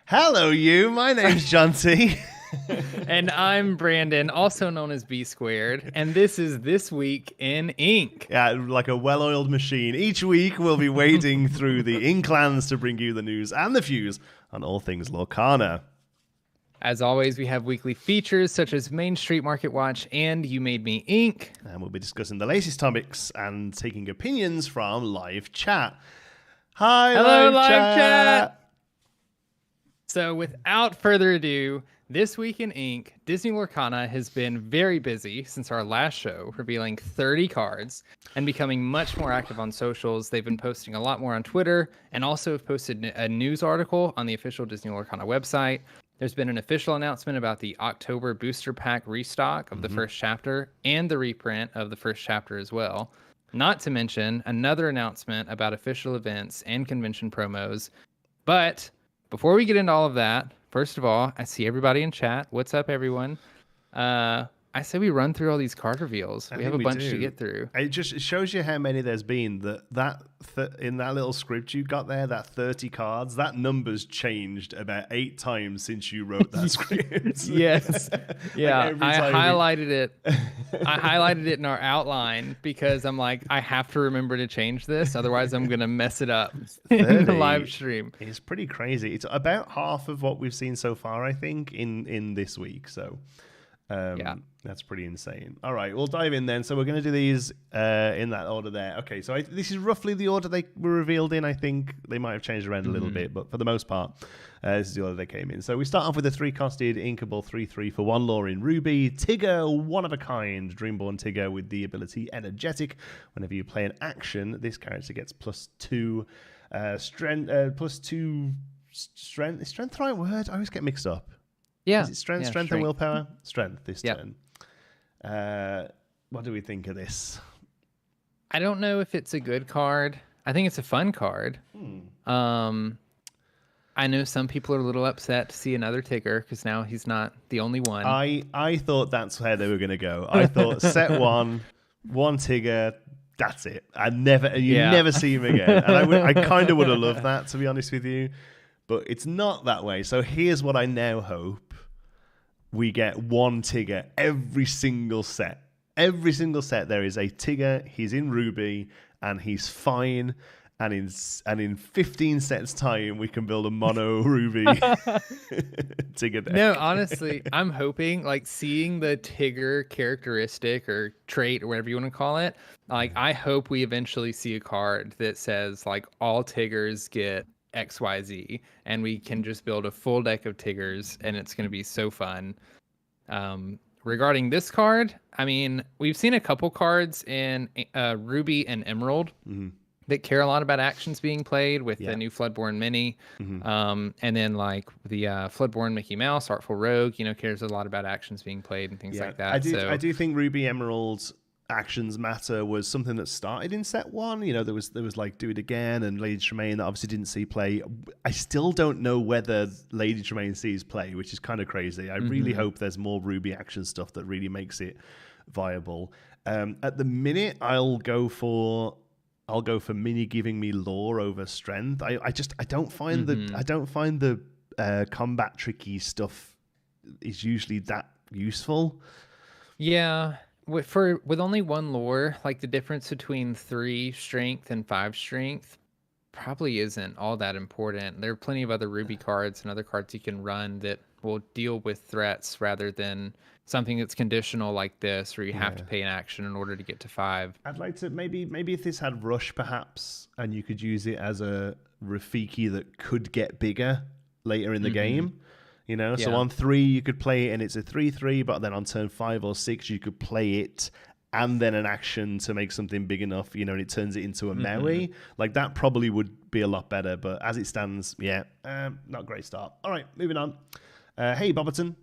Hello, you. My name's Jonti. And I'm Brandon, also known as B Squared, and this is This Week in Ink. Yeah, like a well-oiled machine. Each week, we'll be wading through the Inklands to bring you the news and the views on all things Lorcana. As always, we have weekly features such as Main Street Market Watch and You Made Me Ink. And we'll be discussing the latest topics and taking opinions from live chat. Hi, Hello, live chat! So without further ado, This Week in Ink, Disney Lorcana has been very busy since our last show, revealing 30 cards and becoming much more active on socials. They've been posting a lot more on Twitter and also have posted a news article on the official Disney Lorcana website. There's been an official announcement about the October booster pack restock of the first chapter and the reprint of the first chapter as well. Not to mention another announcement about official events and convention promos. But before we get into all of that, first of all, I see everybody in chat. What's up, everyone? I say we run through all these card reveals. We have a bunch to get through. It shows you how many there's been. In that little script you got there, that 30 cards, that number's changed about 8 times since you wrote that script. Yes. Yeah, I highlighted it. I highlighted it in our outline because I'm like, I have to remember to change this. Otherwise, I'm going to mess it up in the live stream. It's pretty crazy. It's about half of what we've seen so far, I think, in this week. So... yeah, that's pretty insane. All right, we'll dive in then. So we're going to do these in that order there. Okay, so this is roughly the order they were revealed in. I think they might have changed around a little bit, but for the most part, this is the order they came in. So we start off with a 3-costed Inkable 3/3 for 1 lore in Ruby. Tigger, one of a kind. Dreamborn Tigger with the ability Energetic. Whenever you play an action, this character gets +2 strength. +2 strength. Is strength the right word? I always get mixed up. Yeah. Is it strength and willpower? Strength this turn. What do we think of this? I don't know if it's a good card. I think it's a fun card. I know some people are a little upset to see another Tigger because now he's not the only one. I thought that's where they were going to go. I thought set one Tigger, that's it. Never see him again. And I kind of would have loved that, to be honest with you. But it's not that way. So here's what I now hope. We get 1 Tigger every single set. Every single set there is a Tigger. He's in Ruby and he's fine. And in 15 sets time, we can build a mono Ruby Tigger deck. No, honestly, I'm hoping like seeing the Tigger characteristic or trait or whatever you want to call it. Like I hope we eventually see a card that says like all Tiggers get XYZ and we can just build a full deck of Tiggers and it's going to be so fun. Regarding this card, I mean, we've seen a couple cards in Ruby and Emerald that care a lot about actions being played with the new Floodborn Mini. And then like the Floodborn Mickey Mouse, Artful Rogue, cares a lot about actions being played and things like that. I do think Ruby Emerald actions matter was something that started in set 1. There was like Do It Again and Lady Tremaine that obviously didn't see play. I still don't know whether Lady Tremaine sees play, which is kind of crazy. I really hope there's more Ruby action stuff that really makes it viable. At the minute, I'll go for Mini giving me lore over strength. I don't find the combat tricky stuff is usually that useful. Yeah. With only 1 lore, like the difference between 3 strength and 5 strength probably isn't all that important. There are plenty of other Ruby cards and other cards you can run that will deal with threats rather than something that's conditional like this where you have to pay an action in order to get to 5. I'd like to maybe if this had Rush perhaps and you could use it as a Rafiki that could get bigger later in the game. So on 3 you could play it and it's a 3/3, but then on turn 5 or 6 you could play it and then an action to make something big enough, and it turns it into a melee. Like that probably would be a lot better, but as it stands, not a great start. All right, moving on. Hey Bobberton.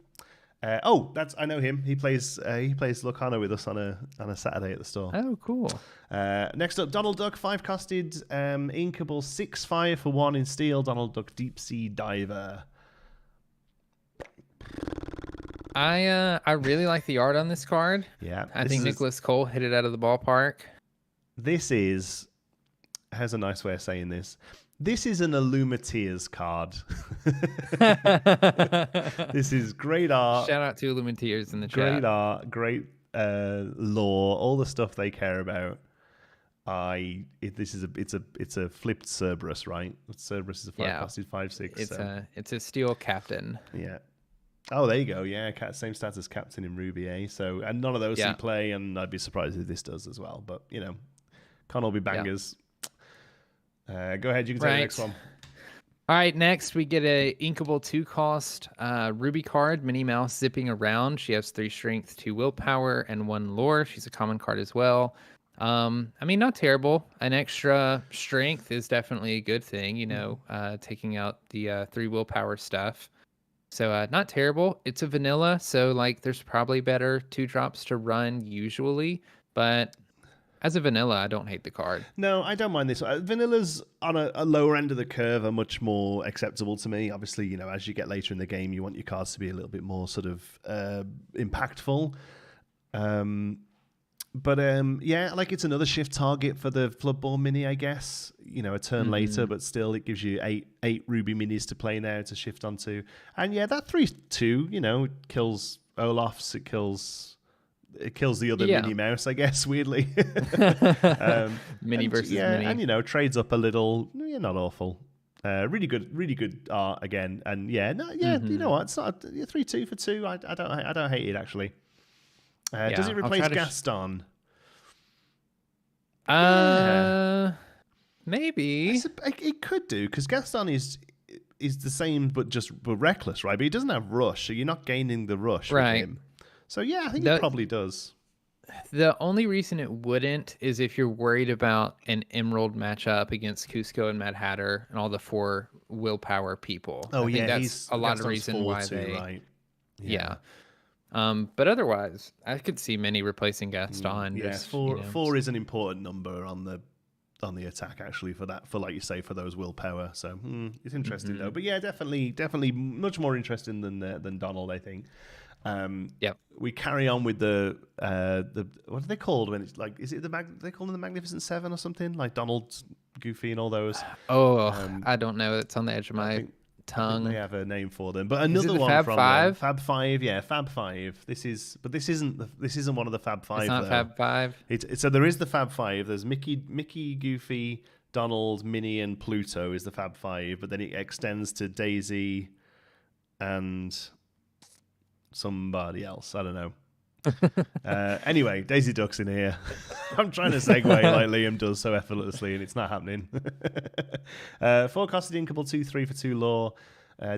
I know him. He plays Lorcana with us on a Saturday at the store. Oh, cool. Next up, Donald Duck 5-costed Inkable 6/5 for 1 in steel. Donald Duck Deep Sea Diver. I really like the art on this card. Yeah. I think Nicholas Cole hit it out of the ballpark. This has a nice way of saying this. This is an Illuminateers card. This is great art. Shout out to Illuminateers in the chat. Great art, great lore, all the stuff they care about. It's a flipped Cerberus, right? Cerberus is a 5-costed 5/6. It's a steel captain. Yeah. Oh, there you go. Yeah, same stats as captain in Ruby, eh? So, and none of those see play, and I'd be surprised if this does as well. But can't all be bangers. Go ahead, you can take the next one. All right, next we get a inkable 2-cost Ruby card, Minnie Mouse zipping around. She has 3 strength, 2 willpower, and 1 lore. She's a common card as well. Not terrible. An extra strength is definitely a good thing, taking out the 3 willpower stuff. So not terrible. It's a vanilla, so there's probably better 2-drops to run usually, but as a vanilla, I don't hate the card. No, I don't mind this. Vanillas on a lower end of the curve are much more acceptable to me. Obviously, as you get later in the game, you want your cards to be a little bit more sort of impactful. But it's another shift target for the Floodborn mini, I guess. A turn later, but still it gives you eight Ruby minis to play now to shift onto. And that 3/2, kills Olaf's, it kills the other Minnie Mouse, I guess, weirdly. Mini versus mini. And trades up a little. Not awful. Really good art again. And you know what? It's not 3/2 for 2. I don't hate it actually. Does it replace Gaston? Maybe. It could do, because Gaston is the same, but reckless, right? But he doesn't have rush, so you're not gaining the rush with him. So I think it probably does. The only reason it wouldn't is if you're worried about an Emerald matchup against Cusco and Mad Hatter and all the 4 willpower people. Oh, I think that's a lot of reason why they. Right. Yeah. But otherwise, I could see many replacing Gaston. Four is an important number on the attack actually for like you say, for those willpower. So it's interesting though. But definitely much more interesting than Donald, I think. We carry on with the what are they called when it's is it they call them the Magnificent Seven or something, like Donald, Goofy, and all those? I don't know. It's on the edge of my tongue. They have a name for them, but another one Fab from Five. Fab Five, Fab Five. This isn't one of the Fab Five. It's not though. Fab Five. So there is the Fab Five. There's Mickey, Goofy, Donald, Minnie, and Pluto is the Fab Five, but then it extends to Daisy and somebody else. I don't know. Anyway, Daisy Duck's in here. I'm trying to segue like Liam does so effortlessly, and it's not happening. 4-costed inkable 2/3 for 2 lore.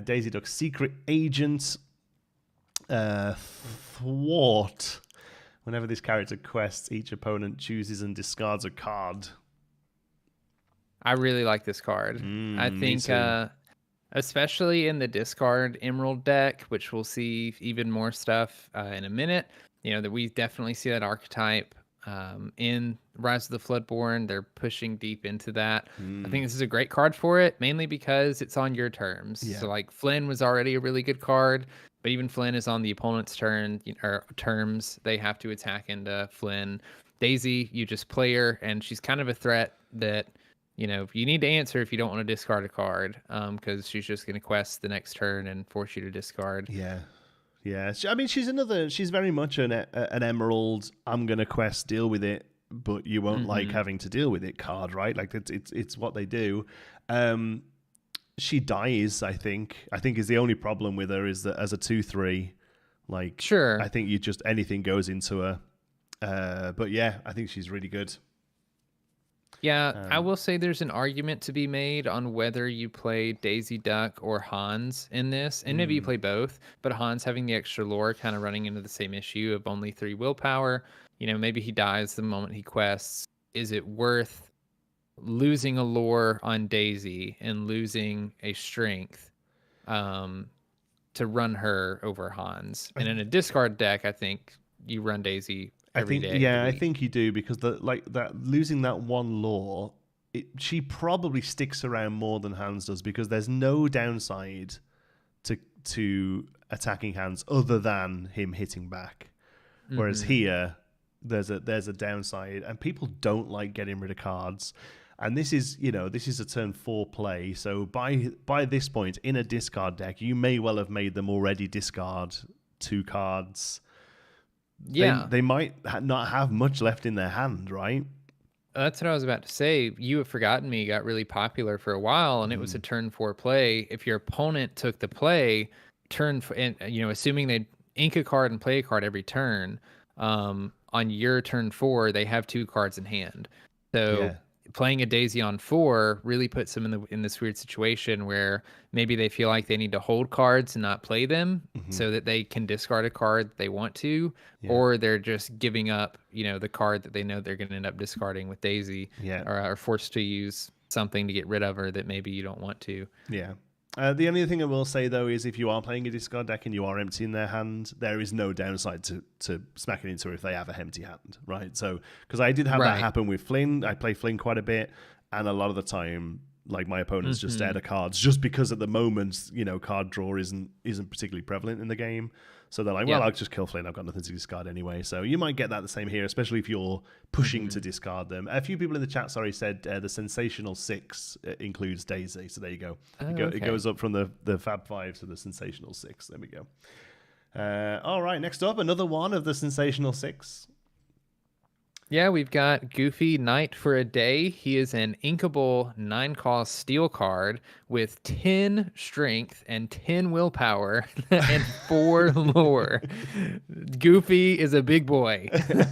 Daisy Duck's secret agent. Thwart. Whenever this character quests, each opponent chooses and discards a card. I really like this card. I think especially in the discard Emerald deck, which we'll see even more stuff in a minute. That we definitely see that archetype in Rise of the Floodborn. They're pushing deep into that. I think this is a great card for it, mainly because it's on your terms. Yeah. So Flynn was already a really good card, but even Flynn is on the opponent's turn or terms. They have to attack into Flynn. Daisy, you just play her, and she's kind of a threat that you need to answer if you don't want to discard a card, because she's just going to quest the next turn and force you to discard. Yeah. I mean, she's very much an Emerald, I'm going to quest, deal with it, but you won't like having to deal with it card, right? It's what they do. She dies, I think is the only problem with her, is that as a 2/3, sure. I think anything goes into her. But I think she's really good. Yeah, I will say there's an argument to be made on whether you play Daisy Duck or Hans in this, and maybe you play both, but Hans having the extra lore kind of running into the same issue of only 3 willpower. Maybe he dies the moment he quests. Is it worth losing a lore on Daisy and losing a strength to run her over Hans? And in a discard deck, I think you run Daisy every day. Yeah, I think you do, because losing that 1 lore, she probably sticks around more than Hans does, because there's no downside to attacking Hans other than him hitting back. Whereas here, there's a downside, and people don't like getting rid of cards. And this is a turn 4 play. So by this point in a discard deck, you may well have made them already discard 2 cards. Yeah. They might not have much left in their hand, right? That's what I was about to say. You Have Forgotten Me got really popular for a while, and it was a turn 4 play. If your opponent took the play, and assuming they ink a card and play a card every turn, on your turn 4, they have 2 cards in hand. So playing a Daisy on 4 really puts them in this weird situation where maybe they feel like they need to hold cards and not play them so that they can discard a card they want to, or they're just giving up, the card that they know they're going to end up discarding with Daisy, or are forced to use something to get rid of her that maybe you don't want to. Yeah. The only thing I will say, though, is if you are playing a discard deck and you are emptying their hand, there is no downside to smacking into her if they have a empty hand, right? So, because I did have that happen with Flynn. I play Flynn quite a bit, and a lot of the time, like, my opponents just out of cards just because at the moment, card draw isn't particularly prevalent in the game. So they're like, well, I'll just kill Flynn. I've got nothing to discard anyway. So you might get that the same here, especially if you're pushing to discard them. A few people in the chat, said the Sensational 6 includes Daisy. So there you go. It goes up from the Fab 5 to the Sensational 6. There we go. All right, next up, another one of the Sensational 6. Yeah, we've got Goofy Knight for a Day. He is an inkable 9-cost steel card with 10 strength and 10 willpower and 4 lore. Goofy is a big boy. When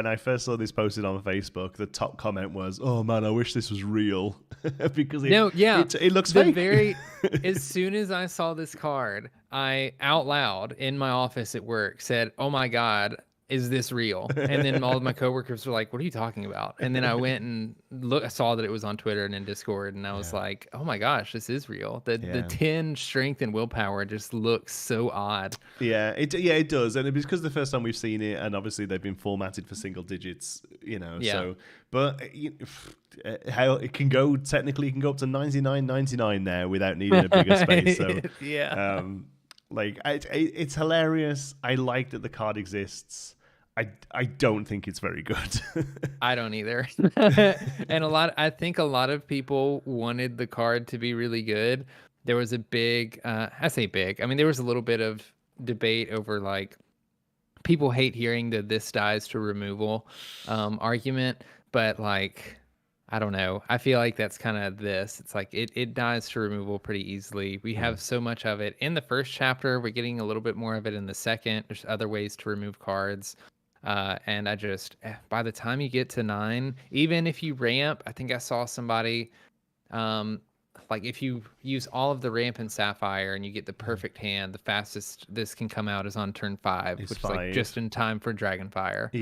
I first saw this posted on Facebook, the top comment was, "Oh man, I wish this was real," because it looks fake. As soon as I saw this card, I out loud in my office at work said, "Oh my God, is this real?" And then all of my coworkers were like, "What are you talking about?" And then I went and I saw that it was on Twitter and in Discord, and I was like, "Oh my gosh, this is real." The 10 strength and willpower just looks so odd. Yeah, it does, and it's because the first time we've seen it, and obviously they've been formatted for single digits, So, but how it can go technically, it can go up to 99.99 now without needing a bigger space. So it's hilarious. I like that the card exists. I don't think it's very good. I don't either. And I think a lot of people wanted the card to be really good. There was a big, I say big, I mean, there was a little bit of debate over like, people hate hearing the this dies to removal argument, but like, I don't know. I feel like that's kind of this. It's like it dies to removal pretty easily. We have so much of it in the first chapter. We're getting a little bit more of it in the second. There's other ways to remove cards. And I just, by the time you get to 9, even if you ramp, I think I saw somebody, like if you use all of the ramp and sapphire and you get the perfect hand, the fastest this can come out is on turn 5, which is like just in time for Dragonfire.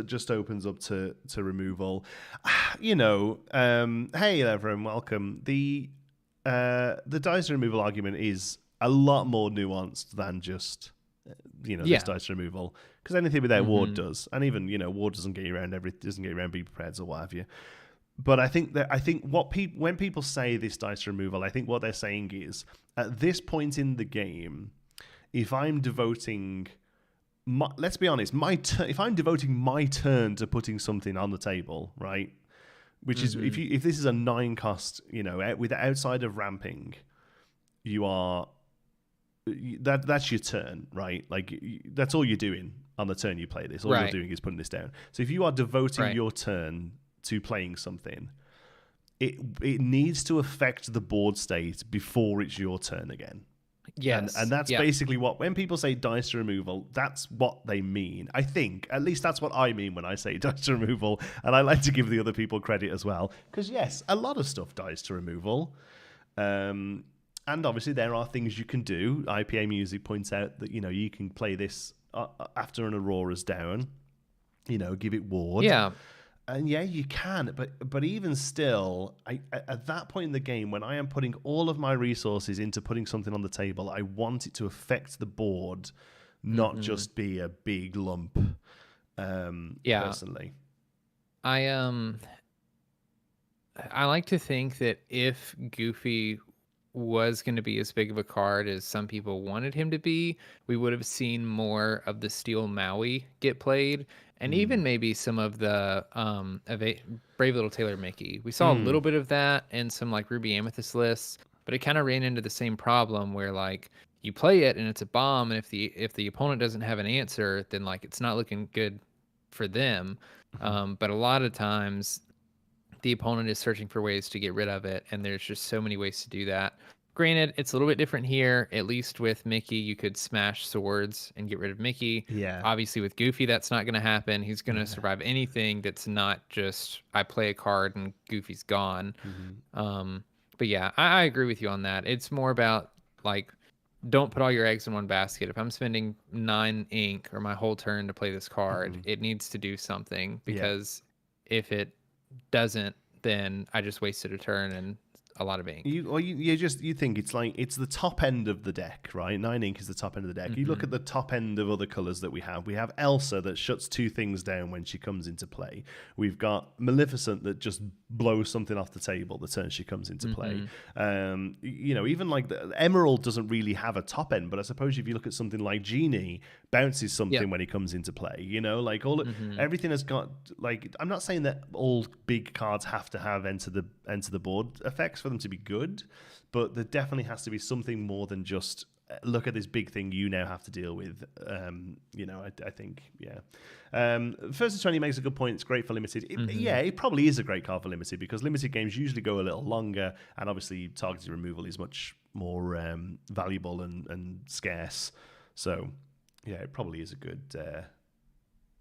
Just opens up to removal. Hey everyone, welcome. The dice removal argument is a lot more nuanced than just this dice removal, because anything without ward does, and even ward doesn't get you around be prepared or what have you. But I think when people say this dice removal, I think what they're saying is at this point in the game, if I'm devoting let's be honest, if I'm devoting my turn to putting something on the table, right, which is if this is a 9 cost, with outside of ramping, you are that's your turn, right? Like that's all you're doing on the turn you play this. All you're doing is putting this down. So if you are devoting your turn to playing something, it needs to affect the board state before it's your turn again. Yes. And that's basically when people say dice removal, that's what they mean. I think, at least that's what I mean when I say dice removal, and I like to give the other people credit as well. Because yes, a lot of stuff dies to removal. And obviously there are things you can do. IPA Music points out that, you can play this after an Aurora's down, give it ward. Yeah. And yeah, you can, but even still, at that point in the game, when I am putting all of my resources into putting something on the table, I want it to affect the board, not just be a big lump. Personally, I like to think that if Goofy was going to be as big of a card as some people wanted him to be, we would have seen more of the Steel Maui get played, and even maybe some of the Brave Little Tailor Mickey. We saw a little bit of that in some like Ruby Amethyst lists, but it kind of ran into the same problem where like you play it and it's a bomb, and if the opponent doesn't have an answer, then like it's not looking good for them. But a lot of times the opponent is searching for ways to get rid of it, and there's just so many ways to do that. Granted, it's a little bit different here. At least with Mickey, you could smash swords and get rid of Mickey. Yeah. Obviously, with Goofy, that's not going to happen. He's going to survive anything that's not just I play a card and Goofy's gone. But yeah, I agree with you on that. It's more about like, don't put all your eggs in one basket. If I'm spending 9 ink or my whole turn to play this card, it needs to do something, because if it doesn't, then I just wasted a turn and a lot of ink. You think it's like it's the top end of the deck, right? 9 ink is the top end of the deck. You look at the top end of other colors that we have. We have Elsa that shuts 2 things down when she comes into play. We've got Maleficent that just blows something off the table the turn she comes into play. Even like the Emerald doesn't really have a top end, but I suppose if you look at something like Genie, bounces something when he comes into play. Like everything has got like. I'm not saying that all big cards have to have enter the board effects for them to be good, but there definitely has to be something more than just look at this big thing you now have to deal with. I think First to 20 makes a good point. It's great for limited. It probably is a great card for limited, because limited games usually go a little longer, and obviously targeted removal is much more valuable and scarce. So yeah, it probably is a good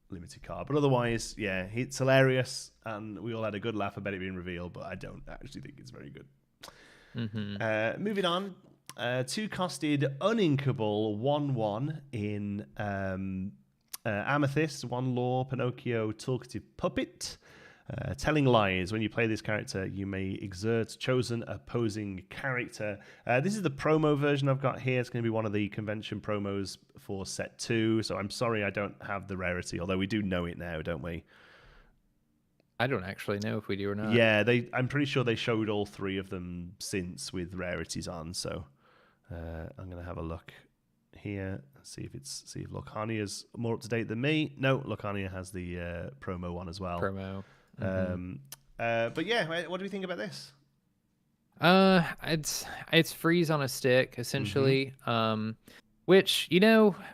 limited card. But otherwise, yeah, it's hilarious, and we all had a good laugh about it being revealed, but I don't actually think it's very good. Moving on, 2-costed uninkable 1/1 in Amethyst, 1 lore, Pinocchio, talkative puppet. Telling lies. When you play this character, you may exert chosen opposing character. This is the promo version I've got here. It's going to be one of the convention promos for set 2. So I'm sorry I don't have the rarity, although we do know it now, don't we? I don't actually know if we do or not. Yeah, I'm pretty sure they showed all 3 of them since with rarities on. So I'm going to have a look here, see if Lorcana is more up to date than me. No, Lorcana has the promo one as well. Promo. But yeah, what do we think about this? It's freeze on a stick essentially, which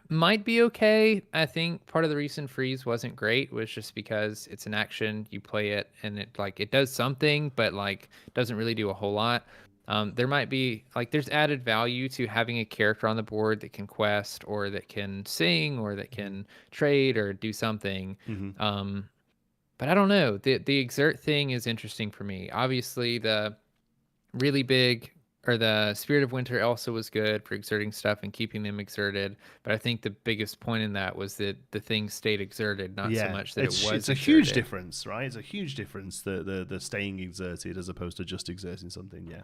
might be okay. I think part of the reason freeze wasn't great was just because it's an action, you play it, and it does something, but doesn't really do a whole lot. There might be there's added value to having a character on the board that can quest or that can sing or that can trade or do something. But I don't know. The exert thing is interesting for me. Obviously, the really big or the Spirit of Winter also was good for exerting stuff and keeping them exerted. But I think the biggest point in that was that the thing stayed exerted, not so much that it was It's a huge difference, right? It's a huge difference, the staying exerted as opposed to just exerting something, yeah.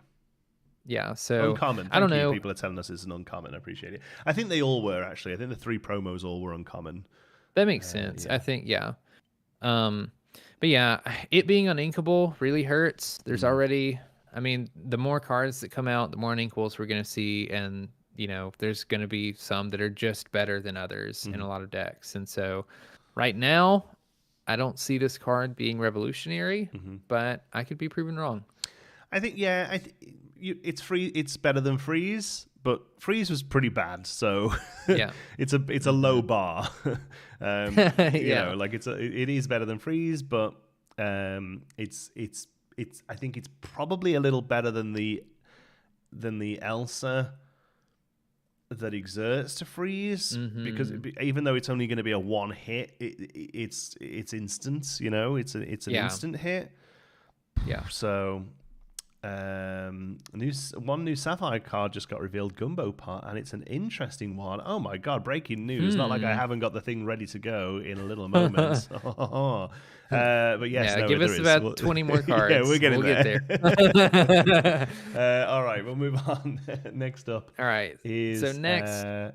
Yeah, so uncommon. I don't know. People are telling us it's an uncommon. I appreciate it. I think they all were, actually. I think the 3 promos all were uncommon. That makes sense. Yeah. I think, yeah. But yeah, it being uninkable really hurts. There's already, the more cards that come out, the more uninkables we're going to see. And, there's going to be some that are just better than others in a lot of decks. And so right now, I don't see this card being revolutionary, but I could be proven wrong. I think, yeah, it's free. It's better than freeze, but freeze was pretty bad. So yeah, it's a low bar. It is better than freeze, but it's I think it's probably a little better than the Elsa that exerts to freeze, because even though it's only going to be a 1 hit, it's instant. It's an instant hit. Yeah. So. One new Sapphire card just got revealed, Gumbo Pot, and it's an interesting one. Oh my god, breaking news. Not like I haven't got the thing ready to go in a little moment. But yes, give us about 20 more cards. Yeah, we'll get there. All right, we'll move on. Next up. All right. So next. Have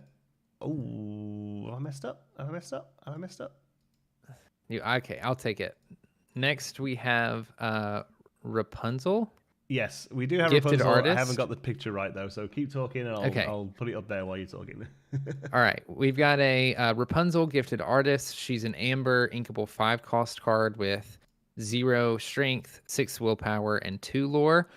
I messed up? Okay, I'll take it. Next, we have Rapunzel. Yes, we do have Gifted Rapunzel. artist. I haven't got the picture right though, so keep talking and I'll put it up there while you're talking. All right, we've got a Rapunzel gifted artist. She's an amber inkable 5-cost card with 0 strength, 6 willpower, and 2 lore.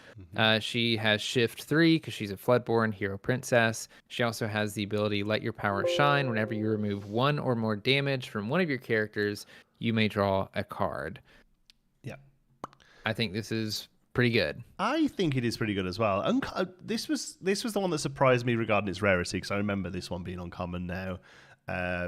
She has shift 3 because she's a Floodborn hero princess. She also has the ability Let Your Power Shine. Whenever you remove 1 or more damage from one of your characters, you may draw a card. Yeah, I think this is pretty good. I think it is pretty good as well. This was the one that surprised me regarding its rarity, because I remember this one being uncommon now,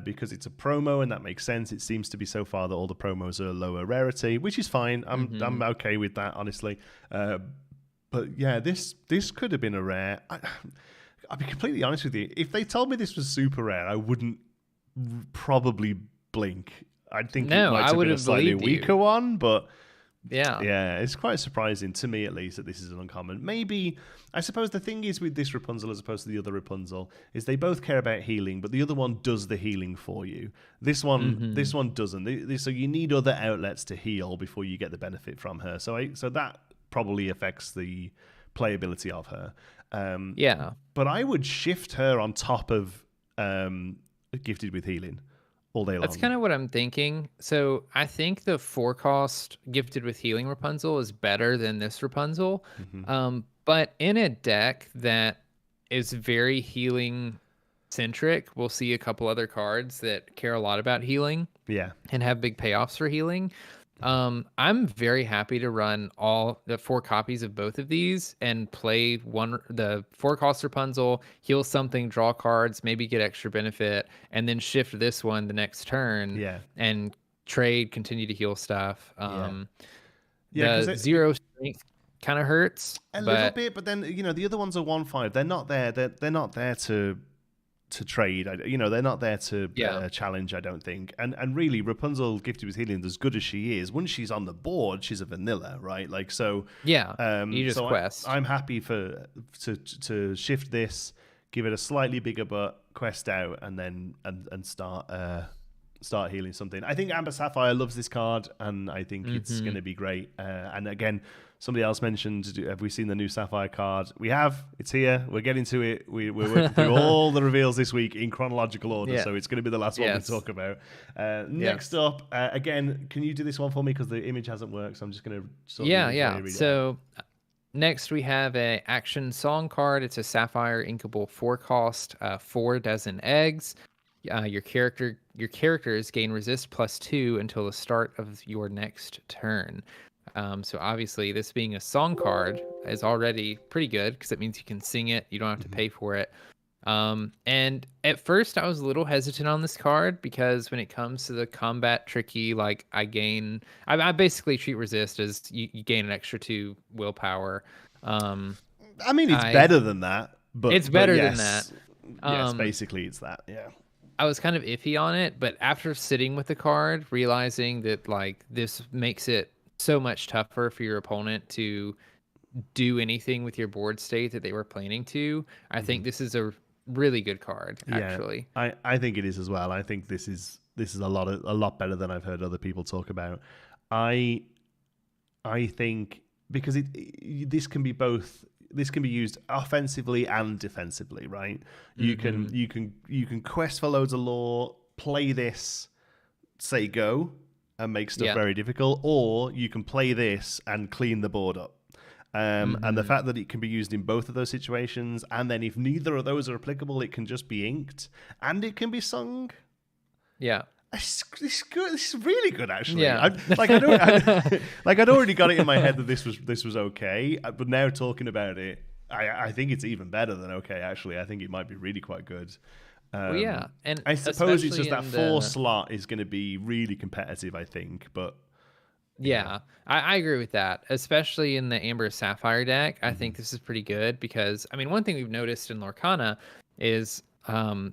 because it's a promo, and that makes sense. It seems to be so far that all the promos are lower rarity, which is fine. I'm okay with that, honestly. But yeah, this could have been a rare. I'll be completely honest with you. If they told me this was super rare, I wouldn't probably blink. I'd think it might have been a slightly weaker one, but yeah, it's quite surprising to me, at least, that this is an uncommon. Maybe, I suppose the thing is with this Rapunzel as opposed to the other Rapunzel is they both care about healing, but the other one does the healing for you. This one doesn't. So you need other outlets to heal before you get the benefit from her. So that probably affects the playability of her. But I would shift her on top of Gifted with Healing all day long. That's kind of what I'm thinking. So I think the 4-cost Gifted with Healing Rapunzel is better than this Rapunzel. But in a deck that is very healing centric, we'll see a couple other cards that care a lot about healing and have big payoffs for healing. I'm very happy to run all the 4 copies of both of these and play the 4-cost Rapunzel, heal something, draw cards, maybe get extra benefit, and then shift this one the next turn and trade, continue to heal stuff. The 0 strength kind of hurts a little bit, but then the other ones are 1/5. They're not there. They're not there to trade. They're not there to challenge, I don't think. And really, Rapunzel Gifted with Healing, as good as she is, once she's on the board, she's a vanilla, right? Like, so you just quest. I'm happy to shift this, give it a slightly bigger butt, quest out, and then and start healing something. I think Amber Sapphire loves this card, and I think it's going to be great. And again, somebody else mentioned, have we seen the new Sapphire card? We have. It's here. We're getting to it. We're working through all the reveals this week in chronological order, so it's going to be the last one we talk about. Next up, again, can you do this one for me? Because the image hasn't worked, so I'm just going to So next we have a action song card. It's a Sapphire inkable 4-cost, 4 dozen eggs. Your characters gain resist +2 until the start of your next turn. So obviously, this being a song card is already pretty good because it means you can sing it. You don't have to pay for it. And at first, I was a little hesitant on this card because when it comes to the combat tricky, like I basically treat resist as you gain an extra 2 willpower. I mean, it's better than that, but it's better than that. Yes, basically, it's that. Yeah. I was kind of iffy on it, but after sitting with the card, realizing that like this makes it so much tougher for your opponent to do anything with your board state that they were planning to, I think this is a really good card, actually. I think it is as well. I think this is a lot better than I've heard other people talk about. I think because this can be used offensively and defensively, right? You can quest for loads of lore, play this, say go, and make stuff very difficult, or you can play this and clean the board up. And the fact that it can be used in both of those situations, and then if neither of those are applicable, it can just be inked, and it can be sung. Yeah. This is good. This is really good, actually. Yeah. I'd already got it in my head that this was okay, but now talking about it, I think it's even better than okay. Actually, I think it might be really quite good. And I suppose it's just that 4 slot is going to be really competitive, I think. But I agree with that, especially in the Amber Sapphire deck. I think this is pretty good because, I mean, one thing we've noticed in Lorcana is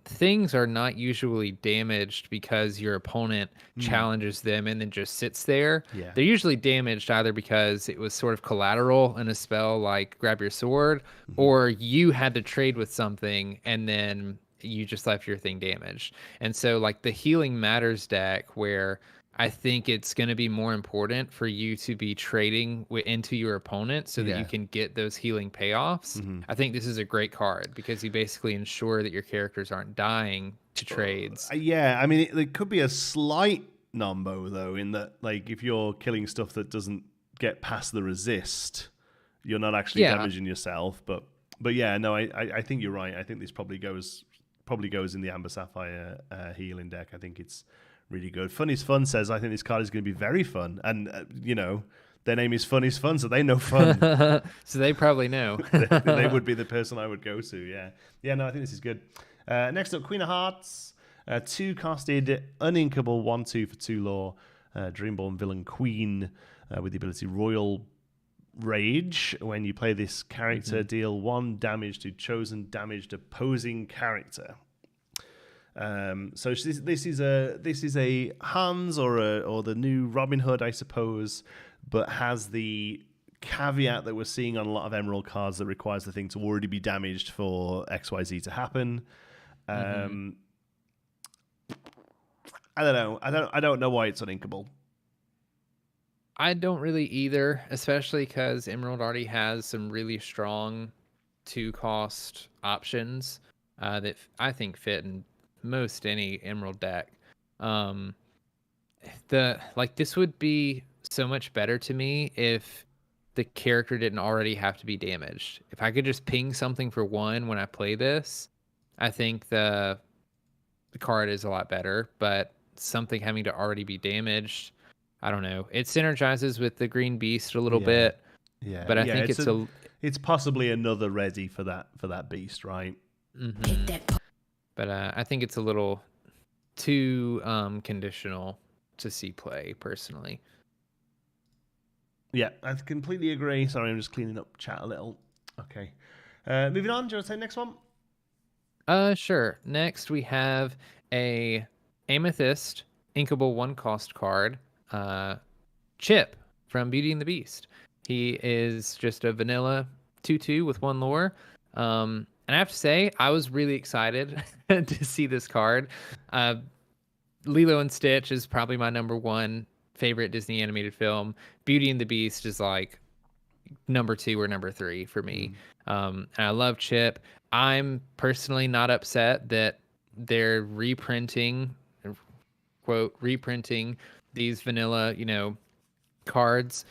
things are not usually damaged because your opponent challenges them and then just sits there. They're usually damaged either because it was sort of collateral in a spell like Grab Your Sword, or you had to trade with something and then you just left your thing damaged. And so like the Healing Matters deck, where I think it's going to be more important for you to be trading into your opponent so that you can get those healing payoffs. I think this is a great card because you basically ensure that your characters aren't dying to trades. Yeah, I mean, it could be a slight numbo, though, in that, like, if you're killing stuff that doesn't get past the resist, you're not actually damaging yourself. But yeah, no, I think you're right. I think this probably goes in the Amber Sapphire healing deck. I think it's really good. Fun is Fun says, I think this card is going to be very fun. And, their name is Fun is Fun, so they know fun. So they probably know. they would be the person I would go to, yeah. Yeah, no, I think this is good. Next up, Queen of Hearts. 2-costed, uninkable, 1/2 for 2 lore. Dreamborn Villain Queen with the ability Royal Rage. When you play this character, deal 1 damage to chosen damaged opposing character. So this is a Hans or the new Robin Hood, I suppose, but has the caveat that we're seeing on a lot of Emerald cards that requires the thing to already be damaged for XYZ to happen. I don't know. I don't know why it's uninkable. I don't really either, especially because Emerald already has some really strong 2-cost options that I think fit in most any Emerald deck. This would be so much better to me if the character didn't already have to be damaged. If I could just ping something for 1 when I play this, I think the card is a lot better. But something having to already be damaged, I don't know. It synergizes with the Green Beast a little bit. Yeah, but I think it's possibly another ready for that beast, right? But I think it's a little too conditional to see play, personally. Yeah, I completely agree. Sorry, I'm just cleaning up chat a little. Okay. Moving on, do you want to say next one? Sure. Next, we have a Amethyst inkable 1-cost card, Chip from Beauty and the Beast. He is just a vanilla 2/2 with 1 lore. And I have to say, I was really excited to see this card. Lilo and Stitch is probably my number 1 favorite Disney animated film. Beauty and the Beast is like number 2 or number 3 for me. And I love Chip. I'm personally not upset that they're reprinting, quote, reprinting these vanilla, cards.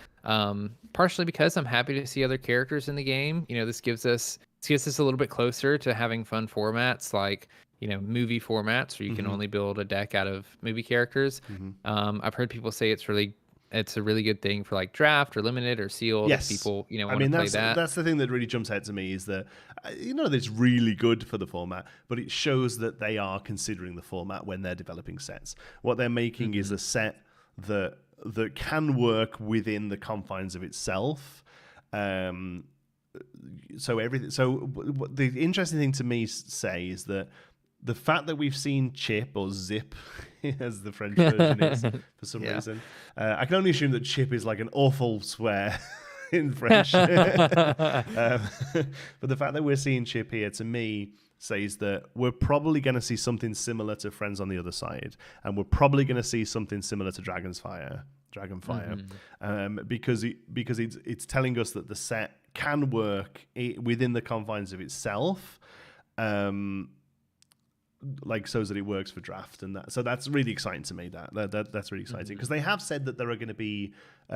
Partially because I'm happy to see other characters in the game. This gets us a little bit closer to having fun formats like, movie formats where you can only build a deck out of movie characters. I've heard people say it's a really good thing for like draft or limited or sealed. Yes. If people, want to play that. That's the thing that really jumps out to me is that, it's really good for the format, but it shows that they are considering the format when they're developing sets. What they're making is a set that can work within the confines of itself. So the interesting thing to me say is that the fact that we've seen Chip or Zip, as the French version is, for some reason, I can only assume that Chip is like an awful swear in French. But the fact that we're seeing Chip here, to me, says that we're probably going to see something similar to Friends on the Other Side, and we're probably going to see something similar to Dragonfire, because it's telling us that the set can work within the confines of itself. So that it works for draft and that. So that's really exciting to me. That's really exciting because they have said that there are going to be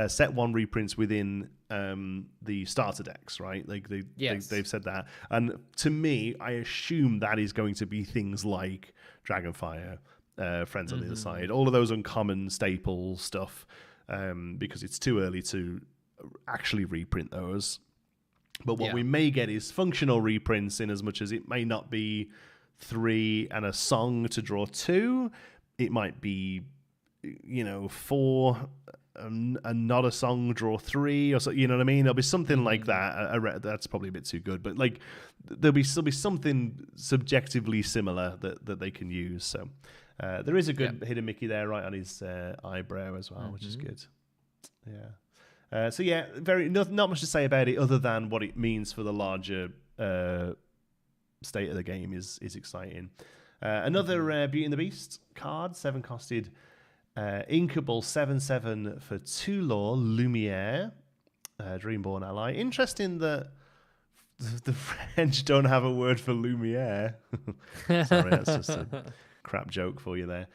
set 1 reprints within the starter decks, right? They've said that, and to me, I assume that is going to be things like Dragonfire, Friends on the Other Side, all of those uncommon staple stuff, because it's too early to actually reprint those. But what we may get is functional reprints, in as much as it may not be 3 and a song to draw 2. It might be, 4 and not a song, draw 3, or so. You know what I mean? There'll be something like that. That's probably a bit too good, but like there'll still be something subjectively similar that they can use. So there is a good hidden Mickey there, right on his eyebrow as well, which is good. Yeah. Not much to say about it other than what it means for the larger state of the game is exciting. Another Beauty and the Beast card, 7-costed Inkable 7/7 for 2 lore, Lumiere, Dreamborn ally. Interesting that the French don't have a word for Lumiere. Sorry, that's just a crap joke for you there.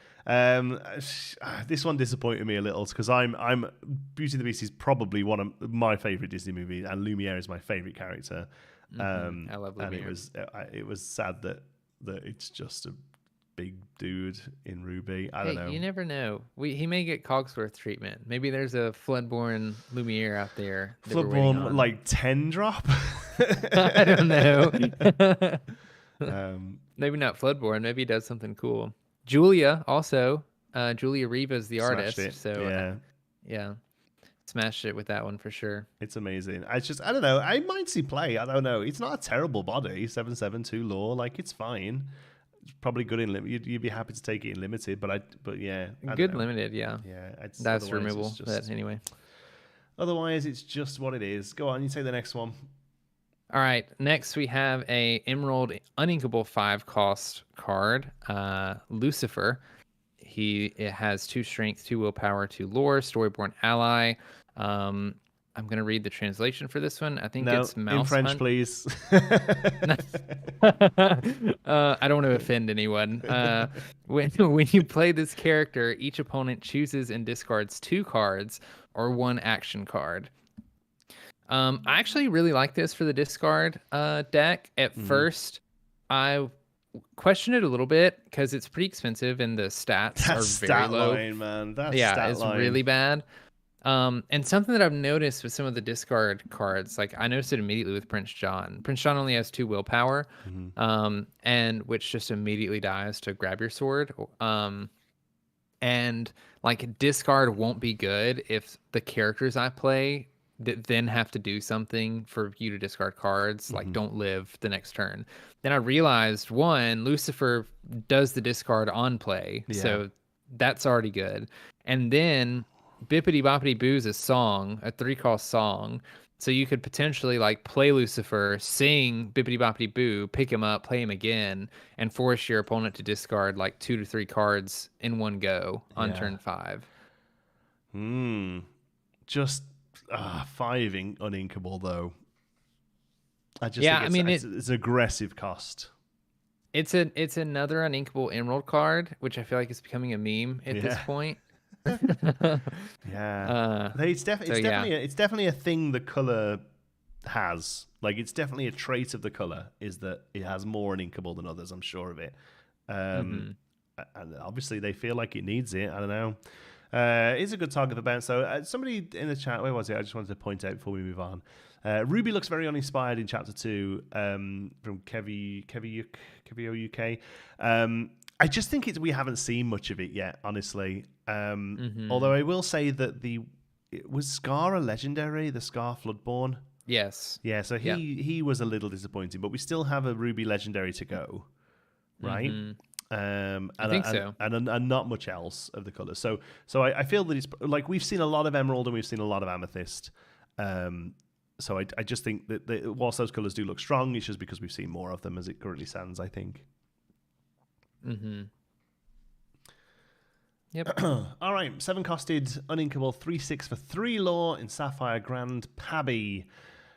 This one disappointed me a little because I'm Beauty and the Beast is probably one of my favorite Disney movies, and Lumiere is my favorite character. I love Lumiere. And it was sad that it's just a big dude in Ruby. I don't know. You never know. He may get Cogsworth treatment. Maybe there's a Floodborn Lumiere out there. Floodborn like 10 drop. I don't know. Maybe not Floodborn. Maybe he does something cool. Julia also. Julia Riva's the artist. So yeah. Smashed it with that one for sure. It's amazing. I don't know. I might see play. I don't know. It's not a terrible body. 7/7 lore. Like, it's fine. It's probably good in limited. You'd be happy to take it in limited, but yeah. Good limited, yeah. Yeah. That's removable. But anyway. Otherwise, it's just what it is. Go on, you take the next one. All right. Next, we have a Emerald Uninkable 5-cost card, Lucifer. It has 2 strength, 2 willpower, 2 lore, Storyborn ally. I'm going to read the translation for this one. I think it's mouse in French, hunt. please. I don't want to offend anyone. When you play this character, each opponent chooses and discards 2 cards or 1 action card. I actually really like this for the discard deck. At first, I questioned it a little bit because it's pretty expensive and the stats are very low. Line, man. It's really bad. And something that I've noticed with some of the discard cards, like I noticed it immediately with Prince John. Prince John only has 2 willpower, and which just immediately dies to grab your sword. And like discard won't be good if the characters I play that then have to do something for you to discard cards, like don't live the next turn. Then I realized, one, Lucifer does the discard on play, so that's already good. And then Bippity Boppity Boo's a song, a 3-cost song, so you could potentially like play Lucifer, sing Bippity Boppity Boo, pick him up, play him again, and force your opponent to discard like 2 to 3 cards in one go on turn 5. Just 5 uninkable though. I just think it's an aggressive cost. It's another uninkable Emerald card, which I feel like is becoming a meme at this point. It's definitely a thing the color has. Like, it's definitely a trait of the color is that it has more uninkable than others. I'm sure of it. And obviously they feel like it needs it. I don't know. It's a good target for bounce. So somebody in the chat, where was it? I just wanted to point out before we move on. Ruby looks very uninspired in chapter 2 from Kevio UK. I just think we haven't seen much of it yet, honestly. Although I will say that was Scar a legendary, the Scar Floodborn? Yes. Yeah, so he was a little disappointing, but we still have a Ruby legendary to go, right? I think so. And not much else of the colors. So I feel that it's like we've seen a lot of Emerald and we've seen a lot of Amethyst. So I just think that whilst those colors do look strong, it's just because we've seen more of them as it currently stands, I think. Yep. All right, 7-costed uninkable 3/6 for 3 lore in Sapphire Grand Pabby.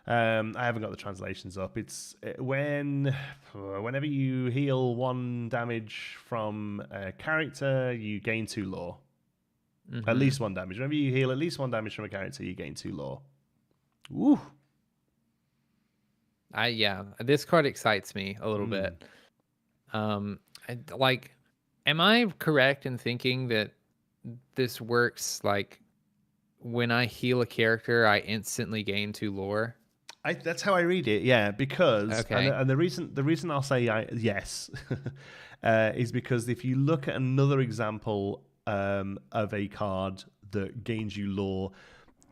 I haven't got the translations up. It's whenever you heal 1 damage from a character, you gain 2 lore. At least 1 damage. Whenever you heal at least 1 damage from a character, you gain 2 lore. Woo. This card excites me a little bit. Am I correct in thinking that this works like when I heal a character, I instantly gain 2 lore? That's how I read it, yeah, because and the reason I'll say yes is because if you look at another example of a card that gains you lore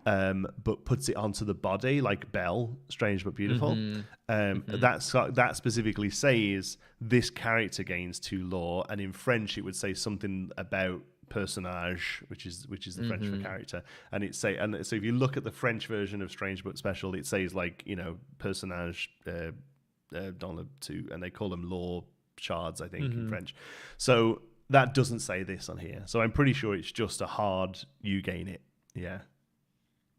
but puts it onto the body, like Belle, Strange but Beautiful, that specifically says this character gains 2 lore, and in French it would say something about personnage, which is the French for character, and so if you look at the French version of Strange but Special, it says like, you know, personnage dans le tout, and they call them lore shards, I think, in French. So that doesn't say this on here, so I'm pretty sure it's just a hard you gain it. Yeah.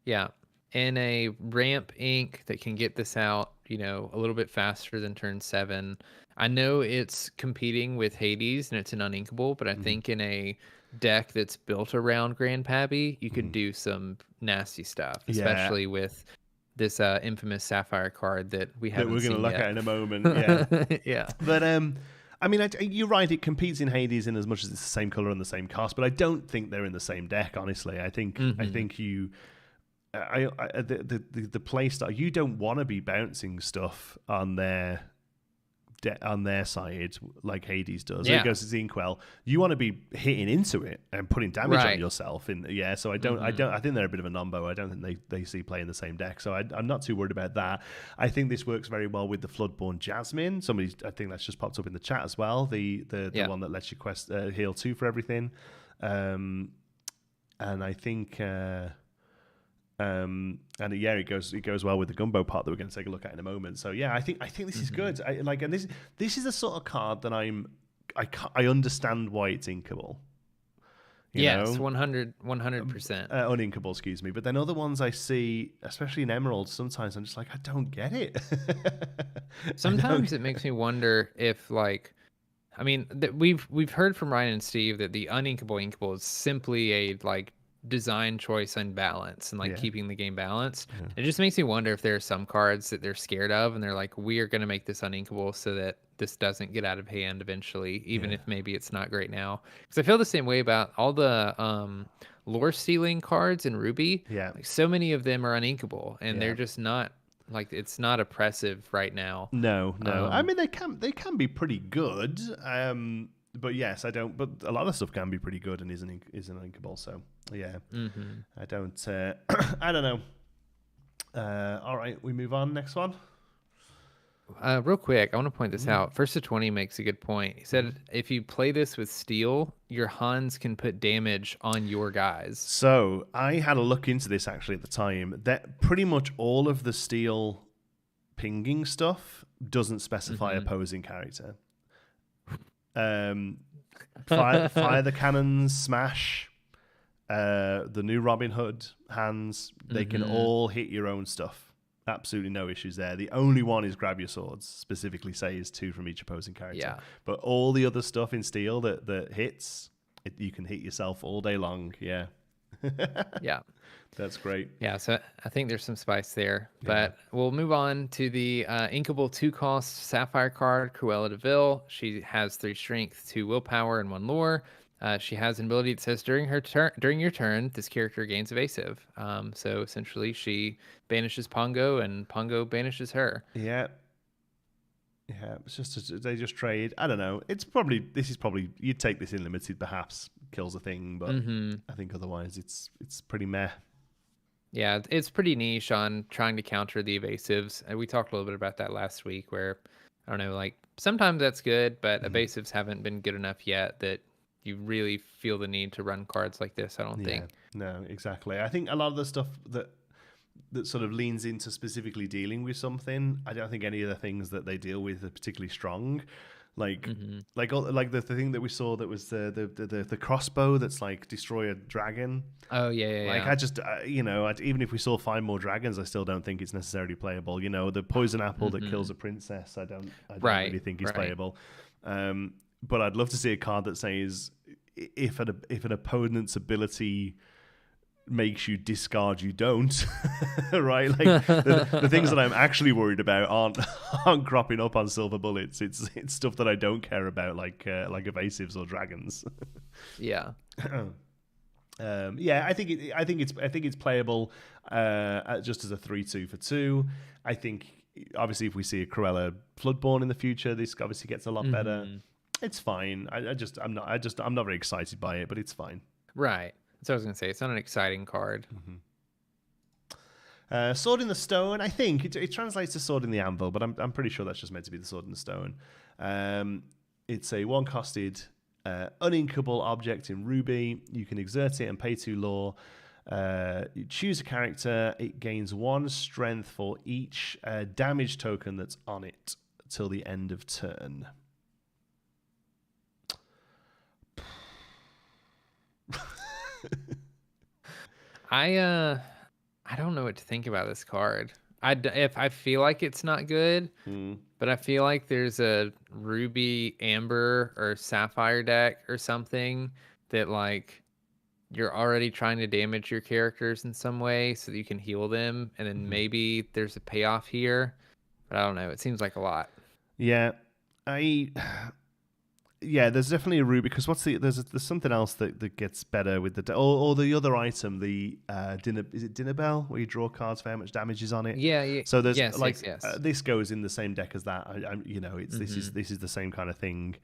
Yeah. And a ramp ink that can get this out, a little bit faster than turn 7. I know it's competing with Hades and it's an uninkable, but I think in a deck that's built around Grandpappy, you could do some nasty stuff, especially with this infamous Sapphire card that we haven't that we're going to look at in a moment. Yeah. Yeah. But I mean, you're right. It competes in Hades in as much as it's the same color and the same cost, but I don't think they're in the same deck. Honestly, I think you. The play style, you don't want to be bouncing stuff on their side like Hades does. Yeah. It goes to Inkwell. You want to be hitting into it and putting damage on yourself. So I think they're a bit of a numbo. I don't think they see play in the same deck. So I'm not too worried about that. I think this works very well with the Floodborn Jasmine. I think that's just popped up in the chat as well. The one that lets you quest heal 2 for everything. And I think. It goes well with the Gumbo part that we're going to take a look at in a moment. So yeah, I think this is good. This is a sort of card that I understand why it's inkable. Yes, 100%. Uninkable, excuse me. But then other ones I see, especially in Emerald, sometimes I'm just like, I don't get it. Sometimes it makes me wonder if we've heard from Ryan and Steve that the uninkable inkable is simply a design choice and balance and keeping the game balanced. It just makes me wonder if there are some cards that they're scared of and they're like, we are going to make this uninkable so that this doesn't get out of hand eventually, even if maybe it's not great now. Because I feel the same way about all the lore stealing cards in Ruby. So many of them are uninkable and they're just not it's not oppressive right now. No. I mean, they can be pretty good. But yes, I don't. But a lot of stuff can be pretty good and isn't inkable. So yeah, I don't. I don't know. All right, we move on. Next one. Real quick, I want to point this out. First to 20 makes a good point. He said if you play this with steel, your Hans can put damage on your guys. So I had a look into this actually at the time. That pretty much all of the steel pinging stuff doesn't specify opposing character. Fire the cannons, smash, the new Robin Hood hands, they can all hit your own stuff. Absolutely no issues there. The only one is grab your swords, specifically says 2 from each opposing character. Yeah. But all the other stuff in steel that hits, you can hit yourself all day long. Yeah. Yeah. That's great. Yeah, so I think there's some spice there. But we'll move on to the inkable 2-cost Sapphire card, Cruella de Vil. She has 3 strength, 2 willpower, and 1 lore. She has an ability that says during your turn, this character gains evasive. So essentially, she banishes Pongo, and Pongo banishes her. Yeah. Yeah, it's just they just trade. I don't know. This is probably you'd take this in limited, perhaps kills a thing, but I think otherwise it's pretty meh. Yeah, it's pretty niche on trying to counter the evasives. And we talked a little bit about that last week where, I don't know, sometimes that's good, but evasives haven't been good enough yet that you really feel the need to run cards like this, I don't think. No, exactly. I think a lot of the stuff that sort of leans into specifically dealing with something, I don't think any of the things that they deal with are particularly strong. The thing that we saw that was the crossbow that's destroy a dragon. Oh yeah. I just even if we saw 5 more dragons, I still don't think it's necessarily playable. The poison apple that kills a princess, I don't really think is playable. But I'd love to see a card that says if an opponent's ability makes you discard, you don't. Right? The things that I'm actually worried about aren't cropping up on silver bullets. It's stuff that I don't care about, like evasives or dragons. Yeah. I think it's playable just as a 3/2 for 2. I think obviously if we see a Cruella Floodborn in the future, this obviously gets a lot better. It's fine. I'm not very excited by it, but it's fine. Right. So I was going to say, it's not an exciting card. Sword in the Stone, I think. It translates to Sword in the Anvil, but I'm pretty sure that's just meant to be the Sword in the Stone. It's a 1-costed, uninkable object in Ruby. You can exert it and pay 2 lore. You choose a character. It gains 1 strength for each damage token that's on it till the end of turn. I don't know what to think about this card. If I feel like it's not good, but I feel like there's a ruby, amber, or sapphire deck or something that like you're already trying to damage your characters in some way so that you can heal them, and then maybe there's a payoff here. But I don't know. It seems like a lot. Yeah, yeah, there's definitely a route because there's something else that gets better with or the other item, the dinner bell, where you draw cards for how much damage is on it. Yeah. So there's yes, this goes in the same deck as that. This is the same kind of thing.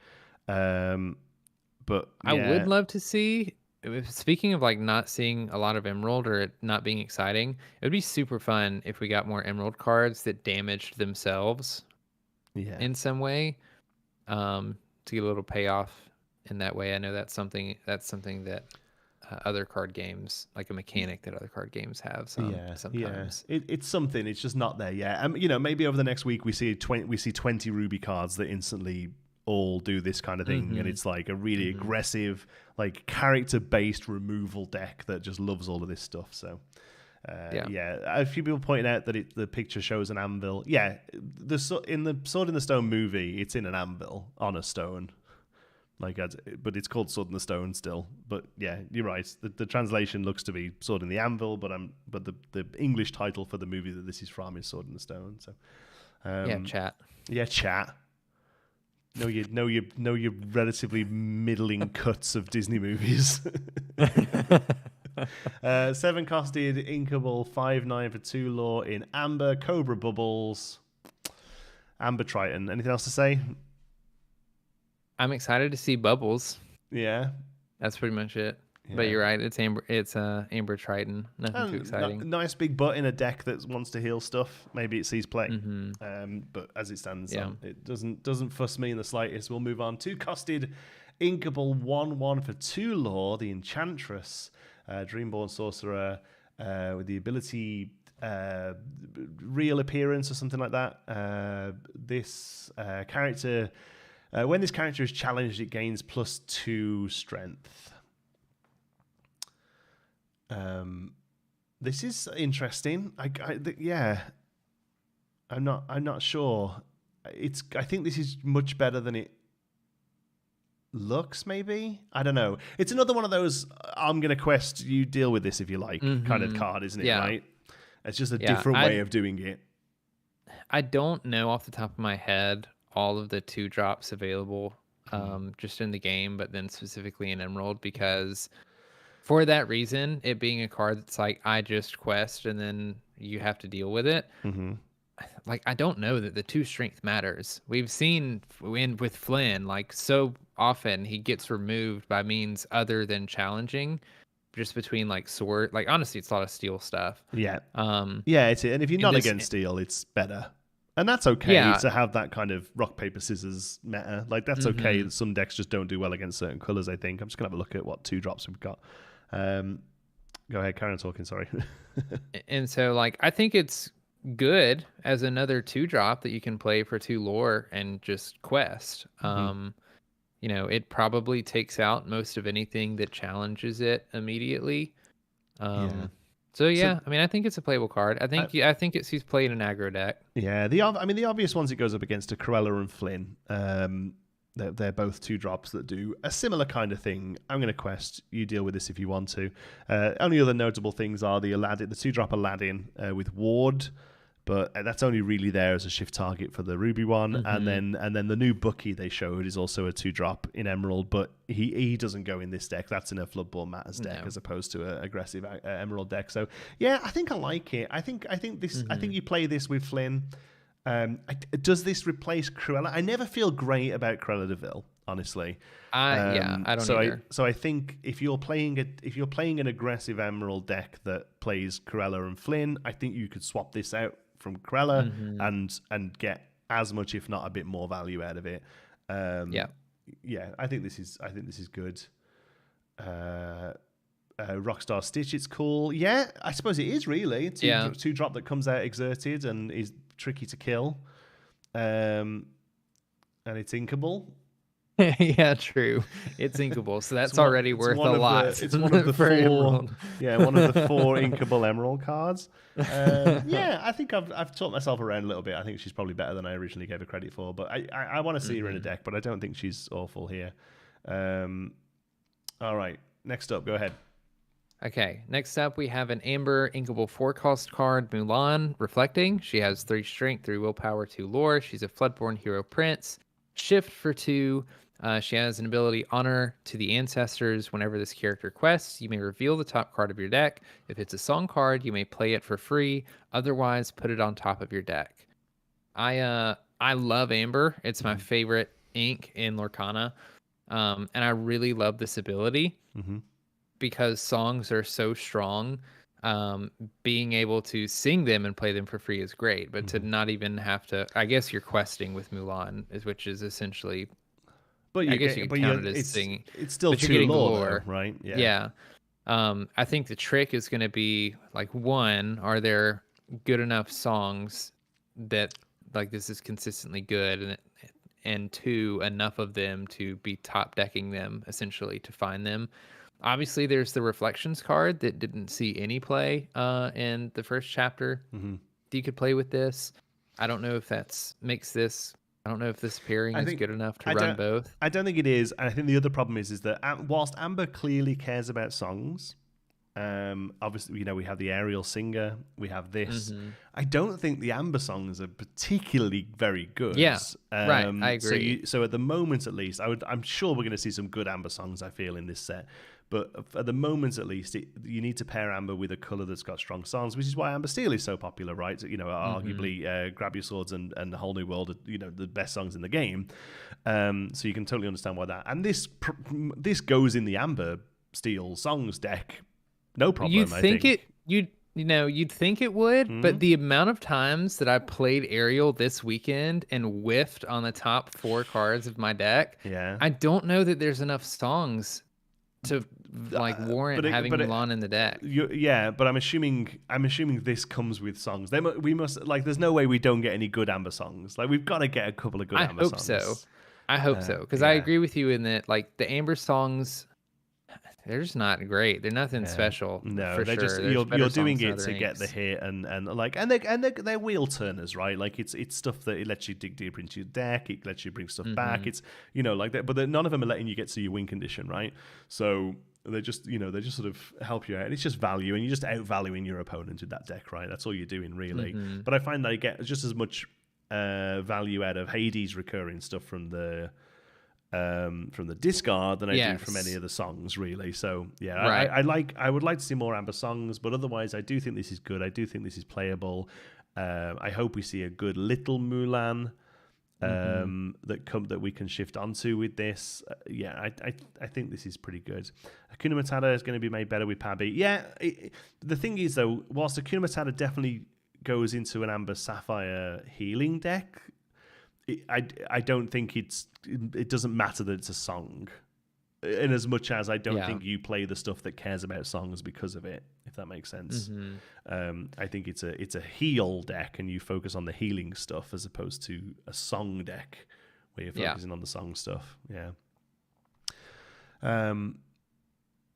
But I would love to see. Speaking of like not seeing a lot of emerald or it not being exciting, it would be super fun if we got more emerald cards that damaged themselves in some way, to get a little payoff in that way. I know that's something that other card games, like a mechanic that other card games have sometimes. It's something. It's just not there yet. Maybe over the next week we see 20 ruby cards that instantly all do this kind of thing, and it's like a really aggressive, like character-based removal deck that just loves all of this stuff. So, a few people pointing out that the picture shows an anvil. Yeah, in the Sword in the Stone movie, it's in an anvil on a stone, but it's called Sword in the Stone still. But yeah, you're right. The translation looks to be Sword in the Anvil, but the English title for the movie that this is from is Sword in the Stone. So, chat. Yeah, chat. Know your relatively middling cuts of Disney movies. 7 costed Inkable 5/9 for 2 lore in Amber, Cobra Bubbles, Amber Triton. Anything else to say? I'm excited to see Bubbles. Yeah, that's pretty much it. Yeah. But you're right. It's Amber. It's Amber Triton. Nothing too exciting. Nice big butt in a deck that wants to heal stuff. Maybe it sees play. But as it stands, it doesn't fuss me in the slightest. We'll move on. 2 costed Inkable 1/1 for 2 lore. The Enchantress, Dreamborn Sorcerer, with the ability Real Appearance or something like that. This character, when this character is challenged, it gains +2 strength. This is interesting. I'm not sure. I think this is much better than it looks. Maybe, I don't know. It's another one of those I'm gonna quest, you deal with this if you like kind of card, isn't it? Yeah. Right. It's just a different way of doing it. I don't know off the top of my head all of the 2 drops available just in the game, but then specifically in Emerald, because for that reason, it being a card that's like, I just quest and then you have to deal with it. Like, I don't know that the 2 strength matters. We've seen with Flynn, like, so often he gets removed by means other than challenging, just between like sword. Like, honestly, it's a lot of steel stuff. Yeah. It's it. And if you're not against steel, it's better. And that's okay to have that kind of rock, paper, scissors meta. Like, that's okay. Some decks just don't do well against certain colors, I think. I'm just going to have a look at what 2 drops we've got. Go ahead, carry on talking, sorry. And so, like, I think it's good as another 2 drop that you can play for 2 lore and just quest. It probably takes out most of anything that challenges it immediately. So I mean, I think it's a playable card. I think it sees play in an aggro deck. Yeah, the obvious ones it goes up against are Cruella and Flynn. They're both 2 drops that do a similar kind of thing. I'm going to quest. You deal with this if you want to. Only other notable things are the 2-drop Aladdin with Ward, but that's only really there as a shift target for the Ruby one. And then the new Bucky they showed is also a 2-drop in Emerald, but he doesn't go in this deck. That's in a Floodborn Matters deck as opposed to an aggressive Emerald deck. So yeah, I think I like it. I think you play this with Flynn. Does this replace Cruella? I never feel great about Cruella de Vil, honestly. I don't either. So I think if you're playing an aggressive Emerald deck that plays Cruella and Flynn, I think you could swap this out from Cruella and get as much, if not a bit more, value out of it. I think this is good. Rockstar Stitch, it's cool. Yeah, I suppose it is really. It's 2-drop that comes out exerted and is tricky to kill. And it's inkable. Yeah, true. It's inkable, so It's that's one. already It's worth one a of the. lot It's one of the for four. Emerald. Yeah, one of the four inkable emerald cards. Yeah, I think I've taught myself around a little bit. I think she's probably better than I originally gave her credit for. But I want to see her in a deck, but I don't think she's awful here. All right, next up, go ahead. Okay, next up we have an Amber inkable 4-cost card, Mulan, Reflecting. She has 3 strength, 3 willpower, 2 lore. She's a Floodborn hero prince. Shift for 2. She has an ability Honor to the Ancestors. Whenever this character quests, you may reveal the top card of your deck. If it's a song card, you may play it for free. Otherwise, put it on top of your deck. I love Amber. It's my favorite ink in Lorcana. And I really love this ability. Because songs are so strong, being able to sing them and play them for free is great. But to not even have to, I guess you're questing with Mulan, which is essentially, But I guess you could count it as singing. It's still but you're too getting low, lore, though, right? Yeah. I think the trick is going to be like, one, are there good enough songs that like this is consistently good, and two, enough of them to be top decking them essentially to find them. Obviously, there's the Reflections card that didn't see any play in the first chapter. You could play with this. I don't know if I don't know if this pairing is good enough to run both. I don't think it is. And I think the other problem is that whilst Amber clearly cares about songs, obviously, we have the Aerial Singer, we have this. I don't think the Amber songs are particularly very good. Yeah, right. I agree. So at the moment, at least, I'm sure we're going to see some good Amber songs, I feel, in this set. But at the moment, at least, you need to pair Amber with a color that's got strong songs, which is why Amber Steel is so popular, right? Arguably, Grab Your Swords and The Whole New World are, the best songs in the game. So you can totally understand why that. And this goes in the Amber Steel songs deck, no problem. You'd think it would, but the amount of times that I played Aerial this weekend and whiffed on the top 4 cards of my deck, I don't know that there's enough songs to warrant having Mulan in the deck. But I'm assuming this comes with songs. We must there's no way we don't get any good Amber songs. We've got to get a couple of good Amber songs. I hope so, because I agree with you in that the Amber songs, they're just not great. They're nothing special. No, they're just you're doing it to get the hit and they're wheel turners, right? It's stuff that it lets you dig deeper into your deck. It lets you bring stuff back. It's that, but none of them are letting you get to your win condition, right? So they just sort of help you out. And it's just value, and you're just outvaluing your opponent with that deck, right? That's all you're doing, really. But I find that I get just as much value out of Hades recurring stuff from the discard than I do from any of the songs, really. So I would like to see more Amber songs, but otherwise I do think this is good. I do think this is playable. I hope we see a good little Mulan that we can shift onto with this. I think this is pretty good. Hakuna Matata is going to be made better with Pabby. The thing is, though, whilst Hakuna Matata definitely goes into an Amber Sapphire healing deck, I don't think it doesn't matter that it's a song, in as much as I don't think you play the stuff that cares about songs because of it, if that makes sense. I think it's a heal deck, and you focus on the healing stuff as opposed to a song deck where you're focusing on the song stuff.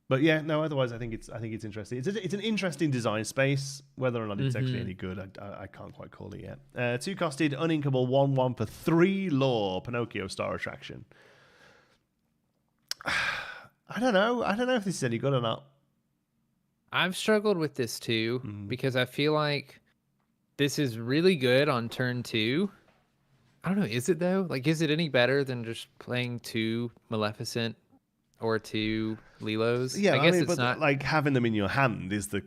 But otherwise I think it's interesting. It's an interesting design space. Whether or not it's actually any good, I can't quite call it yet. 2-costed, uninkable, 1/1 for 3 lore, Pinocchio Star Attraction. I don't know if this is any good or not. I've struggled with this too, because I feel like this is really good on turn 2. I don't know, is it though? Is it any better than just playing 2 Maleficent or 2 Lilos? Yeah, I guess it's not having them in your hand is the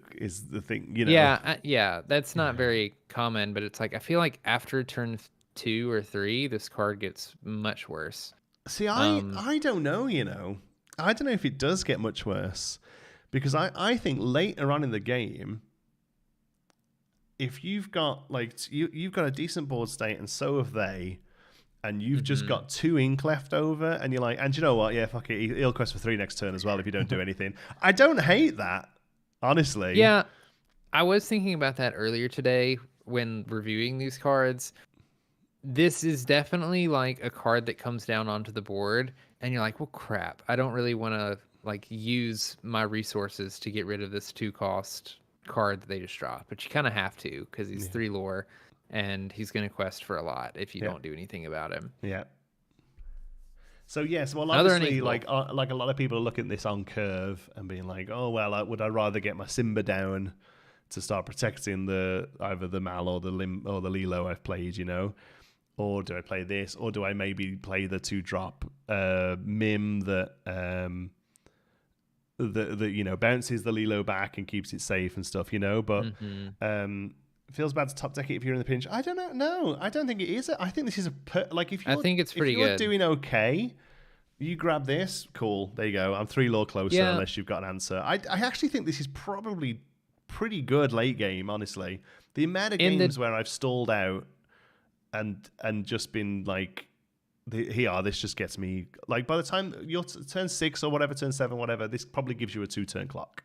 thing, Yeah, that's not very common, but it's I feel like after turn 2 or 3, this card gets much worse. See, I don't know, I don't know if it does get much worse, because I think later on in the game, if you've got you've got a decent board state and so have they, and you've just got 2 ink left over, and you're and you know what? Yeah, fuck it. He'll quest for 3 next turn as well if you don't do anything. I don't hate that, honestly. Yeah, I was thinking about that earlier today when reviewing these cards. This is definitely a card that comes down onto the board and you're like, well, crap, I don't really want to like use my resources to get rid of this 2-cost card that they just dropped, but you kind of have to because he's 3 lore, and he's going to quest for a lot if you don't do anything about him. Yeah. So yes, well, obviously, like a lot of people are looking at this on curve and being like, oh well, would I rather get my Simba down to start protecting either the Mal or the Lilo I've played, or do I play this, or do I maybe play the 2-drop Mim that bounces the Lilo back and keeps it safe and stuff, but it feels bad to top deck it if you're in the pinch. I don't know. No, I don't think it is. I think this is I think it's pretty good. If you're doing okay, you grab this. Cool. There you go. I'm 3 lore closer unless you've got an answer. I actually think this is probably pretty good late game, honestly. The amount of games where I've stalled out and just been like, this just gets me, like, by the time you're turn 6 or whatever, turn 7, whatever, this probably gives you a 2-turn clock.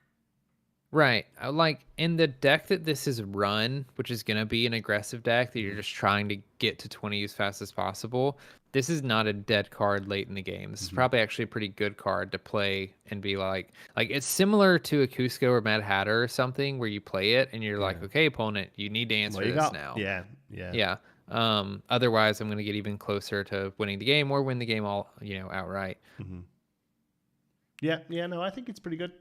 Right. Like in the deck that this is run, which is going to be an aggressive deck that you're just trying to get to 20 as fast as possible, this is not a dead card late in the game. This is probably actually a pretty good card to play and be like it's similar to a Cusco or Mad Hatter or something where you play it and you're like, okay, opponent, you need to answer this now. Yeah. Otherwise, I'm going to get even closer to winning the game or win the game all, outright. Yeah. No, I think it's pretty good.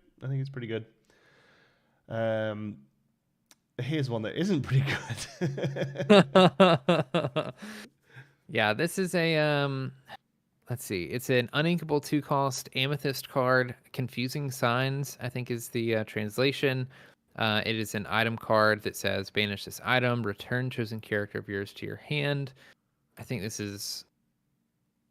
Here's one that isn't pretty good. Yeah, this is a let's see. It's an uninkable 2-cost amethyst card. Confusing Signs, I think, is the translation. It is an item card that says banish this item, return chosen character of yours to your hand. I think this is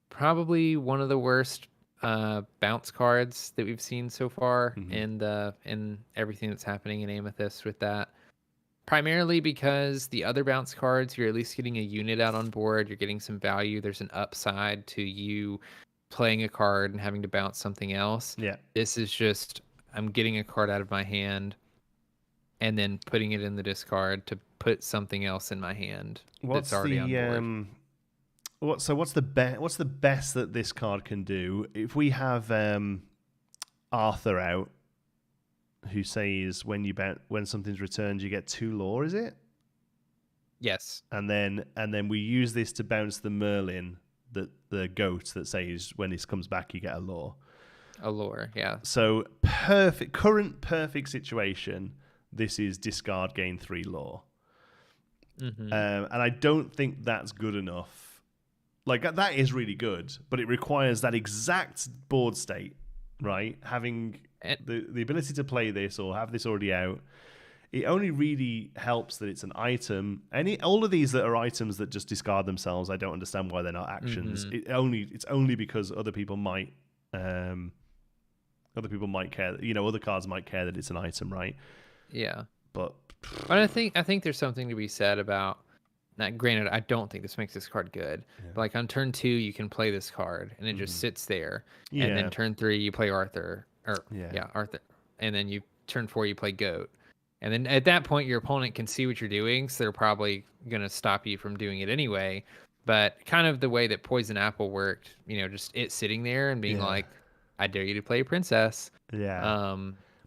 probably one of the worst bounce cards that we've seen so far in everything that's happening in Amethyst with that. Primarily because the other bounce cards, you're at least getting a unit out on board. You're getting some value. There's an upside to you playing a card and having to bounce something else. Yeah. This is just, I'm getting a card out of my hand and then putting it in the discard to put something else in my hand that's already on board. What's the best that this card can do? If we have Arthur out, who says when something's returned, you get 2 lore, is it? Yes. And then we use this to bounce the Merlin, the goat that says when this comes back, you get a lore. A lore, yeah. So current perfect situation. This is discard, gain 3 lore. And I don't think that's good enough. Like, that is really good, but it requires that exact board state, right? Having the ability to play this or have this already out. It only really helps that it's an item. All of these that are items that just discard themselves, I don't understand why they're not actions. It's only because other people might care. Other cards might care that it's an item, right? Yeah. But I think there's something to be said about. Now, granted, I don't think this makes this card good. Yeah. But like on turn 2, you can play this card, and it just sits there. Yeah. And then turn 3, you play Arthur. Arthur. And then turn 4, you play Goat. And then at that point, your opponent can see what you're doing, so they're probably going to stop you from doing it anyway. But kind of the way that Poison Apple worked, just it sitting there and being like, I dare you to play a princess. Yeah.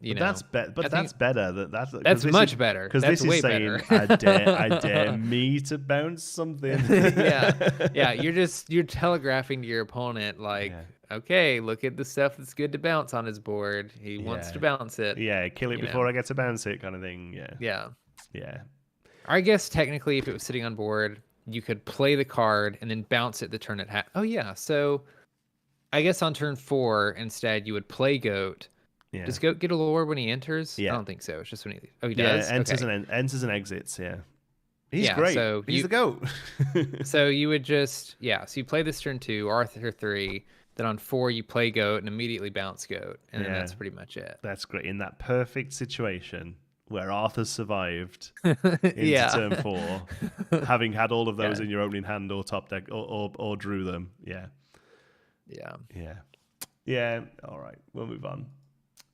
That's better. That's much better. Because this is saying, better. I dare me to bounce something. Yeah. You're telegraphing to your opponent okay, look at the stuff that's good to bounce on his board. He wants to bounce it. Yeah, kill it before I get to bounce it, kind of thing. Yeah. I guess technically, if it was sitting on board, you could play the card and then bounce it the turn it had. Oh yeah, so I guess on turn 4 instead, you would play Goat. Yeah. Does Goat get a lore when he enters? Yeah. I don't think so. It's just when he does? Yeah, enters and exits, yeah. He's great. So he's the Goat. So you would so you play this turn 2, Arthur 3, then on 4 you play Goat and immediately bounce Goat, and then that's pretty much it. That's great. In that perfect situation where Arthur survived into turn 4, having had all of those in your opening hand or top deck or drew them. Yeah. All right, we'll move on.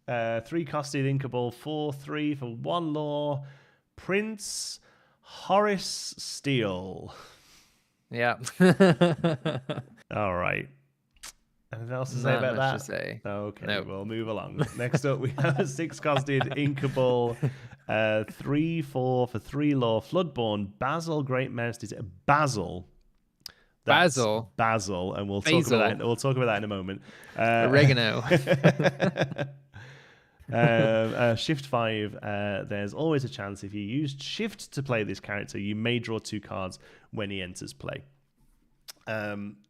3-costed inkable 4/3 for 1 lore. Prince Horace Steele. Yeah. All right. Anything else to say Not about much that? to say. Okay, Nope. we'll move along. Next up, we have a 6-costed Inkable 3/4 for 3 lore Floodborn Basil Great Mouse. Is it Basil? That's Basil. Basil, and we'll talk Basil. about that. We'll talk about that in a moment. Oregano. Shift 5. There's always a chance if you used Shift to play this character, you may draw 2 cards when he enters play.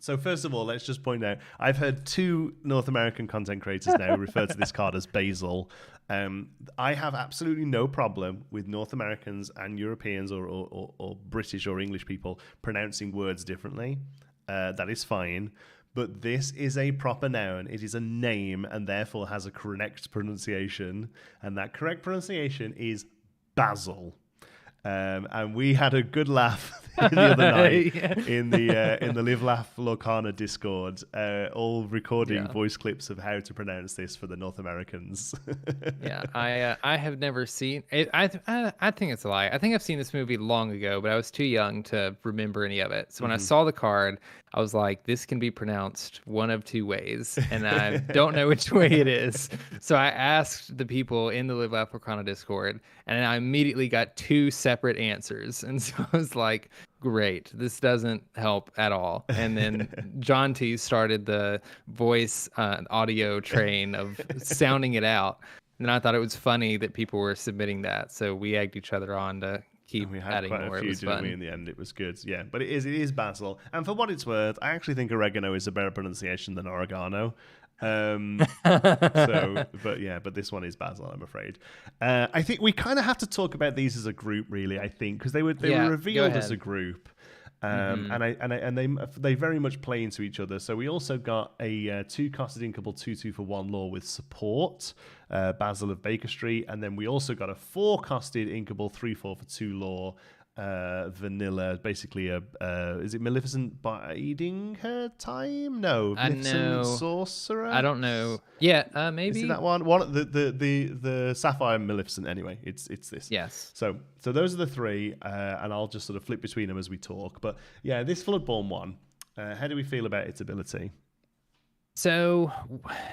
So first of all, let's just point out, I've heard 2 North American content creators now refer to this card as Basil. I have absolutely no problem with North Americans and Europeans or British or English people pronouncing words differently. That is fine. But this is a proper noun. It is a name and therefore has a correct pronunciation. And that correct pronunciation is Basil. And we had a good laugh the other night in the Live Laugh Lorcana Discord, all recording voice clips of how to pronounce this for the North Americans. Yeah, I have never seen it. I think it's a lie. I think I've seen this movie long ago, but I was too young to remember any of it. So when I saw the card, I was like, this can be pronounced one of 2 ways, and I don't know which way it is. So I asked the people in the Live Laugh Lorcana Discord, and I immediately got 2 separate answers. And so I was like, great, this doesn't help at all. And then Jonti started the voice audio train of sounding it out. And I thought it was funny that people were submitting that. So we egged each other on to keep adding more. It was fun. In the end, it was good. Yeah, but it is Basil. And for what it's worth, I actually think oregano is a better pronunciation than oregano. But this one is Basil, I'm afraid. I think we kind of have to talk about these as a group, really. I think because they were revealed as a group, and they very much play into each other. So we also got a 2-costed Inkable 2/2 for 1 lore with support, Basil of Baker Street, and then we also got a 4-costed Inkable 3/4 for 2 lore. Vanilla, basically is it Maleficent biding her time? No, Maleficent Sorcerer. I don't know. Yeah, maybe. Is it that one? The Sapphire Maleficent. Anyway, it's this. Yes. So those are the 3, and I'll just sort of flip between them as we talk. But yeah, this Floodborn one. How do we feel about its ability? So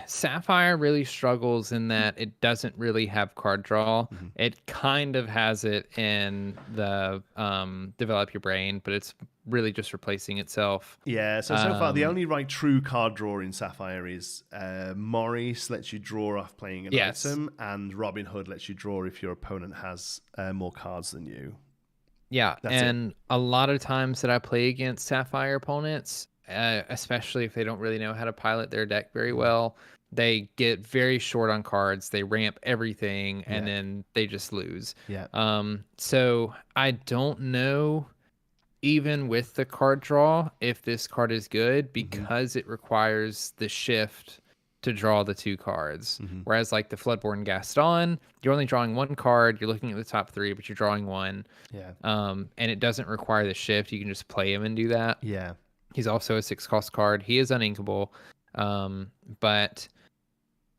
Sapphire really struggles in that it doesn't really have card draw. It kind of has it in the Develop Your Brain, but it's really just replacing itself. Yeah, so far the only true card draw in Sapphire is Maurice lets you draw off playing an item, and Robin Hood lets you draw if your opponent has more cards than you. Yeah, and a lot of times that I play against Sapphire opponents, especially if they don't really know how to pilot their deck very well, they get very short on cards, they ramp everything, and then they just lose. So I don't know, even with the card draw, if this card is good, because it requires the shift to draw the 2 cards. Whereas like the Floodborn Gaston, you're only drawing 1 card, you're looking at the top 3, but you're drawing 1. And it doesn't require the shift, you can just play him and do that. He's also a 6-cost card. He is uninkable. But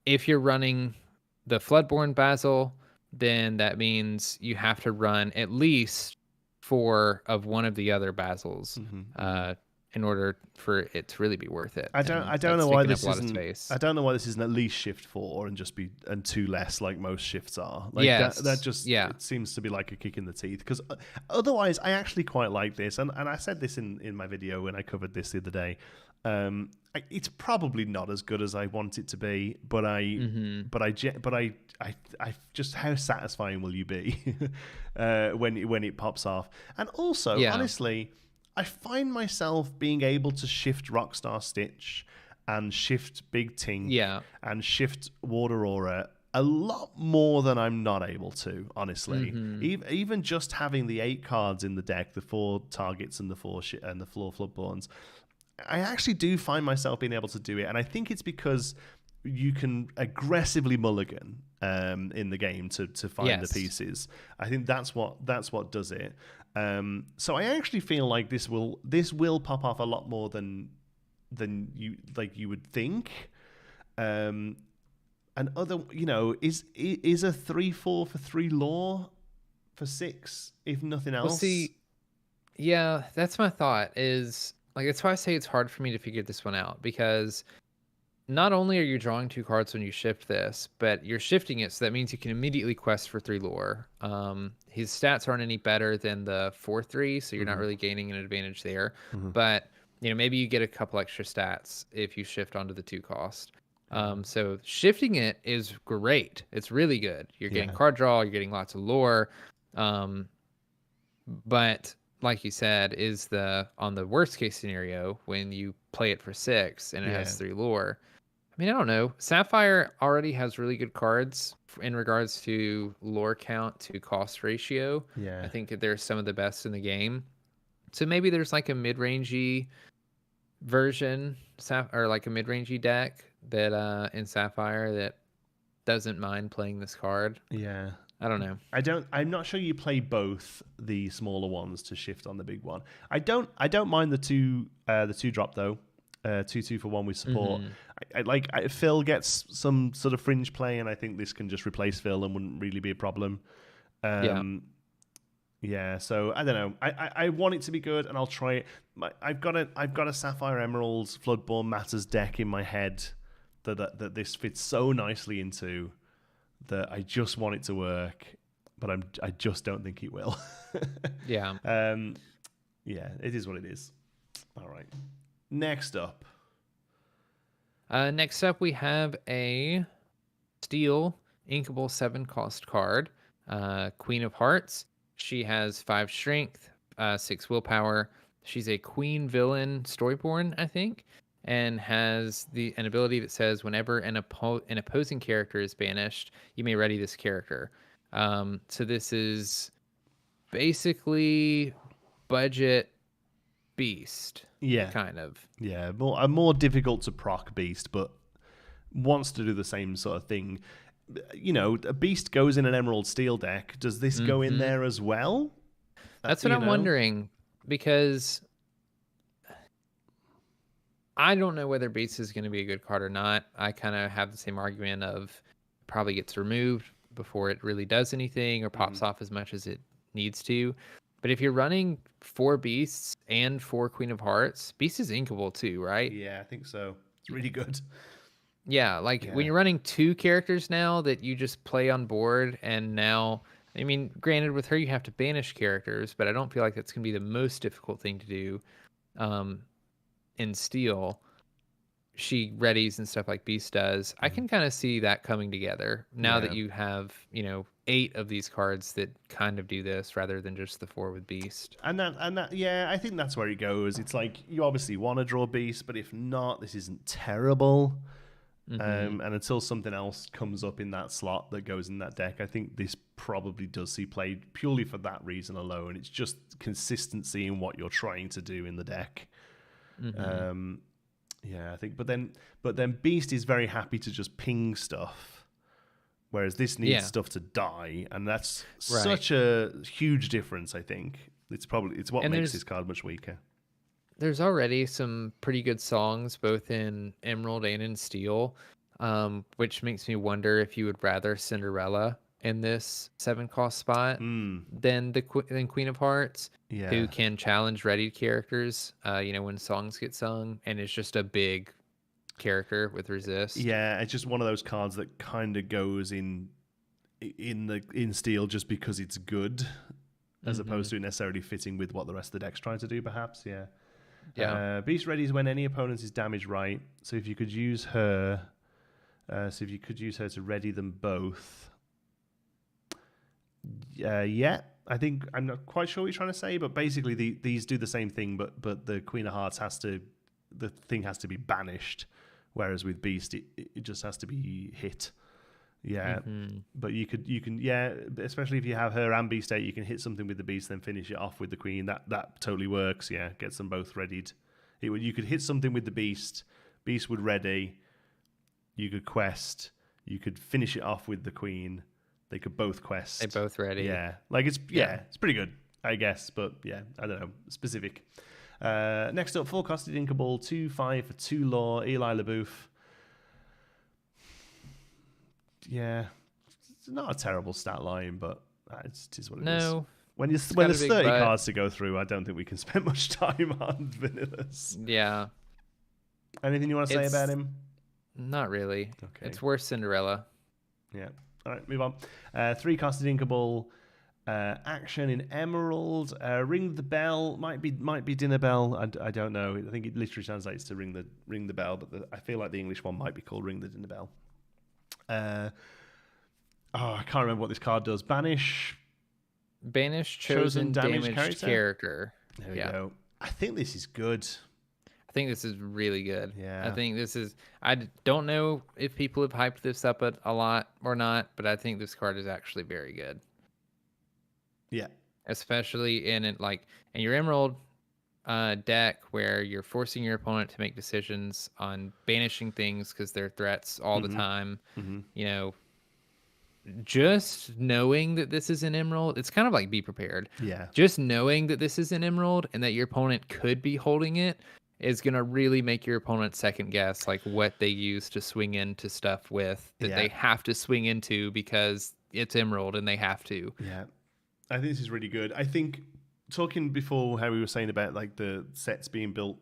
if you're running the Floodborn Basil, then that means you have to run at least 4 of one of the other Basils in order for it to really be worth it. I don't know why this isn't. I don't know why this isn't at least shift 4 and just be 2 less like most shifts are. Like that just it seems to be like a kick in the teeth, because otherwise I actually quite like this, and I said this in my video when I covered this the other day. It's probably not as good as I want it to be, but I just, how satisfying will you be when it pops off? And also, honestly, I find myself being able to shift Rockstar Stitch and shift Big Tink and shift Water Aura a lot more than I'm not able to, honestly. Even just having the 8 cards in the deck, the 4 targets and the 4 Floodborns, I actually do find myself being able to do it, and I think it's because you can aggressively mulligan in the game to find the pieces. I think that's what does it. So I actually feel like this will pop off a lot more than you would think. And other, is a 3/4 for 3 lore for 6, if nothing else. Well, see, yeah, that's my thought. Is like, that's why I say it's hard for me to figure this one out, because not only are you drawing 2 cards when you shift this, but you're shifting it, so that means you can immediately quest for 3 lore. His stats aren't any better than the 4/3, so you're not really gaining an advantage there. But maybe you get a couple extra stats if you shift onto the 2 cost. So shifting it is great. It's really good. You're getting card draw, you're getting lots of lore. But like you said, is on the worst case scenario when you play it for 6 and it has 3 lore. I mean, I don't know. Sapphire already has really good cards in regards to lore count to cost ratio. Yeah. I think they're some of the best in the game. So maybe there's like a mid-rangey version or like a mid-rangey deck that in Sapphire that doesn't mind playing this card. Yeah. I don't know. I'm not sure you play both the smaller ones to shift on the big one. I don't mind the two drop though. 2/2 for 1 with support. Phil gets some sort of fringe play, and I think this can just replace Phil and wouldn't really be a problem. Yeah. So I don't know. I want it to be good, and I'll try it. I've got a Sapphire Emeralds Floodborn Matters deck in my head that this fits so nicely into that I just want it to work, but I just don't think it will. Yeah. Yeah. It is what it is. All right. Next up, we have a Steel Inkable 7-cost card, Queen of Hearts. She has 5 strength, 6 willpower. She's a queen villain Storyborn, I think, and has an ability that says whenever an opposing character is banished, you may ready this character. So this is basically budget beast. Yeah, kind of. Yeah, a more difficult to proc beast, but wants to do the same sort of thing. A beast goes in an Emerald Steel deck. Does this go in there as well? That's what I'm wondering, because I don't know whether beast is going to be a good card or not. I kind of have the same argument of probably gets removed before it really does anything or pops off as much as it needs to. But if you're running 4 beasts and 4 Queen of Hearts, beast is inkable too, right? Yeah, I think so. It's really good. Yeah, when you're running 2 characters now that you just play on board, and now, I mean, granted, with her you have to banish characters, but I don't feel like that's going to be the most difficult thing to do in Steel. She readies and stuff like Beast does. I can kind of see that coming together now that you have, 8 of these cards that kind of do this rather than just the 4 with Beast. And that, yeah, I think that's where it goes. It's like you obviously want to draw Beast, but if not, this isn't terrible. And until something else comes up in that slot that goes in that deck, I think this probably does see played purely for that reason alone. It's just consistency in what you're trying to do in the deck. Yeah, I think, but then Beast is very happy to just ping stuff, whereas this needs stuff to die, and that's such a huge difference. I think it's what makes this card much weaker. There's already some pretty good songs both in Emerald and in Steel, which makes me wonder if you would rather Cinderella in this 7-cost spot than Queen of Hearts, who can challenge ready characters, when songs get sung, and it's just a big character with resist. Yeah, it's just one of those cards that kind of goes in Steel just because it's good, as opposed to necessarily fitting with what the rest of the deck's trying to do, perhaps. Yeah. Beast readies when any opponent is damaged right. So if you could use her, to ready them both. I think I'm not quite sure what you're trying to say, but basically these do the same thing, but the Queen of Hearts the thing has to be banished, whereas with Beast it just has to be hit. Yeah, but you can especially if you have her and Beast 8, you can hit something with the Beast, then finish it off with the Queen. That totally works. Yeah, gets them both readied. You could hit something with the Beast would ready. You could quest. You could finish it off with the Queen. They could both quest. They both ready. Yeah, it's pretty good, I guess. But yeah, I don't know, specific. Next up, 4-costed Inkable, 2/5 for 2 lore, Eli LaBeouf. Yeah, it's not a terrible stat line, but it is what it is. When there's 30 cards to go through, I don't think we can spend much time on vanillas. Yeah. Anything you want to say about him? Not really. Okay. It's worse Cinderella. Yeah. All right, move on. 3 costed inkable. Action in Emerald. Ring the bell might be dinner bell. I don't know. I think it literally translates to ring the bell, but I feel like the English one might be called ring the dinner bell. I can't remember what this card does. Banish chosen damaged character. There we go. I think this is good. I think this is really good. Yeah. I think this is. I don't know if people have hyped this up a lot or not, but I think this card is actually very good. Yeah. Especially in your Emerald deck where you're forcing your opponent to make decisions on banishing things because they're threats all the time. Mm-hmm. Just knowing that this is an Emerald, it's kind of like be prepared. Yeah. Just knowing that this is an Emerald and that your opponent could be holding it is going to really make your opponent second guess like what they use to swing into stuff with that they have to swing into because it's Emerald and they have to. Yeah. I think this is really good. I think talking before how we were saying about like the sets being built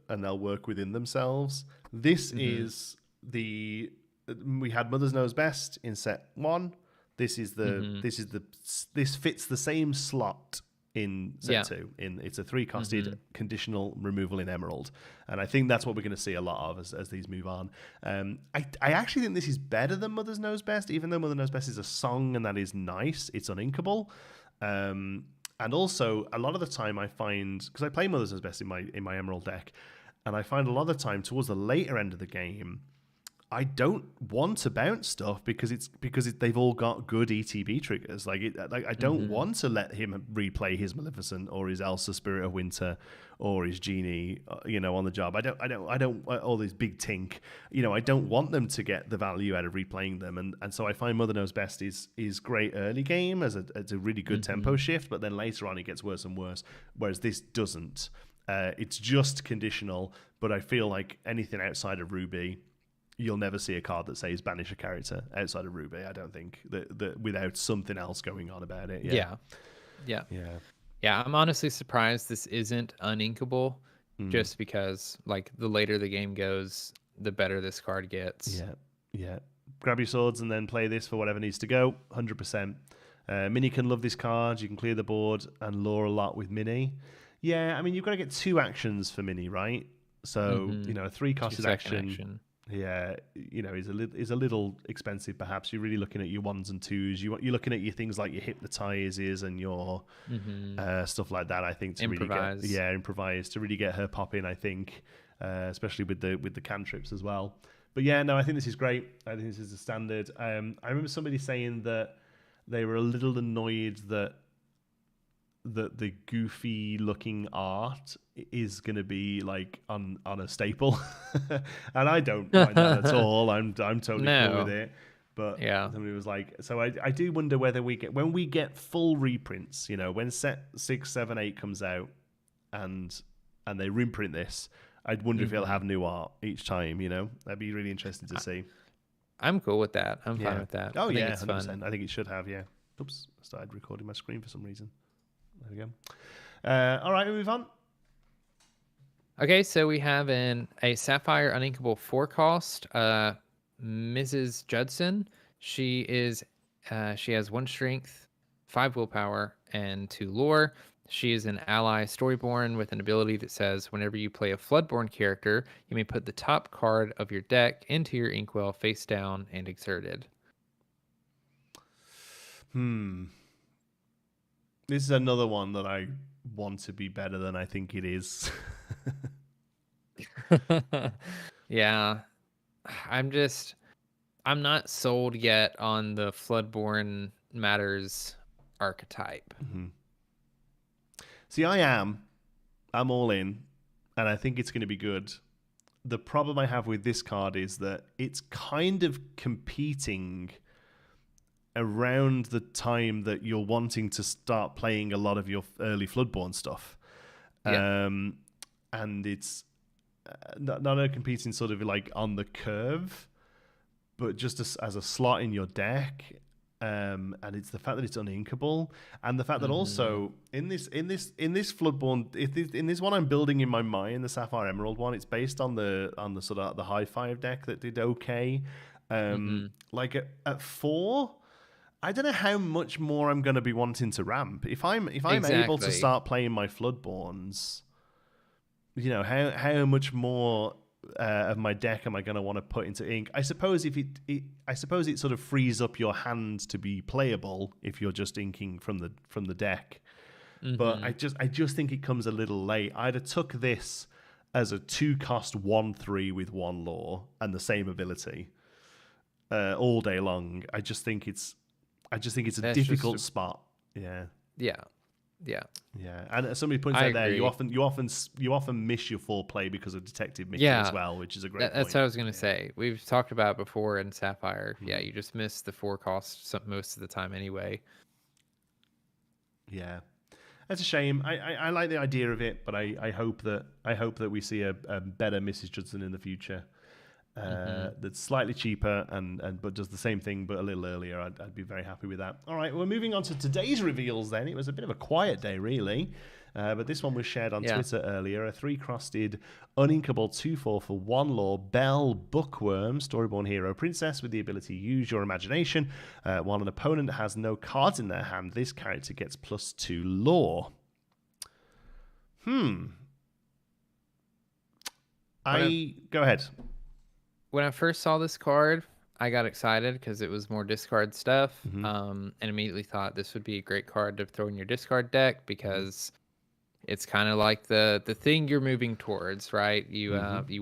and they'll work within themselves. This is we had Mother's Knows Best in set 1. This fits the same slot in set 2. It's a 3-costed conditional removal in Emerald, and I think that's what we're going to see a lot of as these move on. I actually think this is better than Mother's Knows Best, even though Mother Knows Best is a song and that is nice. It's uninkable. And also, a lot of the time I find, because I play Mother's Knows Best in my Emerald deck, and I find a lot of the time towards the later end of the game, I don't want to bounce stuff because they've all got good ETB triggers. I don't want to let him replay his Maleficent or his Elsa Spirit of Winter or his Genie, on the job. I don't all these big tink. I don't want them to get the value out of replaying them. And so I find Mother Knows Best is great early game as a really good tempo shift, but then later on it gets worse and worse. Whereas this doesn't. It's just conditional, but I feel like anything outside of Ruby, you'll never see a card that says banish a character outside of Ruby. I don't think that without something else going on about it. Yeah. I'm honestly surprised this isn't uninkable, just because the later the game goes, the better this card gets. Yeah. Grab your swords and then play this for whatever needs to go. 100%. Mini can love this card. You can clear the board and lure a lot with Mini. Yeah, I mean you've got to get 2 actions for Mini, right? So a 3-costed action. Yeah, is a little expensive. Perhaps you're really looking at your 1s and 2s. You're looking at your things like your hypnotizes and your stuff like that. I think to improvise. Improvise to really get her popping. I think, especially with the cantrips as well. But yeah, no, I think this is great. I think this is the standard. I remember somebody saying that they were a little annoyed that the goofy looking art is going to be on a staple, and I don't mind that at all. I'm totally cool with it. But somebody was like, so I do wonder whether when we get full reprints, when set 6, 7, 8 comes out, and they reprint this, I'd wonder if it'll have new art each time. That'd be really interesting to see. I'm cool with that. I'm fine with that. Oh, I think it's 100%. Fun. I think it should have. Yeah. Oops, I started recording my screen for some reason. There we go. All right, we move on. Okay, so we have a Sapphire Uninkable 4-cost, Mrs. Judson. She has 1 strength, 5 willpower, and 2 lore. She is an ally Storyborn with an ability that says whenever you play a Floodborn character, you may put the top card of your deck into your inkwell face down and exerted. This is another one that I want to be better than I think it is. Yeah. I'm not sold yet on the Floodborn Matters archetype. See, I'm all in, and I think it's going to be good. The problem I have with this card is that it's kind of competing around the time that you're wanting to start playing a lot of your early Floodborn stuff. And it's not only competing sort of on the curve, but just as a slot in your deck. and it's the fact that it's uninkable, and the fact that also in this Floodborn, in this one I'm building in my mind, the Sapphire Emerald one, it's based on the sort of the high five deck that did okay. Like at 4, I don't know how much more I'm going to be wanting to ramp. If I'm able to start playing my Floodborns, you know, how much more of my deck am I going to want to put into ink? I suppose it sort of frees up your hand to be playable if you're just inking from the deck. But I just think it comes a little late. I'd have took this as a 2-cost 1/3 with 1 lore and the same ability all day long. I just think it's a difficult spot. Yeah. And somebody points out there, you often miss your foreplay because of Detective Mickey as well, which is a great point. That's what I was going to say. We've talked about it before in Sapphire. Yeah, you just miss the 4 costs most of the time anyway. Yeah, that's a shame. I like the idea of it, but I hope that we see a better Mrs. Judson in the future. That's slightly cheaper but does the same thing but a little earlier. I'd be very happy with that. All right, we're moving on to today's reveals then. It was a bit of a quiet day, really. But this one was shared on Twitter earlier. A 3-crosted, uninkable 2/4 for 1 lore Belle Bookworm, Storyborn Hero Princess, with the ability to use your imagination. While an opponent has no cards in their hand, this character gets +2 lore. Go ahead. When I first saw this card, I got excited because it was more discard stuff, and immediately thought this would be a great card to throw in your discard deck because it's kind of like the thing you're moving towards, right? You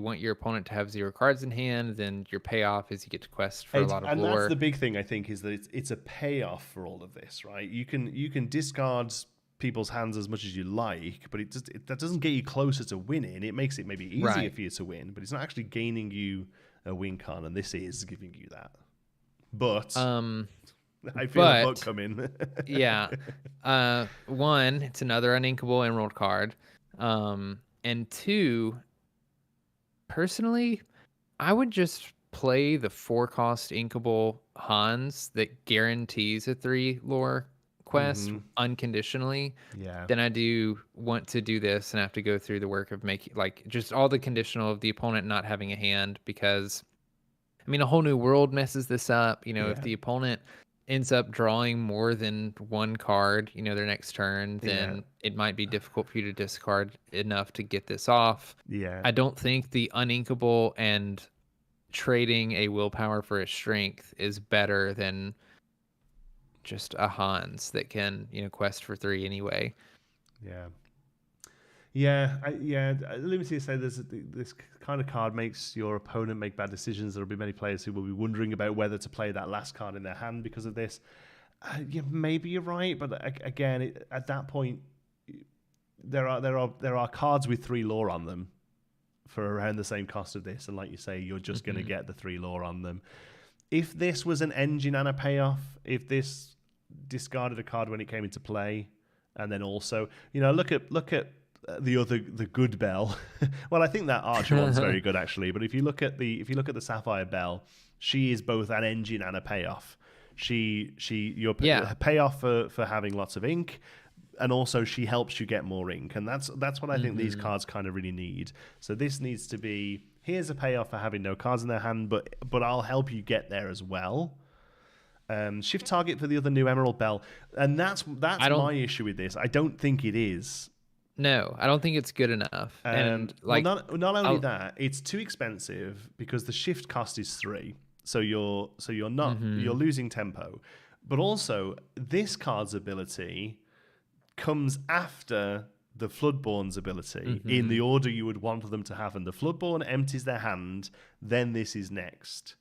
want your opponent to have 0 cards in hand, then your payoff is you get to quest for a lot of lore. And that's the big thing, I think, is that it's a payoff for all of this, right? You can discard people's hands as much as you like, but that doesn't get you closer to winning. It makes it maybe easier for you to win, but it's not actually gaining you a win con, and this is giving you that. But I feel a book coming. Yeah. 1, it's another uninkable Emerald card. And 2, personally, I would just play the 4-cost inkable Hans that guarantees a 3 lore quest unconditionally. Then I do want to do this and have to go through the work of making just all the conditional of the opponent not having a hand, because I mean a whole new world messes this up. If the opponent ends up drawing more than 1 card their next turn, then it might be difficult for you to discard enough to get this off. I don't think the uninkable and trading a willpower for a strength is better than just a Hans that can quest for 3 anyway. Limited say this kind of card makes your opponent make bad decisions. There will be many players who will be wondering about whether to play that last card in their hand because of this. Maybe you're right, but again, at that point, there are cards with 3 lore on them for around the same cost of this, and like you say, you're just going to get the 3 lore on them. If this was an engine and a payoff, if this discarded a card when it came into play, and then also, look at the good Belle. Well, I think that Archer one's very good actually. But if you look at the Sapphire Belle, she is both an engine and a payoff. Your payoff for having lots of ink, and also she helps you get more ink, and that's what I think these cards kind of really need. So this needs to be, here's a payoff for having no cards in their hand, but I'll help you get there as well. Shift target for the other new Emerald Belle, and that's my issue with this. I don't think it is. No, I don't think it's good enough. And not only that, it's too expensive because the shift cost is 3. So you're losing tempo, but also this card's ability comes after the Floodborn's ability in the order you would want them to have, and the Floodborn empties their hand, then this is next.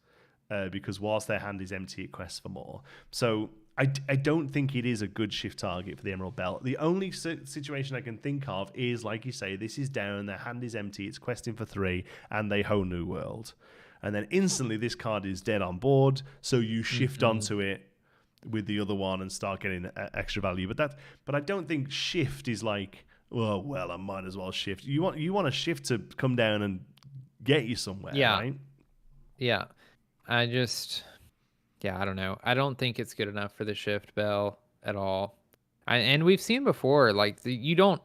Because whilst their hand is empty, it quests for more. So I don't think it is a good shift target for the Emerald Belle. The only situation I can think of is, like you say, this is down, their hand is empty, it's questing for 3, and they whole new world. And then instantly this card is dead on board, so you shift onto it with the other one and start getting extra value. But I don't think shift is like, well, I might as well shift. You want a shift to come down and get you somewhere, right? Yeah. Yeah, I don't know. I don't think it's good enough for the shift bell at all. And we've seen before, like you don't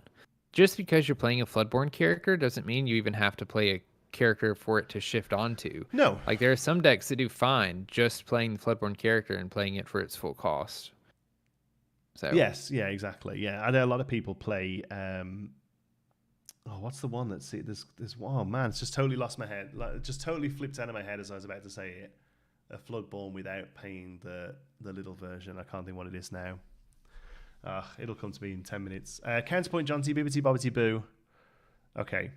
just because you're playing a Floodborn character doesn't mean you even have to play a character for it to shift onto. No. Like there are some decks that do fine just playing the Floodborn character and playing it for its full cost. So yes, yeah, exactly. Yeah, I know a lot of people play. What's the one that's there's oh man, it's just totally lost my head. Like, it just totally flipped out of my head as I was about to say it. A Floodborn without paying the little version. I can't think what it is now. It'll come to me in 10 minutes. Counterpoint, Jonti, Bibbity Bobbity Boo. Okay.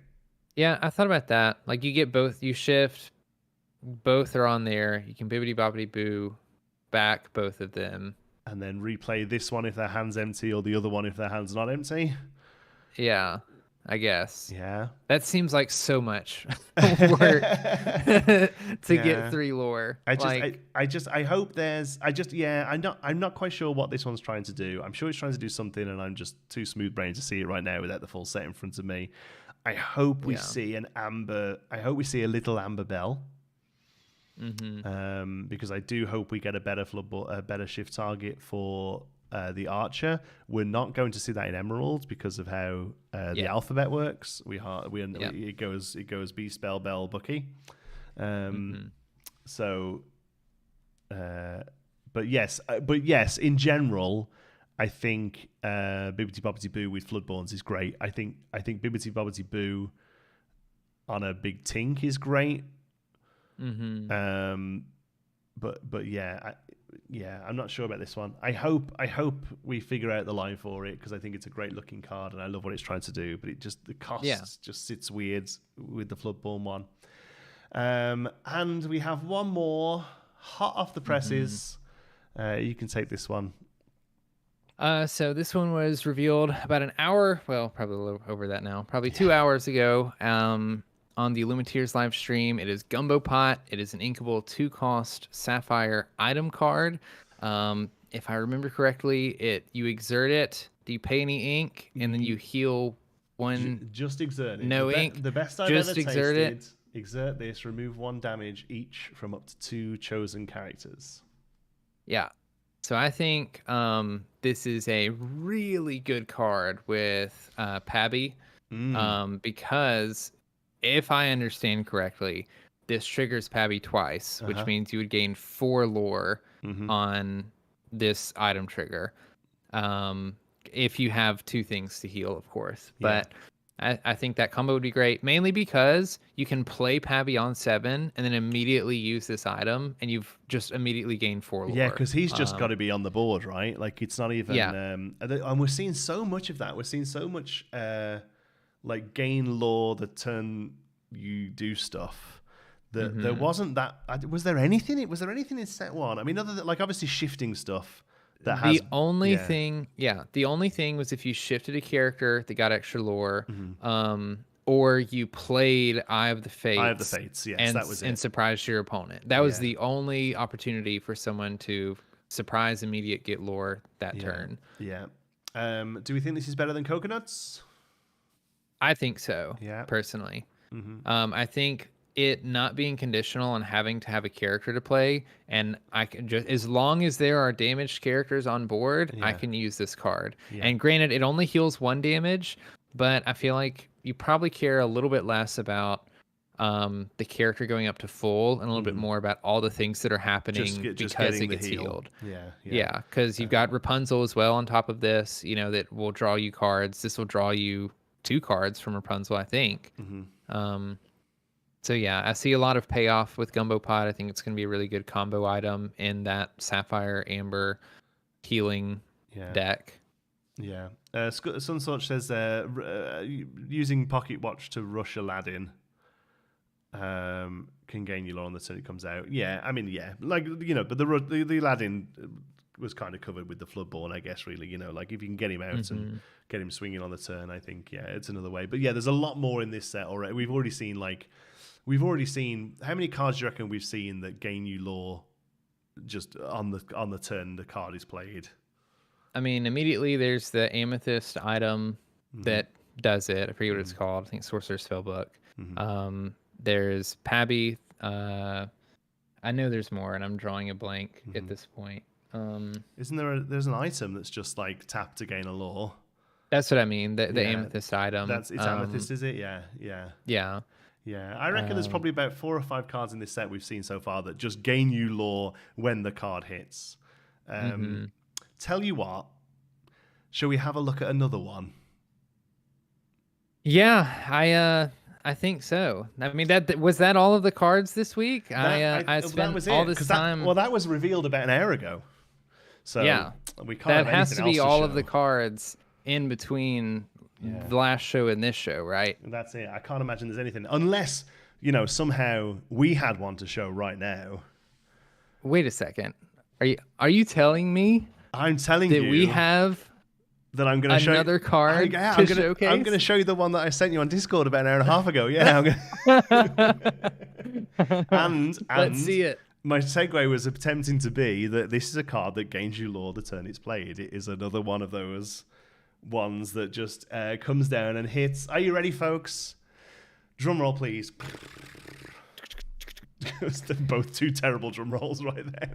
yeah, I thought about that. Like you get both, you shift, both are on there. You can Bibbity Bobbity Boo back both of them. And then replay this one if their hand's empty or the other one if their hand's not empty. Yeah, I guess. Yeah. That seems like so much work to get 3 lore. I hope there's I'm not quite sure what this one's trying to do. I'm sure it's trying to do something and I'm just too smooth brained to see it right now without the full set in front of me. I hope we see a little amber bell. Because I do hope we get a better shift target for the archer. We're not going to see that in emeralds because of how the alphabet works. It goes B spell bell Bucky. So, but yes, in general, I think Bibbity Bobbity Boo with Floodborns is great. I think Bibbity Bobbity Boo on a big tink is great. But I'm not sure about this one. I hope we figure out the line for it because I think it's a great looking card and I love what it's trying to do. But the cost just sits weird with the Floodborn one. And we have one more hot off the presses. You can take this one. So this one was revealed about an hour, well, probably a little over that now, probably 2 hours ago. On the Illuminators live stream. It is Gumbo Pot. It is an inkable 2-cost Sapphire item card. If I remember correctly, you exert it. Do you pay any ink? And then you heal one. Just exert it. No ink. The best I've just ever exert tasted. It. Exert this. Remove 1 damage each from up to 2 chosen characters. Yeah. So I think this is a really good card with Pabby. Because if I understand correctly, this triggers Pabby twice, which means you would gain 4 lore on this item trigger. If you have 2 things to heal, of course. Yeah. But I think that combo would be great, mainly because you can play Pabby on 7 and then immediately use this item, and you've just immediately gained 4 lore. Yeah, because he's just got to be on the board, right? Like, it's not even... Yeah. And we're seeing so much of that. We're seeing so much, like, gain lore that turn you do stuff. There wasn't that... Was there anything in set 1? I mean, other than, like, obviously shifting stuff. The only thing was if you shifted a character that got extra lore, or you played Eye of the Fates, yes, that was it. And surprised your opponent. That was the only opportunity for someone to surprise immediate get lore that turn. Yeah. Do we think this is better than Coconuts? I think so. Yeah. Personally, I think it not being conditional on having to have a character to play, and I can just, as long as there are damaged characters on board, I can use this card. And granted, it only heals 1 damage, but I feel like you probably care a little bit less about the character going up to full and a little bit more about all the things that are happening because it gets healed. Yeah, because you've got Rapunzel as well on top of this, that will draw you cards. This will draw you 2 cards from Rapunzel, I think. So yeah, I see a lot of payoff with Gumbo Pot. I think it's going to be a really good combo item in that Sapphire Amber healing deck. Yeah. Sunsorch says using Pocket Watch to rush Aladdin can gain you lore on the turn it comes out. Yeah, I mean, like, but the Aladdin was kind of covered with the Floodborn, I guess, really. Like, if you can get him out and get him swinging on the turn, I think, it's another way. But yeah, there's a lot more in this set already. We've already seen how many cards do you reckon we've seen that gain you lore just on the turn the card is played? I mean, immediately there's the Amethyst item that does it. I forget what it's called. I think Sorcerer's Spellbook. There's Pabby. I I know there's more, and I'm drawing a blank at this point. Isn't there? There's an item that's just like tap to gain a lore. That's what I mean. The amethyst item. It's amethyst, is it? Yeah. Yeah. Yeah, I reckon there's probably about 4 or 5 cards in this set we've seen so far that just gain you lore when the card hits. Tell you what, shall we have a look at another one? Yeah, I think so. I mean, that was that all of the cards this week. I spent all this time. That was revealed about an hour ago. So yeah, we can't. That has to be all of the cards in between the last show and this show, right? That's it. I can't imagine there's anything unless somehow we had one to show right now. Wait a second. Are you telling me? I'm telling you that we have that I'm going to show another card to showcase. I'm going to show you the one that I sent you on Discord about an hour and a half ago. Yeah, and let's see it. My segue was attempting to be that this is a card that gains you lore the turn it's played. It is another one of those ones that just comes down and hits. Are you ready, folks? Drum roll, please. They're both 2 terrible drum rolls right there.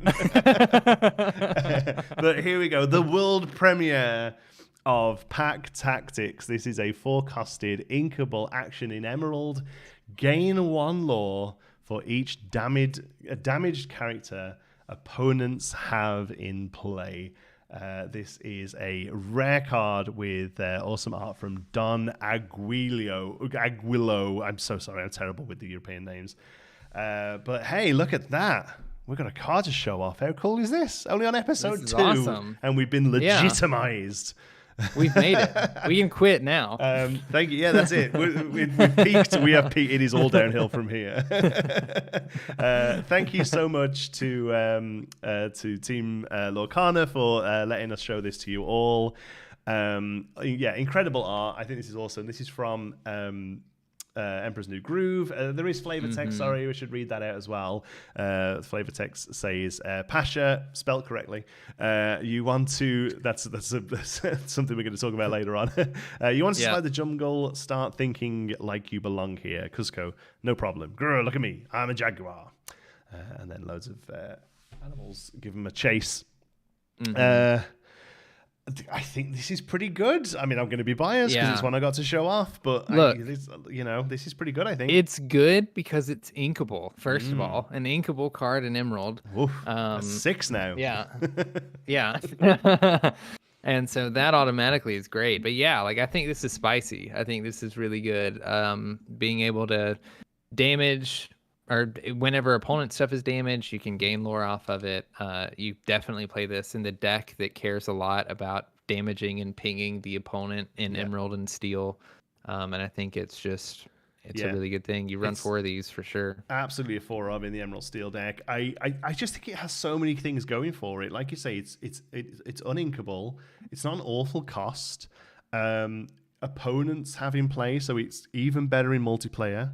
But here we go. The world premiere of Pack Tactics. This is a forecasted inkable action in Emerald. Gain 1 lore for each damaged character opponents have in play. This is a rare card with awesome art from Don Aguilo. I'm so sorry. I'm terrible with the European names. But hey, look at that. We've got a card to show off. How cool is this? Only on episode 2. Awesome. And we've been legitimized. We've made it. We can quit now. Thank you. Yeah, that's it. We've peaked. We have peaked. It is all downhill from here. Thank you so much to Team Lorcana for letting us show this to you all. Incredible art. I think this is awesome. This is from Emperor's New Groove. There is flavor text. Sorry, we should read that out as well. Flavor text says Pasha, spelt correctly. You want to. That's something we're going to talk about later on. You want to survive the jungle. Start thinking like you belong here. Cusco, no problem. Grr, look at me. I'm a jaguar. And then loads of animals give him a chase. I think this is pretty good. I mean, I'm going to be biased because it's one I got to show off, but look, this is pretty good, I think. It's good because it's inkable, first of all. An inkable card in Emerald. Oof, that's 6 now. Yeah. Yeah. And so that automatically is great. But yeah, I think this is spicy. I think this is really good. Being able to damage, or whenever opponent stuff is damaged, you can gain lore off of it. You definitely play this in the deck that cares a lot about damaging and pinging the opponent in Emerald and Steel. And I think it's a really good thing. You run 4 of these for sure. Absolutely a 4 of in the Emerald Steel deck. I just think it has so many things going for it. Like you say, it's uninkable. It's not an awful cost. Opponents have in play, so it's even better in multiplayer.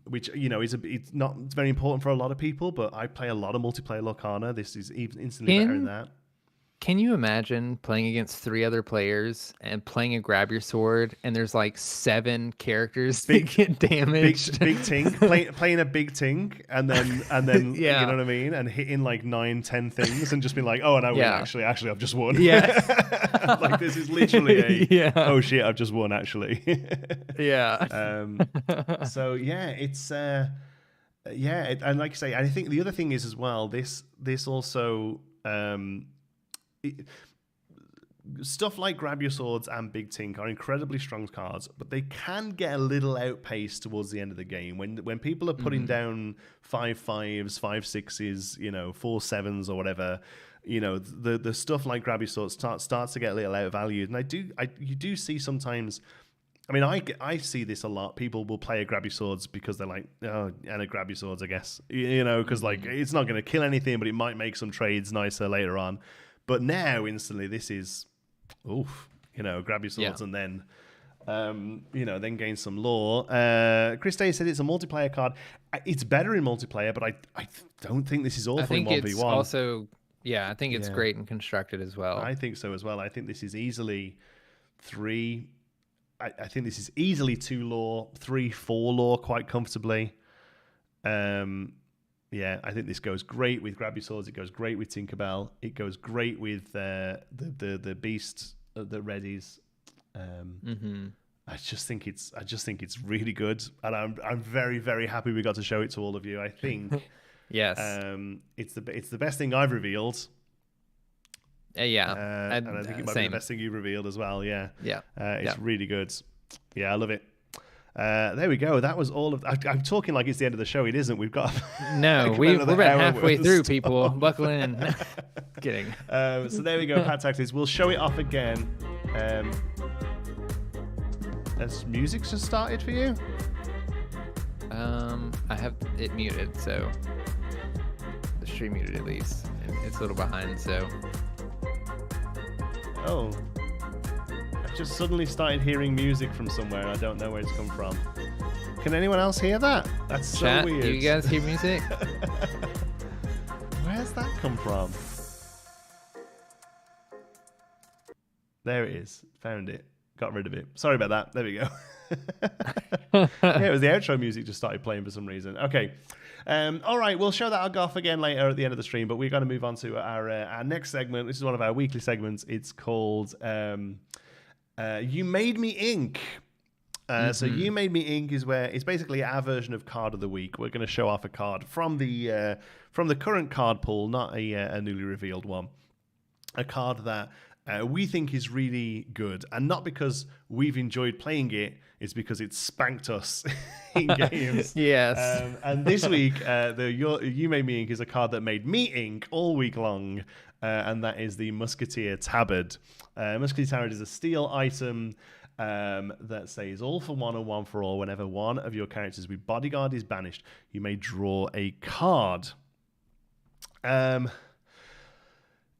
Which it's not very important for a lot of people, but I play a lot of multiplayer Lorcana. This is even instantly better than that. Can you imagine playing against 3 other players and playing a grab your sword and there's 7 characters that get damaged? Big tink, playing a big tink, and then you know what I mean, and hitting 9-10 things and just being like, oh, and I win. Actually, I've just won. Yeah, this is literally oh shit, I've just won actually. Yeah. So yeah, it's and like I say, I think the other thing is as well. This also. Stuff like Grab Your Swords and Big Tink are incredibly strong cards, but they can get a little outpaced towards the end of the game. When people are putting down 5/5s, 5/6s, 4/7s or whatever, the stuff like Grab Your Swords starts to get a little outvalued. And you do see sometimes. I mean, I see this a lot. People will play a Grab Your Swords because they're like, oh, and a Grab Your Swords, I guess, because it's not going to kill anything, but it might make some trades nicer later on. But now, instantly, this is, Grab Your Swords and then, then gain some lore. Chris Day said it's a multiplayer card. It's better in multiplayer, but I don't think this is awful in 1v1. I think it's great and constructed as well. I think so as well. I think this is easily 3. I think this is easily 2 lore, 3, 4 lore quite comfortably. Yeah, I think this goes great with Grab Your Swords. It goes great with Tinkerbell. It goes great with the Beast, the Readies. I just think it's really good, and I'm very, very happy we got to show it to all of you. I think yes, it's the best thing I've revealed. Yeah, and I think it might be the best thing you've revealed as well. Yeah, it's really good. Yeah, I love it. There we go. That was all of. I'm talking like it's the end of the show. It isn't. We've got. No, we're about halfway through. People, buckle in. Kidding. So there we go. Pat Tactics. We'll show it off again. Has music just started for you? I have it muted, so the stream muted at least. And it's a little behind, so. Oh. I've just suddenly started hearing music from somewhere. I don't know where it's come from. Can anyone else hear that? That's Chat, so weird. Do you guys hear music? Where's that come from? There it is. Found it. Got rid of it. Sorry about that. There we go. Yeah, it was the outro music just started playing for some reason. Okay. All right, we'll show that off again later at the end of the stream, but we're going to move on to our next segment. This is one of our weekly segments. It's called You Made Me Ink. So You Made Me Ink is where it's basically our version of Card of the Week. We're going to show off a card from the current card pool, not a newly revealed one. A card that we think is really good, and not because we've enjoyed playing it, it's because it's spanked us in games. Yes. And this week, You Made Me Ink is a card that made me ink all week long, and that is the Musketeer Tabard. Musketeer Tabard is a steel item that says all for one and one for all. Whenever one of your characters with Bodyguard is banished, you may draw a card.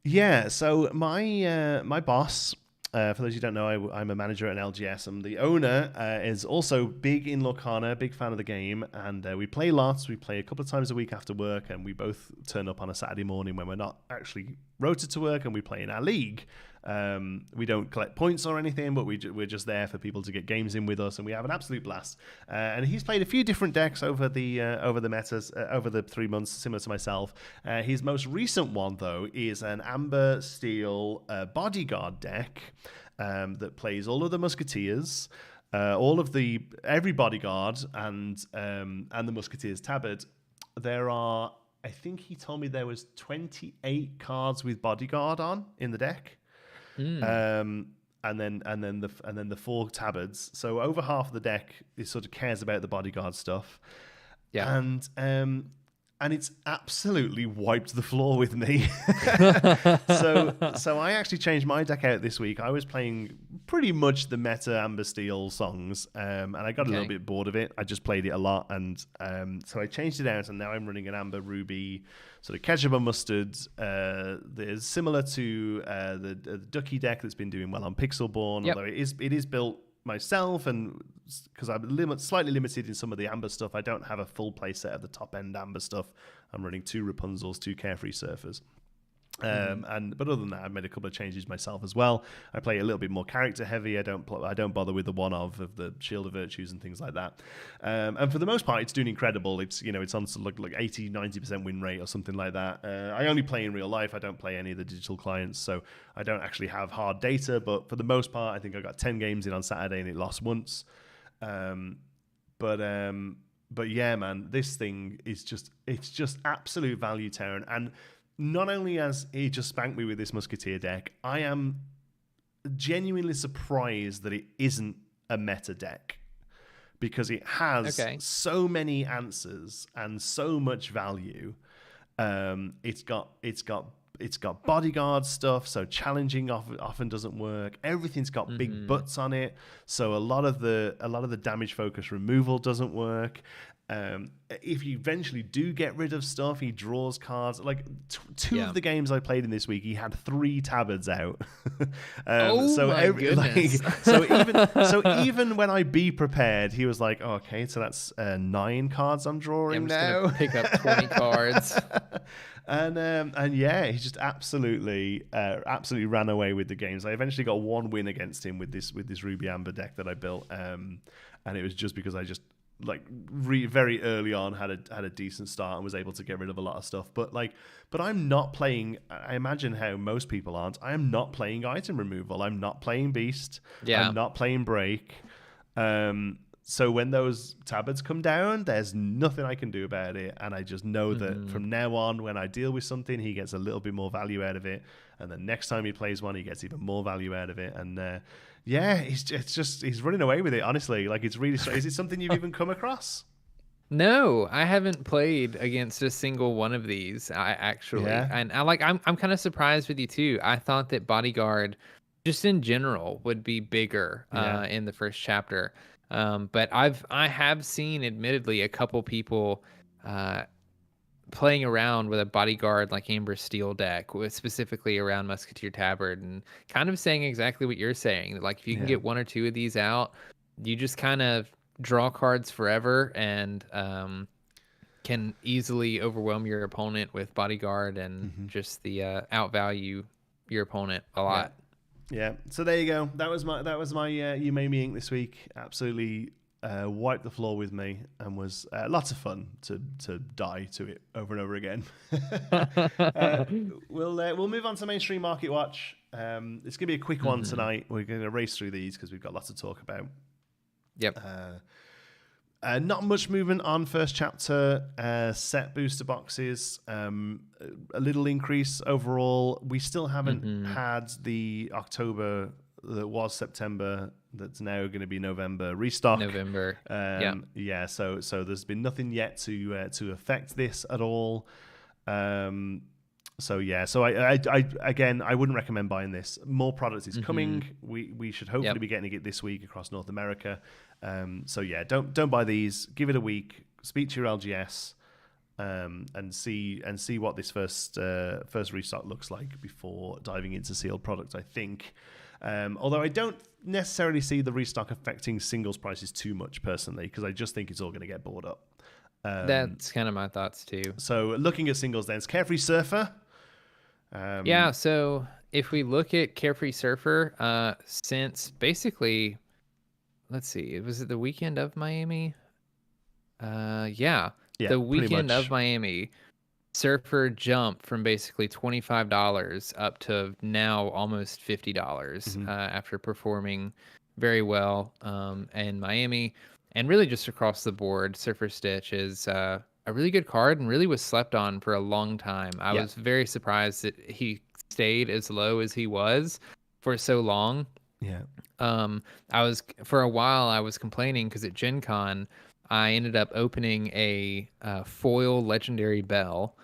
Yeah, so my boss, for those who don't know, I'm a manager at an LGS, and the owner is also big in Lorcana, big fan of the game, and we play lots. We play a couple of times a week after work, and we both turn up on a Saturday morning when we're not actually rotated to work, and we play in our league. We don't collect points or anything, but we're just there for people to get games in with us, and we have an absolute blast. And he's played a few different decks over the metas over the 3 months, similar to myself. His most recent one, though, is an Amber Steel Bodyguard deck that plays all of the Musketeers, every Bodyguard, and the Musketeers Tabard. There are, I think he told me there was 28 cards with Bodyguard on in the deck. And then the 4 tabards. So over half of the deck is sort of cares about the Bodyguard stuff. Yeah. And it's absolutely wiped the floor with me. So I actually changed my deck out this week. I was playing pretty much the meta Amber Steel songs, and I got a little bit bored of it. I just played it a lot, and so I changed it out, and now I'm running an Amber Ruby sort of ketchup and mustard. There's similar to the Ducky deck that's been doing well on Pixelborn, although it is built myself, and because I'm slightly limited in some of the Amber stuff, I don't have a full play set of the top end Amber stuff. I'm running 2 Rapunzels, 2 Carefree Surfers. But other than that, I've made a couple of changes myself as well. I play a little bit more character heavy. I don't bother with the one of the Shield of Virtues and things like that. And for the most part, it's doing incredible. It's on like 80-90% win rate or something like that. I only play in real life. I don't play any of the digital clients, so I don't actually have hard data. But for the most part, I think I got 10 games in on Saturday and it lost once. But yeah, man, this thing is just absolute value tearing. And not only has he just spanked me with this Musketeer deck, I am genuinely surprised that it isn't a meta deck, because it has so many answers and so much value. It's got Bodyguard stuff, so challenging often doesn't work. Everything's got big butts on it, so a lot of the damage focus removal doesn't work. If you eventually do get rid of stuff, he draws cards. Like two of the games I played in this week, he had 3 tabards out. So even when I be prepared, he was like, oh, okay, so that's 9 cards I'm drawing now. Pick up 20 cards. And yeah, he just absolutely ran away with the games. I eventually got 1 win against him with this Ruby Amber deck that I built, and it was just because I just very early on had a decent start and was able to get rid of a lot of stuff. But I'm not playing. I imagine how most people aren't. I am not playing item removal. I'm not playing beast. Yeah. I'm not playing break. So when those tabards come down, there's nothing I can do about it, and I just know that from now on, when I deal with something, he gets a little bit more value out of it, and the next time he plays one, he gets even more value out of it. And he's running away with it. Honestly, like it's really. Is it something you've even come across? No, I haven't played against a single one of these. And I'm kind of surprised with you too. I thought that Bodyguard, just in general, would be bigger in the first chapter. But I have seen, admittedly, a couple people playing around with a Bodyguard like Amber Steel deck, with specifically around Musketeer Tabard, and kind of saying exactly what you're saying. Like if you can get one or two of these out, you just kind of draw cards forever and can easily overwhelm your opponent with Bodyguard and just the outvalue your opponent a lot. Yeah, so there you go. That was my You Made Me Ink this week. Absolutely wiped the floor with me, and was lots of fun to die to it over and over again. We'll move on to Mainstream Market Watch. It's gonna be a quick one tonight. We're gonna race through these because we've got lots to talk about. Yep. Not much movement on first chapter set booster boxes. A little increase overall. We still haven't had the October that was September that's now going to be November restock. November. Yeah. So there's been nothing yet to affect this at all. So I wouldn't recommend buying this. More product is coming. We should hopefully be getting it this week across North America. Don't buy these. Give it a week. Speak to your LGS, and see what this first restock looks like before diving into sealed product, I think. Although I don't necessarily see the restock affecting singles prices too much personally, because I just think it's all going to get bought up. That's kind of my thoughts too. So looking at singles, then it's Carefree Surfer. So if we look at Carefree Surfer, since basically, let's see, was it the weekend of Miami? The weekend of Miami, Surfer jumped from basically $25 up to now almost $50 after performing very well in Miami. And really just across the board, Surfer Stitch is a really good card and really was slept on for a long time. I was very surprised that he stayed as low as he was for so long. Yeah. For a while I was complaining because at Gen Con I ended up opening a foil Legendary Bell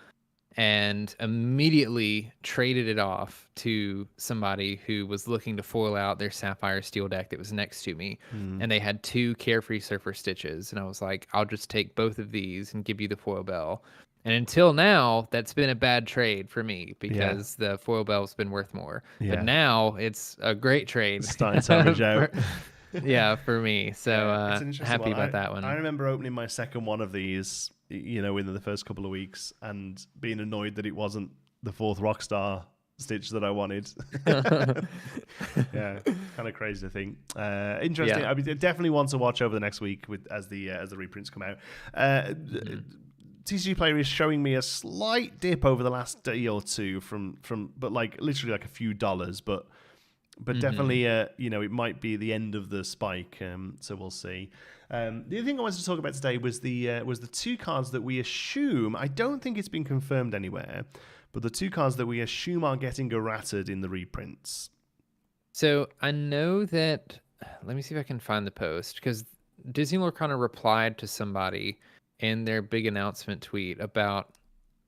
and immediately traded it off to somebody who was looking to foil out their Sapphire Steel deck that was next to me. And they had 2 Carefree Surfer Stitches. And I was like, I'll just take both of these and give you the foil bell. And until now, that's been a bad trade for me because the foil bell's been worth more. Yeah. But now it's a great trade. It's starting to average out. For me. So happy about that one. I remember opening my second one of these, within the first couple of weeks, and being annoyed that it wasn't the 4th Rockstar Stitch that I wanted. Yeah, kind of crazy to think. Interesting. I definitely want to watch over the next week as the reprints come out. TCG Player is showing me a slight dip over the last day or two but like literally like a few dollars, but definitely, it might be the end of the spike. So we'll see. The other thing I wanted to talk about today was the 2 cards that we assume, I don't think it's been confirmed anywhere, but the 2 cards that we assume are getting errated in the reprints. So I know that, let me see if I can find the post, because Disney Lorcana replied to somebody in their big announcement tweet about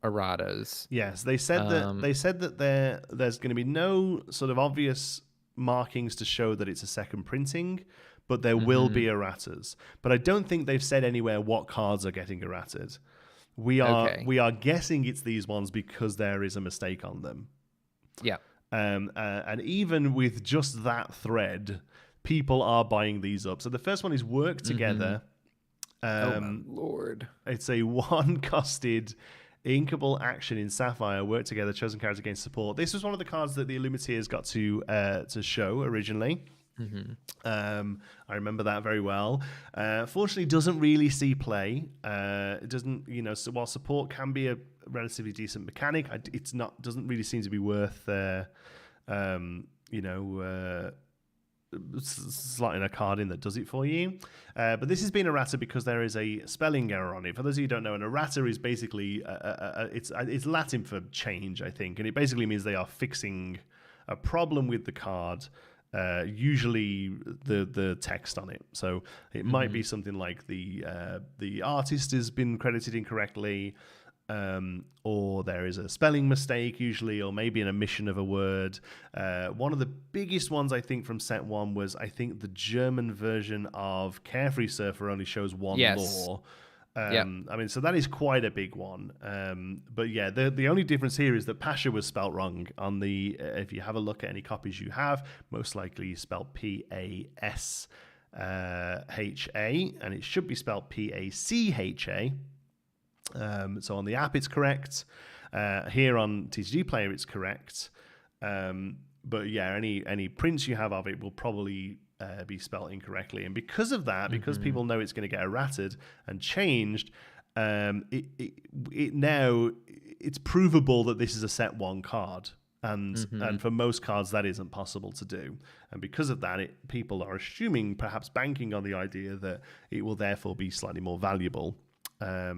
erratas. Yes, they said that there's going to be no sort of obvious markings to show that it's a second printing, but there will be erratas. But I don't think they've said anywhere what cards are getting errated. We are guessing it's these ones because there is a mistake on them. Yeah. And even with just that thread, people are buying these up. So the first one is Work Together. Oh my lord! It's a 1-costed inkable action in Sapphire. Work together, chosen cards against support. This was one of the cards that the Illumiteers got to show originally. I remember that very well. Fortunately, doesn't really see play. It doesn't, so while support can be a relatively decent mechanic, it's not, doesn't really seem to be worth, slotting a card in that does it for you. But this has been errata because there is a spelling error on it. For those of you who don't know, an errata is basically it's Latin for change, I think, and it basically means they are fixing a problem with the card. Usually the text on it. So it might be something like the artist has been credited incorrectly, or there is a spelling mistake usually, or maybe an omission of a word. One of the biggest ones I think from set 1 was, I think, the German version of Carefree Surfer only shows one law. I mean, so that is quite a big one. But yeah, the only difference here is that Pasha was spelt wrong on the. If you have a look at any copies you have, most likely spelled Pasha, and it should be spelled Pacha. So on the app, it's correct. Here on TCG Player, it's correct. But yeah, any prints you have of it will probably be spelled incorrectly, and because of that, because people know it's going to get errated and changed, it now it's provable that this is a set 1 card, and for most cards that isn't possible to do, and because of that, people are assuming, perhaps banking on the idea that it will therefore be slightly more valuable.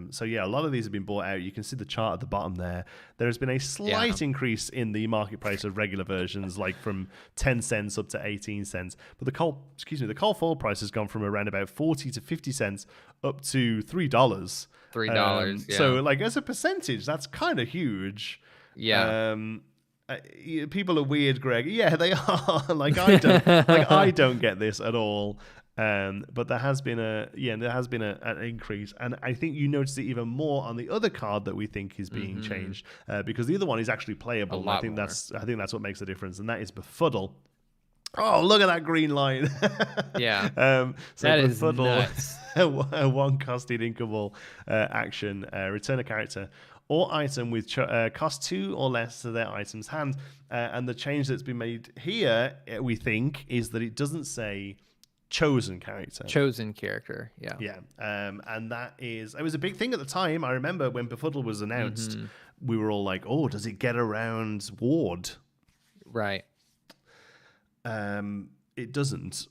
So yeah, a lot of these have been bought out. You can see the chart at the bottom there. There has been a slight increase in the market price of regular versions, like from 10 cents up to 18 cents. But the call foil price has gone from around about 40 to 50 cents up to $3. $3. So like as a percentage, that's kind of huge. Yeah. People are weird, Greg. Yeah, they are. I don't get this at all. But there has been an increase, and I think you notice it even more on the other card that we think is being changed, because the other one is actually playable. I think that's what makes the difference, and that is Befuddle. Oh, look at that green line! Yeah, so that Befuddle, is nuts. a one-costed inkable action. Return a character or item with cost 2 or less to their item's hand, and the change that's been made here, we think, is that it doesn't say chosen character. Yeah. And it was a big thing at the time. I remember when Befuddle was announced, we were all like, oh, does it get around Ward? Right. It doesn't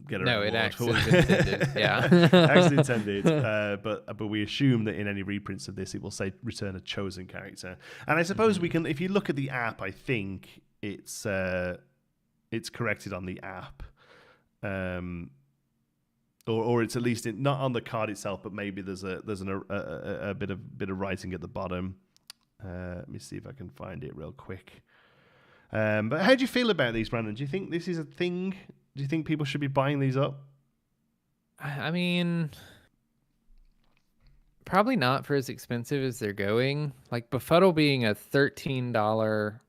get around Ward. No, it actually intended. Yeah. Actually intended. But we assume that in any reprints of this, it will say return a chosen character. And I suppose we can, if you look at the app, I think it's corrected on the app. Or it's at least not on the card itself, but maybe there's a bit of writing at the bottom. Let me see if I can find it real quick. But how do you feel about these, Brandon? Do you think this is a thing? Do you think people should be buying these up? I mean, probably not for as expensive as they're going. Like Befuddle being a $13,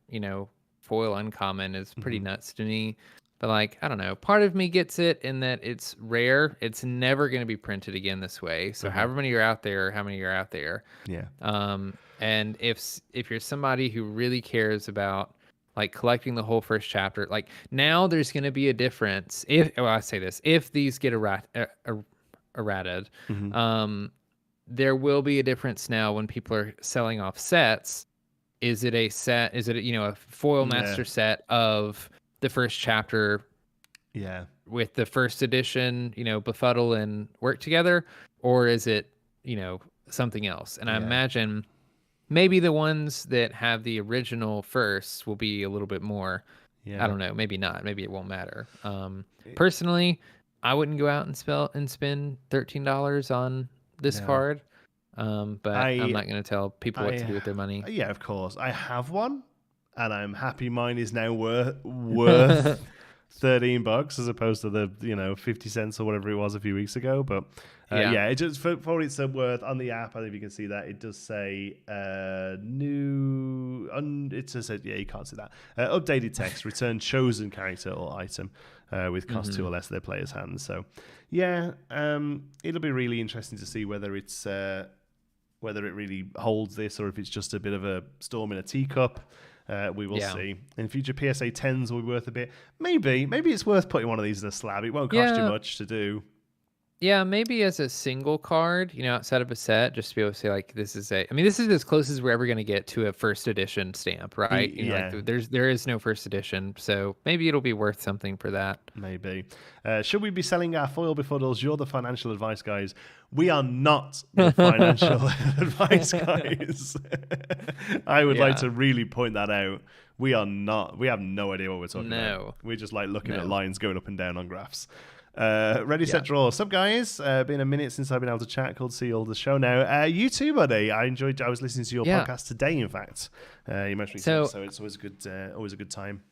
foil uncommon is pretty nuts to me. But like, I don't know, part of me gets it in that it's rare. It's never going to be printed again this way. So however many are out there, how many are out there. Yeah. And if you're somebody who really cares about like collecting the whole first chapter, like now there's going to be a difference. If these get errated, there will be a difference now when people are selling off sets. Is it a set? Is it, a foil master set of the first chapter, with the first edition, Befuddle and work together, or is it, something else? And I imagine maybe the ones that have the original first will be a little bit more. I don't know, maybe not. Maybe it won't matter. Personally, I wouldn't go out and spend $13 on this card. But I'm not going to tell people what to do with their money. Yeah, of course. I have one, and I'm happy mine is now worth $13 as opposed to the 50 cents or whatever it was a few weeks ago. But it just for what it's worth on the app. I think you can see that it does say new. It says you can't see that updated text. Return chosen character or item with cost 2 or less of their player's hands. So it'll be really interesting to see whether it really holds this or if it's just a bit of a storm in a teacup. We will see. In future, PSA 10s will be worth a bit. Maybe it's worth putting one of these in a slab. It won't cost you much to do. Yeah, maybe as a single card, outside of a set, just to be able to say, like, this is as close as we're ever going to get to a first edition stamp, right? There is no first edition, so maybe it'll be worth something for that. Maybe. Should we be selling our foil befuddles? You're the financial advice guys. We are not the financial advice guys. I would like to really point that out. We are not. We have no idea what we're talking about. We're just like looking at lines going up and down on graphs. Ready, set, draw. Sup, guys? Been a minute since I've been able to chat. Cool to see you all the show now. You too, buddy. I was listening to your podcast today, in fact. You mentioned so it's always a good time.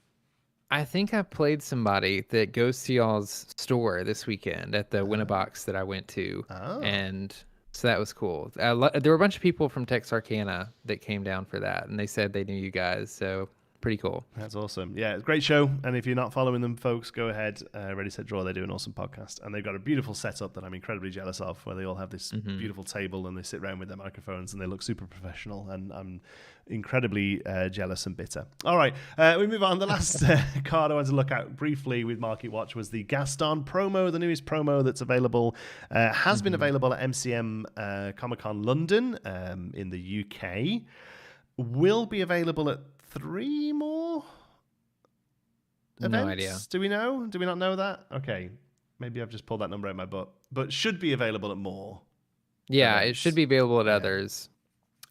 I think I played somebody that goes to y'all's store this weekend at the Winnabox that I went to. And so that was cool. There were a bunch of people from Texarkana that came down for that, and they said they knew you guys, so pretty cool. That's awesome. Yeah, great show. And if you're not following them, folks, go ahead. Ready, set, draw. They do an awesome podcast, and they've got a beautiful setup that I'm incredibly jealous of, where they all have this beautiful table and they sit around with their microphones and they look super professional. And I'm incredibly jealous and bitter. All right, we move on. The last card I wanted to look at briefly with Market Watch was the Gaston promo, the newest promo that's available. Has been available at MCM Comic-Con London in the UK. Will be available at 3 more events? No idea. Do we know? Do we not know that? Okay. Maybe I've just pulled that number out of my butt. But should be available at more. Yeah, events. It should be available at others.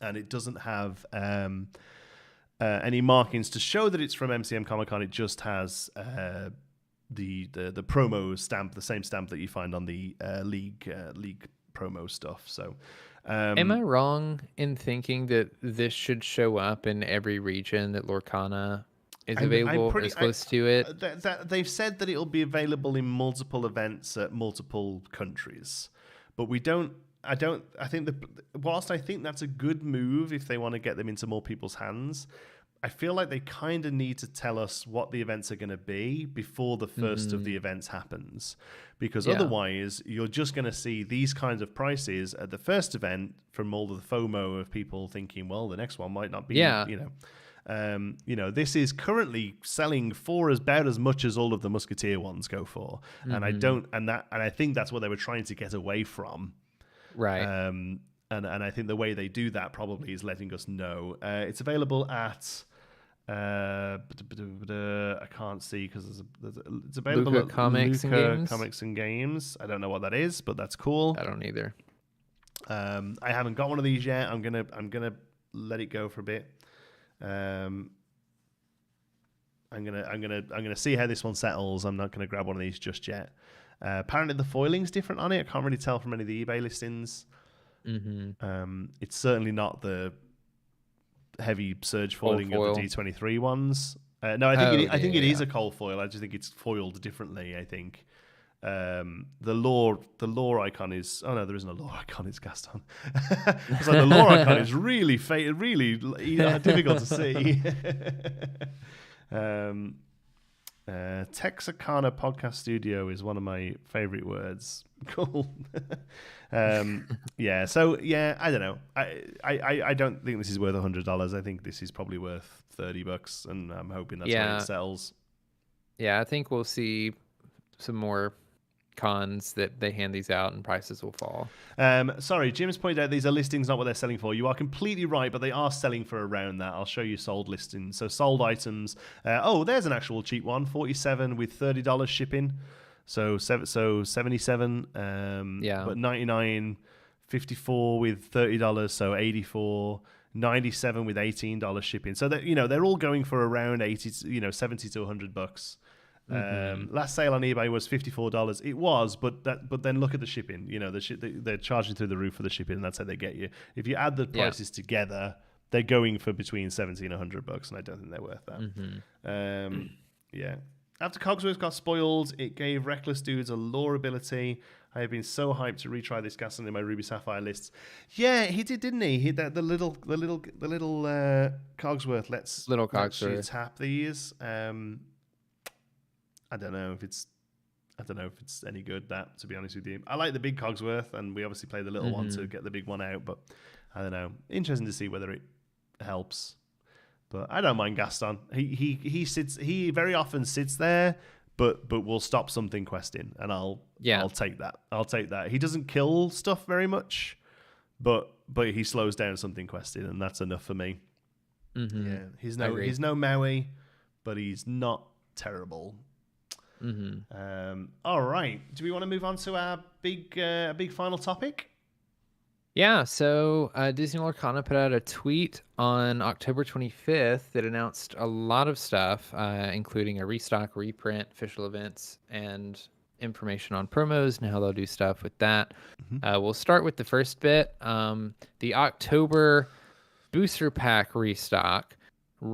And it doesn't have any markings to show that it's from MCM Comic-Con. It just has the promo stamp, the same stamp that you find on the league promo stuff. So am I wrong in thinking that this should show up in every region that Lorcana is available as close to it? They've said that it'll be available in multiple events at multiple countries, but whilst I think that's a good move if they want to get them into more people's hands, I feel like they kind of need to tell us what the events are going to be before the first of the events happens. Because otherwise, you're just going to see these kinds of prices at the first event from all the FOMO of people thinking, well, the next one might not be, this is currently selling for about as much as all of the Musketeer ones go for. And I think that's what they were trying to get away from. Right. And I think the way they do that probably is letting us know. It's available at I can't see because it's available Luca at Comics Luca and Games? Comics and Games. I don't know what that is, but that's cool. I don't either. I haven't got one of these yet. I'm gonna let it go for a bit. I'm gonna see how this one settles. I'm not gonna grab one of these just yet. Apparently the foiling's different on it. I can't really tell from any of the eBay listings. It's certainly not the heavy surge foiling of the D23 ones. No, I think it is a cold foil. I just think it's foiled differently. I think the lore icon is. Oh no, there isn't a lore icon. It's Gaston. It's like the lore icon is really difficult to see. Texarkana Podcast Studio is one of my favorite words. Cool. Yeah. So yeah, I don't know. I don't think this is worth $100. I think this is probably worth $30, and I'm hoping that's where it sells. Yeah, I think we'll see some more cons that they hand these out and prices will fall. Sorry, Jim's pointed out these are listings, not what they're selling for. You are completely right, but they are selling for around that. I'll show you sold listings. So sold items. There's an actual cheap one, 47 with $30 shipping. So 77. But 99, 54 with $30, so 84. 97 with $18 shipping. So that they're all going for around 80, $70 to $100. Last sale on eBay was $54. It was, but then look at the shipping. They're charging through the roof for the shipping, and that's how they get you. If you add the prices together, they're going for between $70 and $100, and I don't think they're worth that. Yeah. After Cogsworth got spoiled, it gave Reckless Dudes a lore ability. I have been so hyped to retry this Gaston in my Ruby Sapphire lists. Yeah, he did, didn't he? The little Cogsworth lets you tap these. I don't know if it's any good, that, to be honest with you. I like the big Cogsworth, and we obviously play the little one to get the big one out, but I don't know. Interesting to see whether it helps. But I don't mind Gaston. He very often sits there, but will stop something questing, and I'll take that. I'll take that. He doesn't kill stuff very much, but he slows down something questing, and that's enough for me. Mm-hmm. Yeah, he's no Maui, but he's not terrible. Mm-hmm. All right. Do we want to move on to our big final topic? Yeah, so Disney Lorcana put out a tweet on October 25th that announced a lot of stuff, including a restock, reprint, official events, and information on promos and how they'll do stuff with that. We'll start with the first bit. The October booster pack restock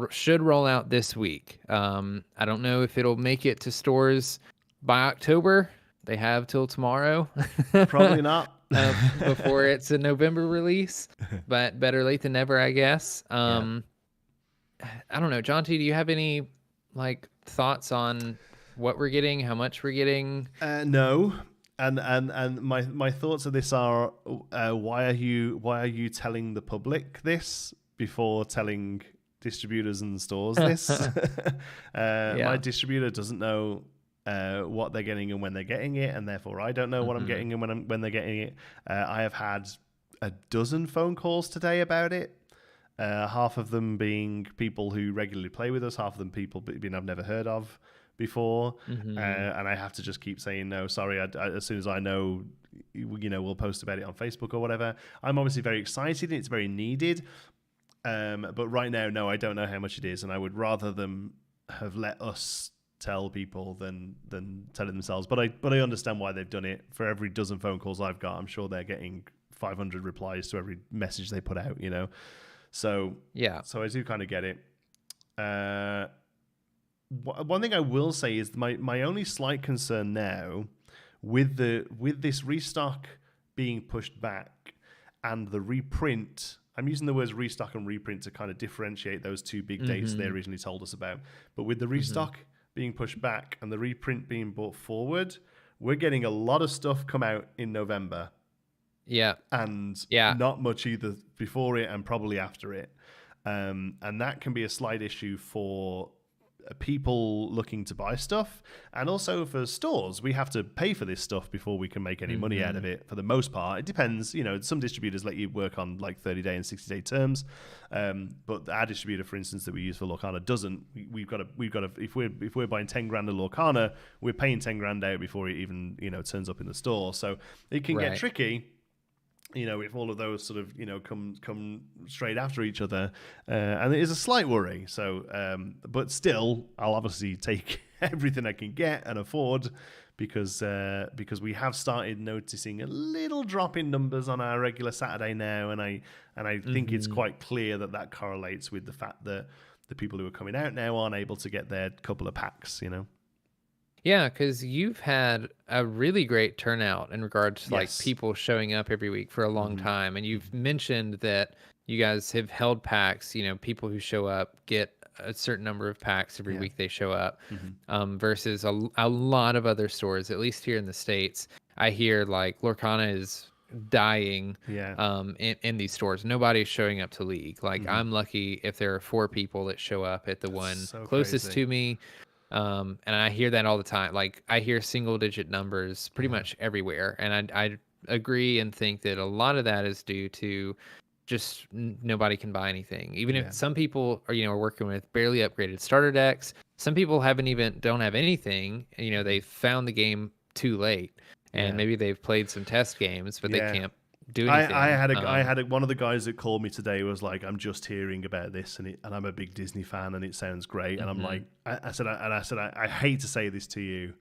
should roll out this week. I don't know if it'll make it to stores by October. They have till tomorrow. Probably not. Before it's a November release, but better late than never, I guess. I don't know, Jonti, do you have any thoughts on what we're getting, how much we're getting? No, and my thoughts of this are why are you telling the public this before telling distributors and stores this? My distributor doesn't know what they're getting and when they're getting it, and therefore I don't know what I'm getting and when they're getting it. I have had a dozen phone calls today about it. Half of them being people who regularly play with us, half of them people I've never heard of before, and I have to just keep saying no. Sorry, as soon as I know, we'll post about it on Facebook or whatever. I'm obviously very excited. It's very needed, but right now, no, I don't know how much it is, and I would rather them have let us tell people than tell it themselves. But I understand why they've done it. For every dozen phone calls I've got, I'm sure they're getting 500 replies to every message they put out, So yeah. So I do kind of get it. One thing I will say is my only slight concern now with this restock being pushed back and the reprint. I'm using the words restock and reprint to kind of differentiate those two big dates they originally told us about. But with the restock being pushed back and the reprint being brought forward, we're getting a lot of stuff come out in November. Yeah. And not much either before it and probably after it. And that can be a slight issue for people looking to buy stuff, and also for stores. We have to pay for this stuff before we can make any money out of it, for the most part. It depends. Some distributors let you work on 30-day and 60-day terms, but our distributor, for instance, that we use for Lorcana doesn't. We've got to if we're buying 10 grand of Lorcana, we're paying 10 grand out before it even turns up in the store. So it can get tricky, if all of those sort of come straight after each other, and it is a slight worry. So but still, I'll obviously take everything I can get and afford, because we have started noticing a little drop in numbers on our regular Saturday now, and I think it's quite clear that correlates with the fact that the people who are coming out now aren't able to get their couple of packs. Yeah, because you've had a really great turnout in regards to people showing up every week for a long time. And you've mentioned that you guys have held packs, people who show up get a certain number of packs every week they show up, versus a lot of other stores, at least here in the States. I hear Lorcana is dying in these stores. Nobody's showing up to League. I'm lucky if there are 4 people that show up at the one closest to me. And I hear that all the time. I hear single digit numbers pretty much everywhere. And I agree and think that a lot of that is due to just nobody can buy anything. Even if some people are working with barely upgraded starter decks, some people don't have anything. They found the game too late, and maybe they've played some test games, but they can't do anything. I had one of the guys that called me today was like, I'm just hearing about this, and I'm a big Disney fan, and it sounds great. And I'm like, I said, I hate to say this to you,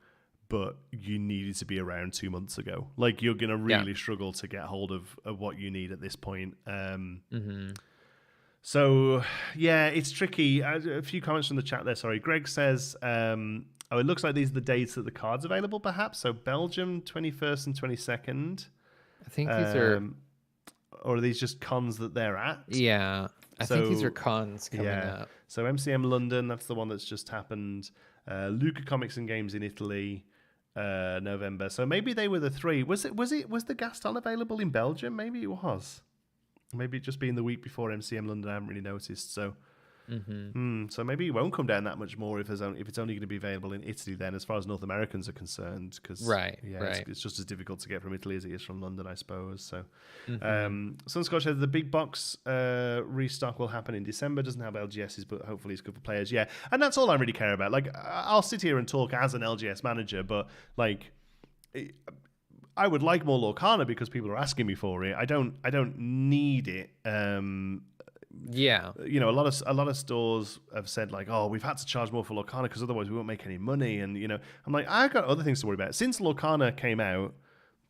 but you needed to be around 2 months ago. You're gonna really struggle to get hold of what you need at this point. So it's tricky. A few comments from the chat there. Sorry, Greg says, it looks like these are the dates that the card's available, perhaps. So Belgium, 21st and 22nd. I think these are... Or are these just cons that they're at? Yeah, I think these are cons coming up. So MCM London, that's the one that's just happened. Luca Comics and Games in Italy, November. So maybe they were the 3. Was the Gaston available in Belgium? Maybe it was. Maybe it just being the week before MCM London. I haven't really noticed. So So maybe it won't come down that much more if it's only going to be available in Italy then, as far as North Americans are concerned. Because it's just as difficult to get from Italy as it is from London, I suppose. So, Sunscorch says the big box restock will happen in December. Doesn't have LGSs, but hopefully it's good for players. Yeah, and that's all I really care about. Like, I'll sit here and talk as an LGS manager, but like, I would like more Lorcana because people are asking me for it. I don't need it. You know, a lot of stores have said like, oh, we've had to charge more for Lorcana because otherwise we won't make any money. And you know, I'm like, I've got other things to worry about. Since Lorcana came out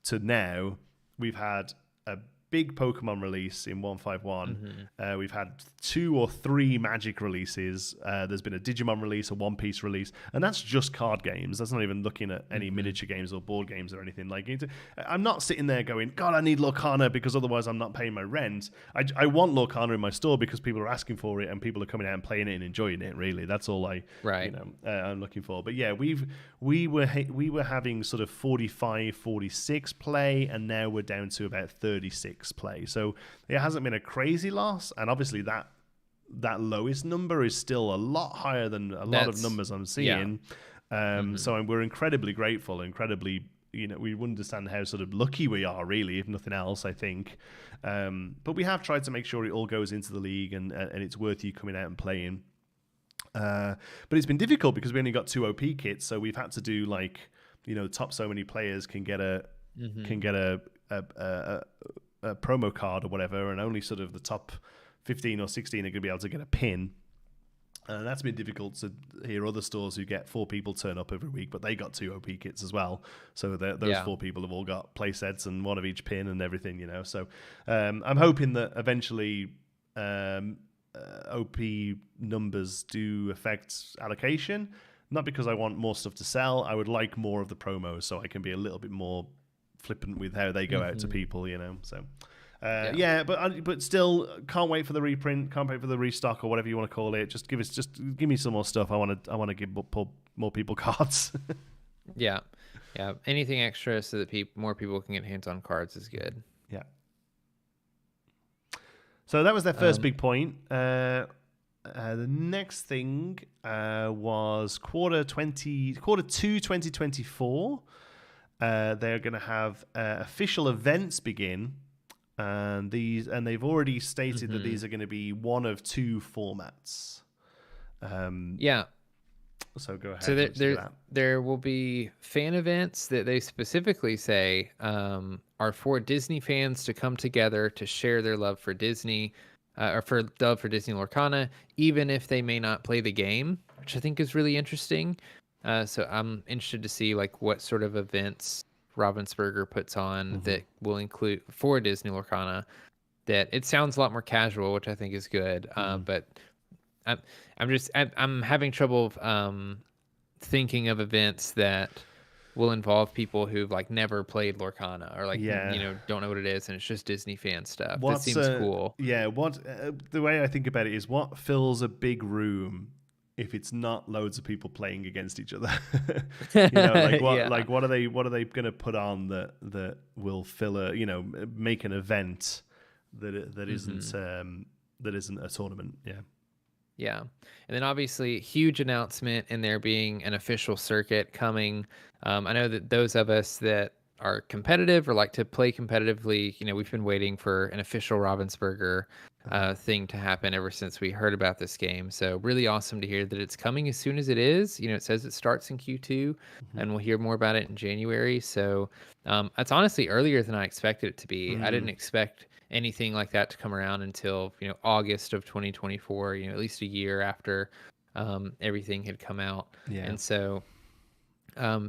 to now, we've had a big Pokemon release in 151. We've had 2 or 3 Magic releases. There's been a Digimon release, a One Piece release, and that's just card games. That's not even looking at any miniature games or board games or anything. Like, I'm not sitting there going, God, I need Lorcana because otherwise I'm not paying my rent. I want Lorcana in my store because people are asking for it and people are coming out and playing it and enjoying it. Really, that's all I'm looking for. But yeah, we were having sort of 45, 46 play, and now we're down to about 36 play. So it hasn't been a crazy loss, and obviously that lowest number is still a lot higher than a lot of numbers I'm seeing. So we're incredibly grateful, incredibly, you know, we understand how sort of lucky we are, really, if nothing else, I think. But we have tried to make sure it all goes into the league and it's worth you coming out and playing. But it's been difficult because we only got 2 OP kits, so we've had to do like, you know, top so many players can get a promo card or whatever, and only sort of the top 15 or 16 are going to be able to get a pin. And that's been difficult to hear other stores who get 4 people turn up every week, but they got 2 OP kits as well. So those 4 people have all got play sets and 1 of each pin and everything, you know. So I'm hoping that eventually OP numbers do affect allocation. Not because I want more stuff to sell. I would like more of the promos so I can be a little bit more flippant with how they go out to people, you know. So but still can't wait for the reprint, can't wait for the restock or whatever you want to call it. Just give me some more stuff. I want to give more people cards. yeah anything extra so that more people can get hands on cards is good. So that was their first big point. The next thing was quarter 2 2024. They're going to have official events begin, and they've already stated that these are going to be one of 2 formats. So go ahead. So there will be fan events that they specifically say are for Disney fans to come together to share their love for Disney, or for love for Disney Lorcana, even if they may not play the game, which I think is really interesting. So I'm interested to see like what sort of events Ravensburger puts on that will include for Disney Lorcana. That it sounds a lot more casual, which I think is good. But I'm having trouble thinking of events that will involve people who've like never played Lorcana or like you know, don't know what it is, and it's just Disney fan stuff. That seems cool. The way I think about it is what fills a big room if it's not loads of people playing against each other. You know, what are they going to put on that will fill make an event that isn't a tournament. Yeah. And then obviously huge announcement in there being an official circuit coming. I know that those of us that are competitive or like to play competitively, you know, we've been waiting for an official Ravensburger thing to happen ever since we heard about this game. So really awesome to hear that it's coming as soon as it is. You know, it says it starts in Q2 and we'll hear more about it in January. So it's honestly earlier than I expected it to be. I didn't expect anything like that to come around until, you know, August of 2024, you know, at least a year after everything had come out. And so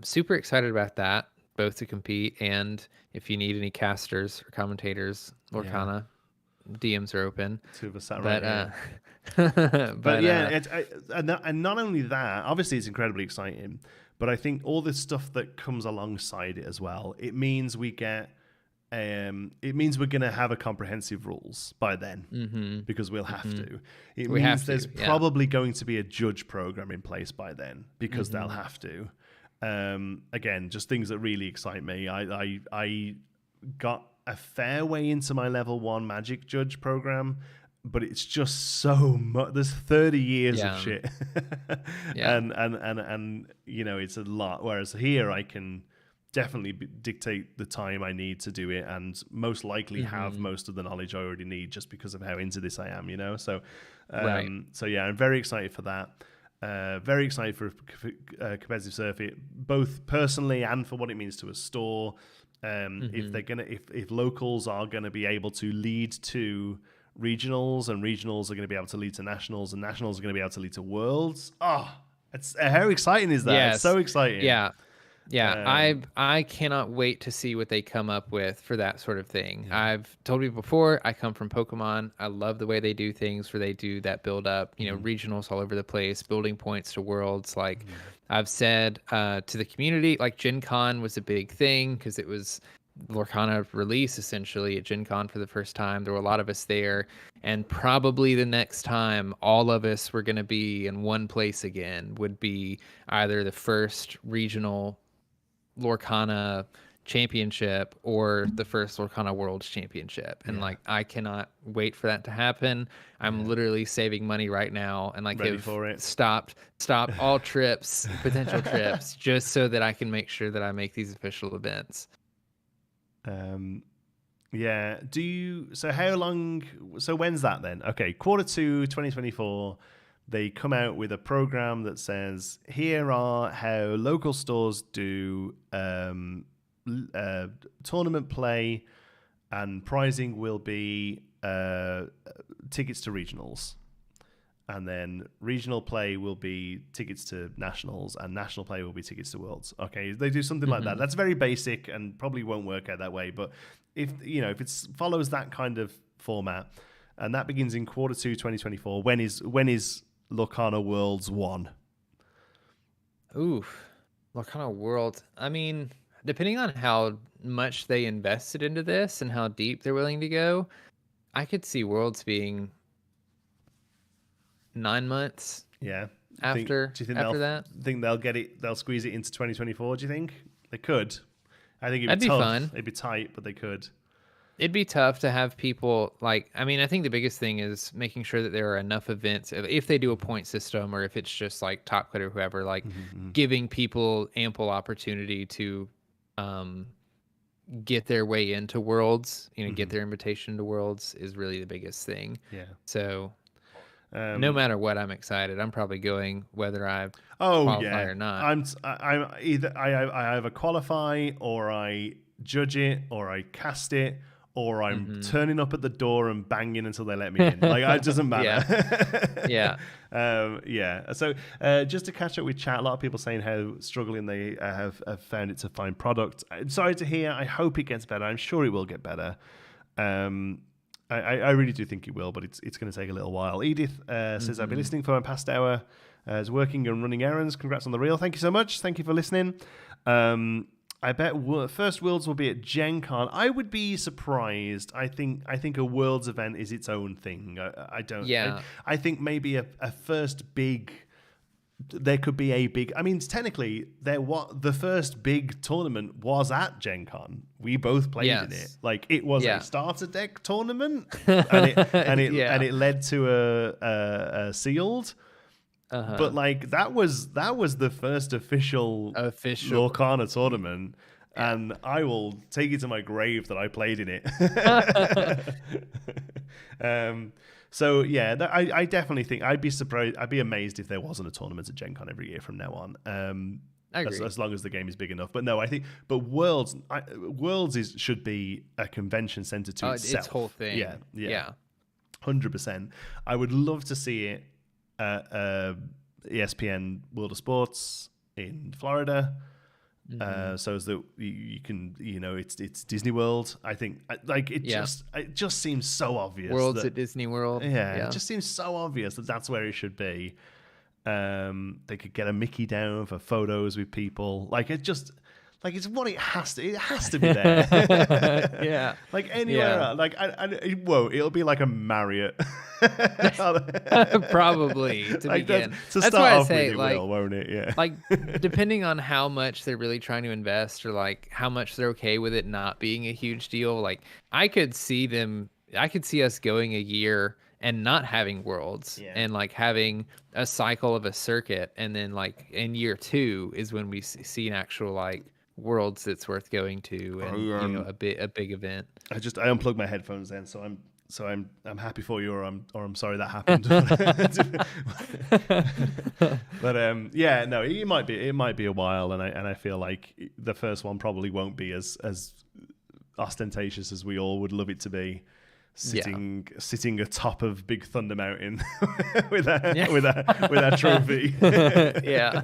super excited about that, both to compete and if you need any casters or commentators, Lorcana, DMs are open. 2 of us sat right here. But and not only that, obviously it's incredibly exciting, but I think all this stuff that comes alongside it as well, it means we get it means we're going to have a comprehensive rules by then because we'll have to. It means there's probably going to be a judge program in place by then because they'll have to. Again, just things that really excite me. I got a fair way into my level 1 Magic judge program but it's just so much. There's 30 years of shit, and it's a lot. Whereas here, I can definitely dictate the time I need to do it, and most likely have most of the knowledge I already need just because of how into this I am. So yeah, I'm very excited for that. Very excited for competitive circuit, both personally and for what it means to a store. If they're gonna, if locals are gonna be able to lead to regionals, and regionals are gonna be able to lead to nationals, and nationals are gonna be able to lead to worlds. It's how exciting is that? Yes. It's so exciting. Yeah, I cannot wait to see what they come up with for that sort of thing. I've told you before, I come from Pokemon. I love the way they do things, where they do that build up, regionals all over the place, building points to worlds. Like I've said to the community, like Gen Con was a big thing because it was Lorcana release essentially at Gen Con for the first time. There were a lot of us there, and probably the next time all of us were going to be in one place again would be either the first regional Lorcana championship or the first Lorcana World Championship, and I cannot wait for that to happen. I'm literally saving money right now, and have stopped all trips, potential trips, just so that I can make sure that I make these official events. So how long? So when's that then? Okay, Q2 2024. They come out with a program that says, here are how local stores do tournament play, and prizing will be tickets to regionals. And then regional play will be tickets to nationals, and national play will be tickets to worlds. Okay, they do something like that. That's very basic and probably won't work out that way. But if it follows that kind of format, and that begins in Q2 2024, when is Lorcana Worlds 1? Oof, Lorcana World. I mean, depending on how much they invested into this and how deep they're willing to go, I could see Worlds being 9 months. Yeah. After that, think they'll get it? They'll squeeze it into 2024. Do you think they could? I think it'd be tough. Fun. It'd be tight, but they could. It'd be tough to have people I think the biggest thing is making sure that there are enough events, if they do a point system or if it's just like Top Cut or whoever, giving people ample opportunity to get their way into Worlds, get their invitation to Worlds is really the biggest thing. Yeah. So no matter what, I'm excited. I'm probably going whether I qualify or not. I'm either I either qualify, or I judge it, or I cast it, or I'm turning up at the door and banging until they let me in. It doesn't matter. So just to catch up with chat, a lot of people saying how struggling they have found it to find product. I'm sorry to hear. I hope it gets better. I'm sure it will get better. I really do think it will, but it's going to take a little while. Edith says, I've been listening for my past hour. Is working and running errands. Congrats on the reel. Thank you so much. Thank you for listening. I bet first Worlds will be at Gen Con. I would be surprised. I think a Worlds event is its own thing. I don't. Yeah. I think maybe a first big. There could be a big. I mean, technically, the first big tournament was at Gen Con. We both played in it. It was a starter deck tournament, and it led to a sealed. But that was the first official Lorcana tournament, and I will take it to my grave that I played in it. So yeah, I definitely think I'd be surprised. I'd be amazed if there wasn't a tournament at Gen Con every year from now on. I agree. As long as the game is big enough. But no, I think Worlds should be a convention center to itself. Its whole thing. Yeah. 100%. I would love to see it. ESPN World of Sports in Florida, so as that you can, it's Disney World. I think it just seems so obvious. Worlds at Disney World. Yeah, it just seems so obvious that that's where it should be. They could get a Mickey down for photos with people. It's what it has to. It has to be there. Yeah. Anywhere else. It'll be like a Marriott. Probably to begin. That's why I say, won't it? Yeah. Depending on how much they're really trying to invest, or how much they're okay with it not being a huge deal. I could see us going a year and not having worlds and like having a cycle of a circuit, and then like in year 2 is when we see an actual like worlds that's worth going to, and a big event. I unplugged my headphones then, so I'm happy for you, or I'm sorry that happened. But no, it might be a while, and I feel like the first one probably won't be as ostentatious as we all would love it to be. Sitting atop of Big Thunder Mountain with our trophy. Yeah.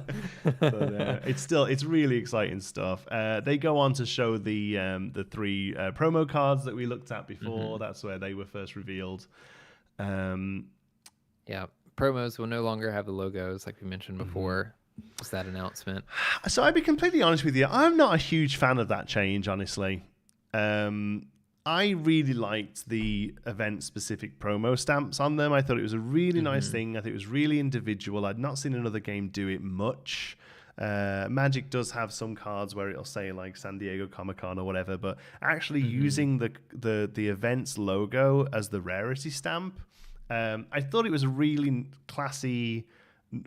But it's really exciting stuff. They go on to show the 3 promo cards that we looked at before. That's where they were first revealed. Promos will no longer have the logos like we mentioned before. Was that announcement? So I'd be completely honest with you, I'm not a huge fan of that change, honestly. I really liked the event-specific promo stamps on them. I thought it was a really nice thing. I think it was really individual. I'd not seen another game do it much. Magic does have some cards where it'll say like San Diego Comic-Con or whatever, but actually using the event's logo as the rarity stamp, I thought it was a really classy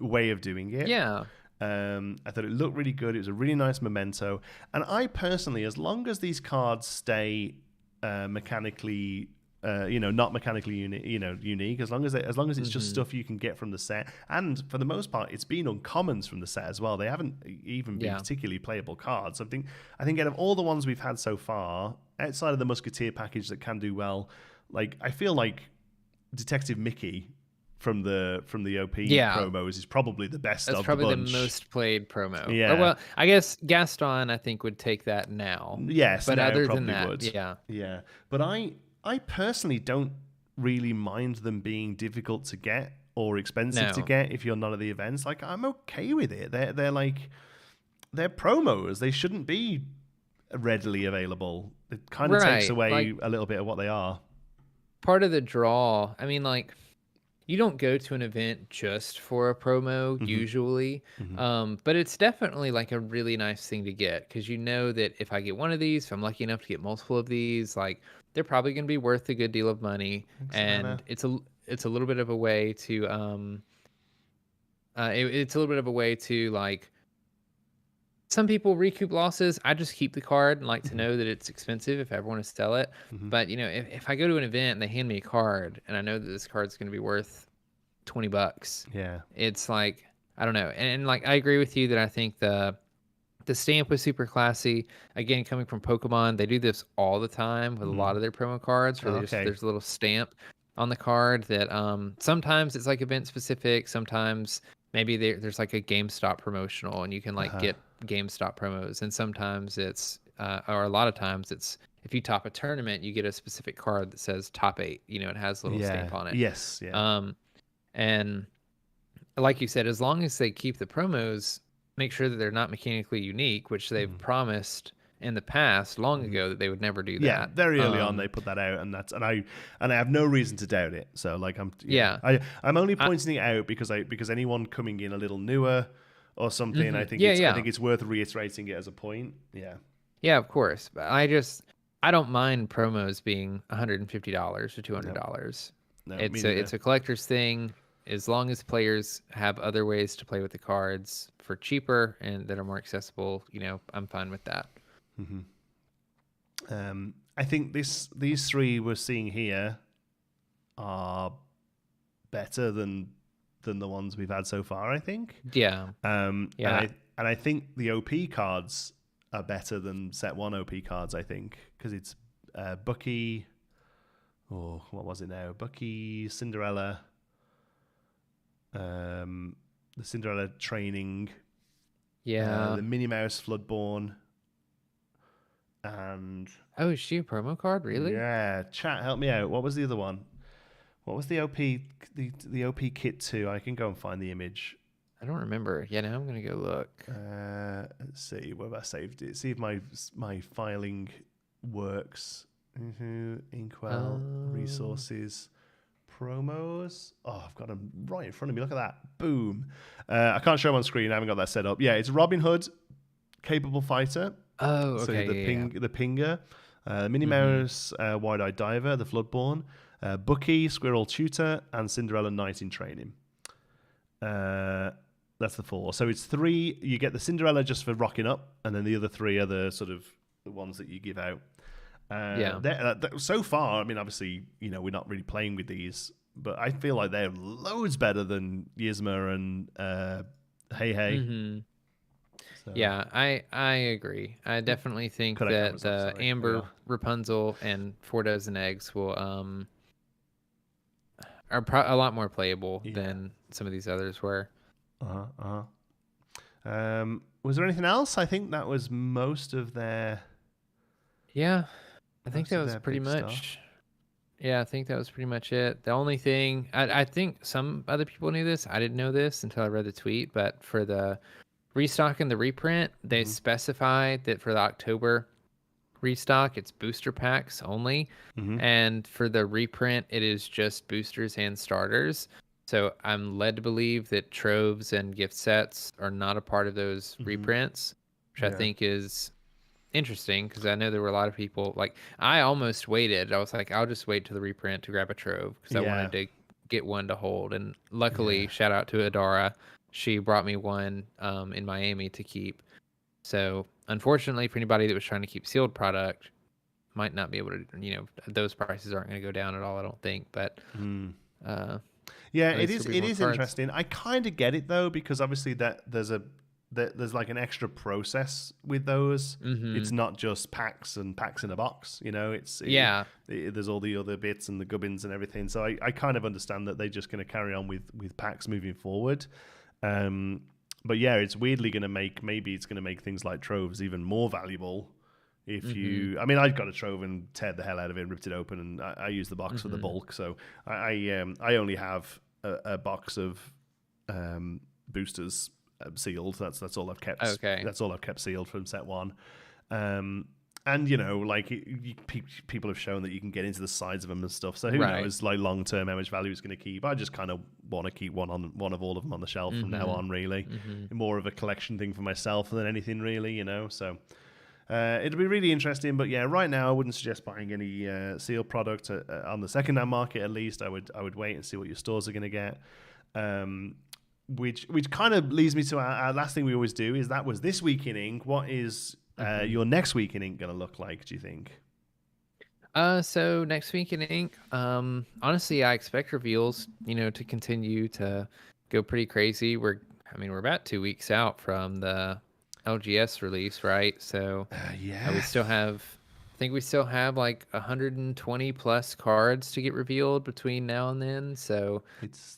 way of doing it. Yeah. I thought it looked really good. It was a really nice memento. And I personally, as long as these cards stay mechanically, not mechanically unique, as long as it's just stuff you can get from the set, and for the most part, it's been uncommons from the set as well. They haven't even been particularly playable cards. I think out of all the ones we've had so far, outside of the Musketeer package that can do well, like I feel like Detective Mickey from the OP promos is probably the best of the bunch. That's probably the most played promo. Yeah. Well, I guess Gaston, I think, would take that now. Yes, but other than that, would. Yeah. But I personally don't really mind them being difficult to get or expensive to get if you're not at the events. Like, I'm okay with it. They're promos. They shouldn't be readily available. It kind of takes away a little bit of what they are. Part of the draw, I mean, like, you don't go to an event just for a promo usually, but it's definitely like a really nice thing to get, because you know that if I get one of these, if I'm lucky enough to get multiple of these, like they're probably going to be worth a good deal of money. Thanks, and Anna. it's a little bit of a way to it's a little bit of a way to, like, some people recoup losses. I just keep the card and like to know that it's expensive if I ever want to sell it. But if I go to an event and they hand me a card and I know that this card's going to be worth $20, it's like, I don't know. And like, I agree with you that I think the stamp was super classy. Again, coming from Pokemon, they do this all the time with a lot of their promo cards, where there's a little stamp on the card that sometimes it's like event specific, sometimes maybe there's like a GameStop promotional and you can like get GameStop promos, and sometimes it's or a lot of times it's, if you top a tournament, you get a specific card that says top 8. It has a little stamp on it. Yes. And like you said, as long as they keep the promos, make sure that they're not mechanically unique, which they've promised in the past long ago that they would never do that. Yeah, very early on they put that out, and I have no reason to doubt it. So like I'm only pointing it out because anyone coming in a little newer or something, I think I think it's worth reiterating it as a point. Yeah, of course. But I don't mind promos being $150 or $200. No, it's a collector's thing. As long as players have other ways to play with the cards for cheaper and that are more accessible, I'm fine with that. I think these 3 we're seeing here are better than the ones we've had so far, I think. And I think the OP cards are better than set 1 OP cards, I think, because it's Bucky. Oh, what was it now? Bucky, Cinderella, the Cinderella training, the Minnie Mouse Floodborn, and is she a promo card? Really? Yeah. Chat, help me out. What was the other one? What was the OP the OP kit 2? I can go and find the image. I don't remember. Yeah, now I'm gonna go look. Let's see where I saved it. See if my filing works. Inkwell, resources, promos. Oh, I've got them right in front of me. Look at that. Boom. I can't show them on screen. I haven't got that set up. Yeah, it's Robin Hood, capable fighter. Oh, okay. So the Pinger, Minnie Mouse, Wide-Eyed Diver, the Floodborn, Bucky, Squirrel Tutor, and Cinderella Knight in Training. That's the 4. So it's 3. You get the Cinderella just for rocking up, and then the other 3 are the sort of the ones that you give out. So far, I mean, obviously, we're not really playing with these, but I feel like they're loads better than Yzma and Hey Hey. Mm-hmm. So. Yeah, I agree. I definitely think that Amber, Rapunzel, and 4 Dozen Eggs will are a lot more playable than some of these others were. Was there anything else? I think that was most of their. Yeah, I think that was pretty much. Stuff. Yeah, I think that was pretty much it. The only thing I think some other people knew this. I didn't know this until I read the tweet. But for the restock and the reprint, they specified that for the October restock, it's booster packs only, and for the reprint, it is just boosters and starters. So I'm led to believe that troves and gift sets are not a part of those reprints, which I think is interesting because I know there were a lot of people. Like, I almost waited. I was like, I'll just wait till the reprint to grab a trove because I wanted to get one to hold. And luckily, shout out to Adara, she brought me one in Miami to keep. So unfortunately, for anybody that was trying to keep sealed product, might not be able to. Those prices aren't going to go down at all, I don't think. But yeah, it is interesting. I kind of get it though, because obviously there's like an extra process with those. It's not just packs and packs in a box. There's all the other bits and the gubbins and everything. So I kind of understand that they're just going to carry on with packs moving forward. But yeah, it's weirdly going to make things like troves even more valuable. If I mean, I got a trove and teared the hell out of it and ripped it open, and I use the box for the bulk. So I only have a box of boosters sealed. That's all I've kept. Okay. That's all I've kept sealed from set 1. People have shown that you can get into the sides of them and stuff. So who knows, like long term, how much value it's going to keep. I just kind of want to keep one of all of them on the shelf from now on. Really, more of a collection thing for myself than anything really. So. It'll be really interesting, but yeah, right now I wouldn't suggest buying any sealed product on the second-hand market. At least I would wait and see what your stores are going to get. Which kind of leads me to our last thing we always do. Is that was this week in ink. What is your next week in ink going to look like? Do you think? So next week in ink, honestly, I expect reveals, to continue to go pretty crazy. We're about 2 weeks out from the LGS release, right? So we still have like 120 plus cards to get revealed between now and then. So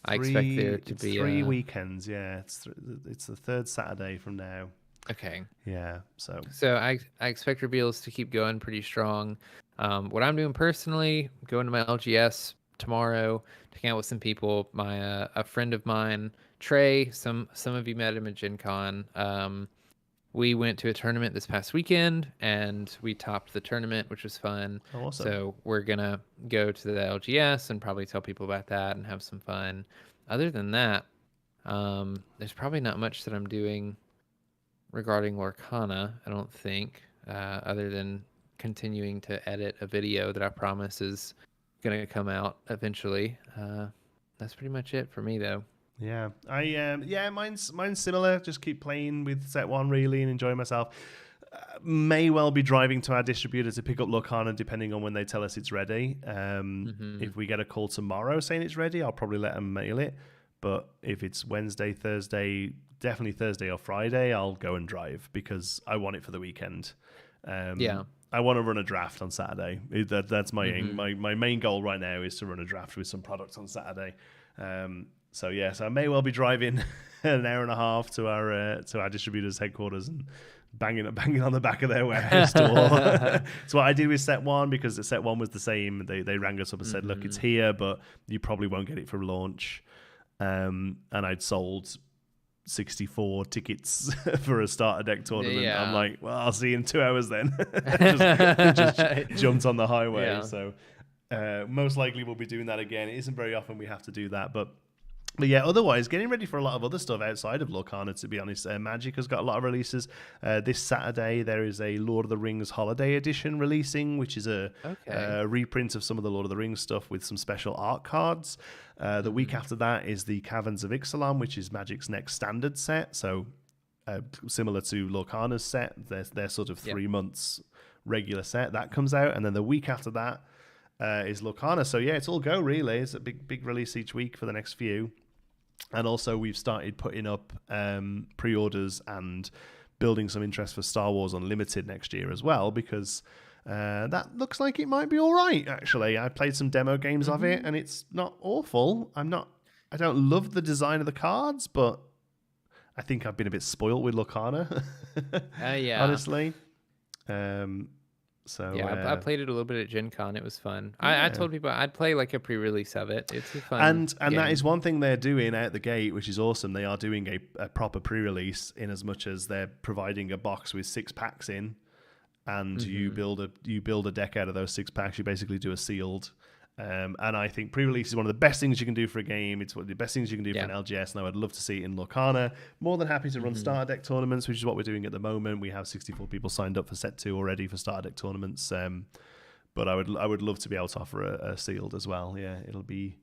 I expect there to be 3 weekends. Yeah, it's the third Saturday from now. Okay. Yeah. So I expect reveals to keep going pretty strong. What I'm doing personally, going to my LGS tomorrow to hang out with some people. A friend of mine, Trey. Some of you met him at Gen Con. We went to a tournament this past weekend, and we topped the tournament, which was fun. Oh, awesome. So we're going to go to the LGS and probably tell people about that and have some fun. Other than that, there's probably not much that I'm doing regarding Lorcana, I don't think, other than continuing to edit a video that I promise is going to come out eventually. That's pretty much it for me, though. Yeah, mine's similar. Just keep playing with set 1 really and enjoy myself. May well be driving to our distributor to pick up Lorcana depending on when they tell us it's ready. If we get a call tomorrow saying it's ready, I'll probably let them mail it. But if it's Wednesday, Thursday, definitely Thursday or Friday, I'll go and drive because I want it for the weekend. I want to run a draft on Saturday. That's my aim. My main goal right now is to run a draft with some products on Saturday. So I may well be driving an hour and a half to our distributor's headquarters and banging on the back of their warehouse door. It's what I did with set 1 because the set 1 was the same. They rang us up and said, "Look, it's here, but you probably won't get it for launch." And I'd sold 64 tickets for a starter deck tournament. Yeah. I'm like, well, I'll see you in 2 hours then. just jumped on the highway. Yeah. So most likely we'll be doing that again. It isn't very often we have to do that, but But yeah, otherwise, getting ready for a lot of other stuff outside of Lorcana, to be honest. Magic has got a lot of releases. This Saturday, there is a Lord of the Rings Holiday Edition releasing, which is a reprint of some of the Lord of the Rings stuff with some special art cards. The week after that is the Caverns of Ixalan, which is Magic's next standard set. So similar to Lorcana's set, their sort of 3 months regular set. That comes out. And then the week after that is Lorcana. So yeah, it's all go, really. It's a big release each week for the next few. And also, we've started putting up pre-orders and building some interest for Star Wars Unlimited next year as well, because that looks like it might be all right, actually. I played some demo games of it, and it's not awful. I don't love the design of the cards, but I think I've been a bit spoiled with Lorcana, honestly. I played it a little bit at Gen Con. It was fun. I told people I'd play like a pre-release of it. It's a fun and that is one thing they're doing out the gate, which is awesome. They are doing a proper pre-release, in as much as they're providing a box with 6 packs in, and you build a deck out of those 6 packs. You basically do a sealed. And I think pre-release is one of the best things you can do for a game. It's one of the best things you can do for an LGS, and I would love to see it in Lorcana. More than happy to run starter deck tournaments, which is what we're doing at the moment. We have 64 people signed up for set 2 already for starter deck tournaments. But I would love to be able to offer a sealed as well. Yeah, it'll be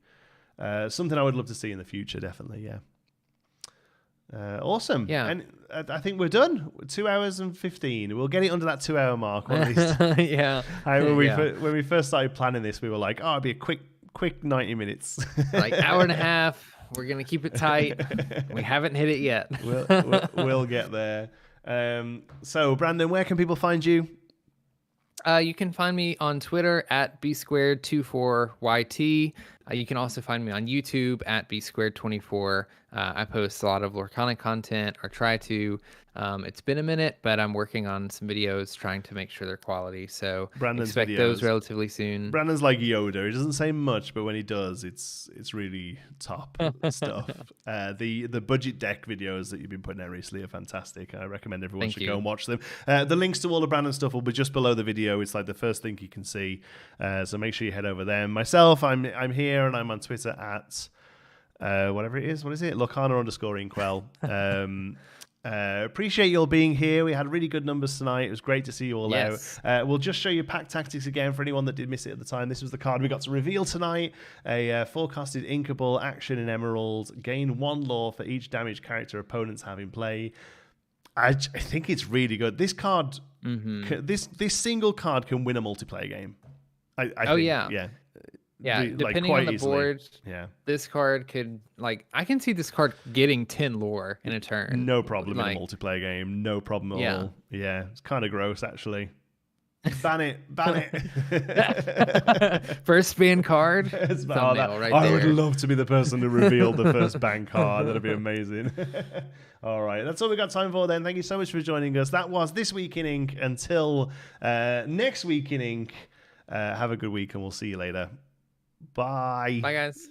something I would love to see in the future, definitely. Yeah. Awesome. Yeah. And I think we're done. 2 hours and 15. We'll get it under that 2-hour mark. One of these. Yeah. When we first started planning this, we were like, it'd be a quick 90 minutes. Like hour and a half. We're going to keep it tight. We haven't hit it yet. We'll get there. So, Brandon, where can people find you? You can find me on Twitter at b24yt. You can also find me on YouTube at b24. I post a lot of Lorcana content, or try to. It's been a minute, but I'm working on some videos trying to make sure they're quality. So expect those relatively soon. Brandon's like Yoda. He doesn't say much, but when he does, it's really top stuff. The budget deck videos that you've been putting out recently are fantastic. I recommend everyone should go and watch them. The links to all the Brandon stuff will be just below the video. It's like the first thing you can see. So make sure you head over there. Myself, I'm here, and I'm on Twitter at whatever it is. What is it? Lorcana_Inkwell. Appreciate you all being here. We had really good numbers tonight. It was great to see you all out. We'll just show you pack tactics again for anyone that did miss it at the time. This was the card we got to reveal tonight. A forecasted inkable action in Emerald. Gain 1 lore for each damage character opponents have in play. I think it's really good. This card, this single card can win a multiplayer game. I think, yeah, depending on the board, this card could, I can see this card getting 10 lore in a turn. No problem in a multiplayer game. No problem at all. Yeah, it's kind of gross, actually. Ban it. First ban card. I would love to be the person who revealed the first ban card. That'd be amazing. All right, that's all we got time for then. Thank you so much for joining us. That was This Week in Ink. Until next week in Ink, have a good week, and we'll see you later. Bye. Bye, guys.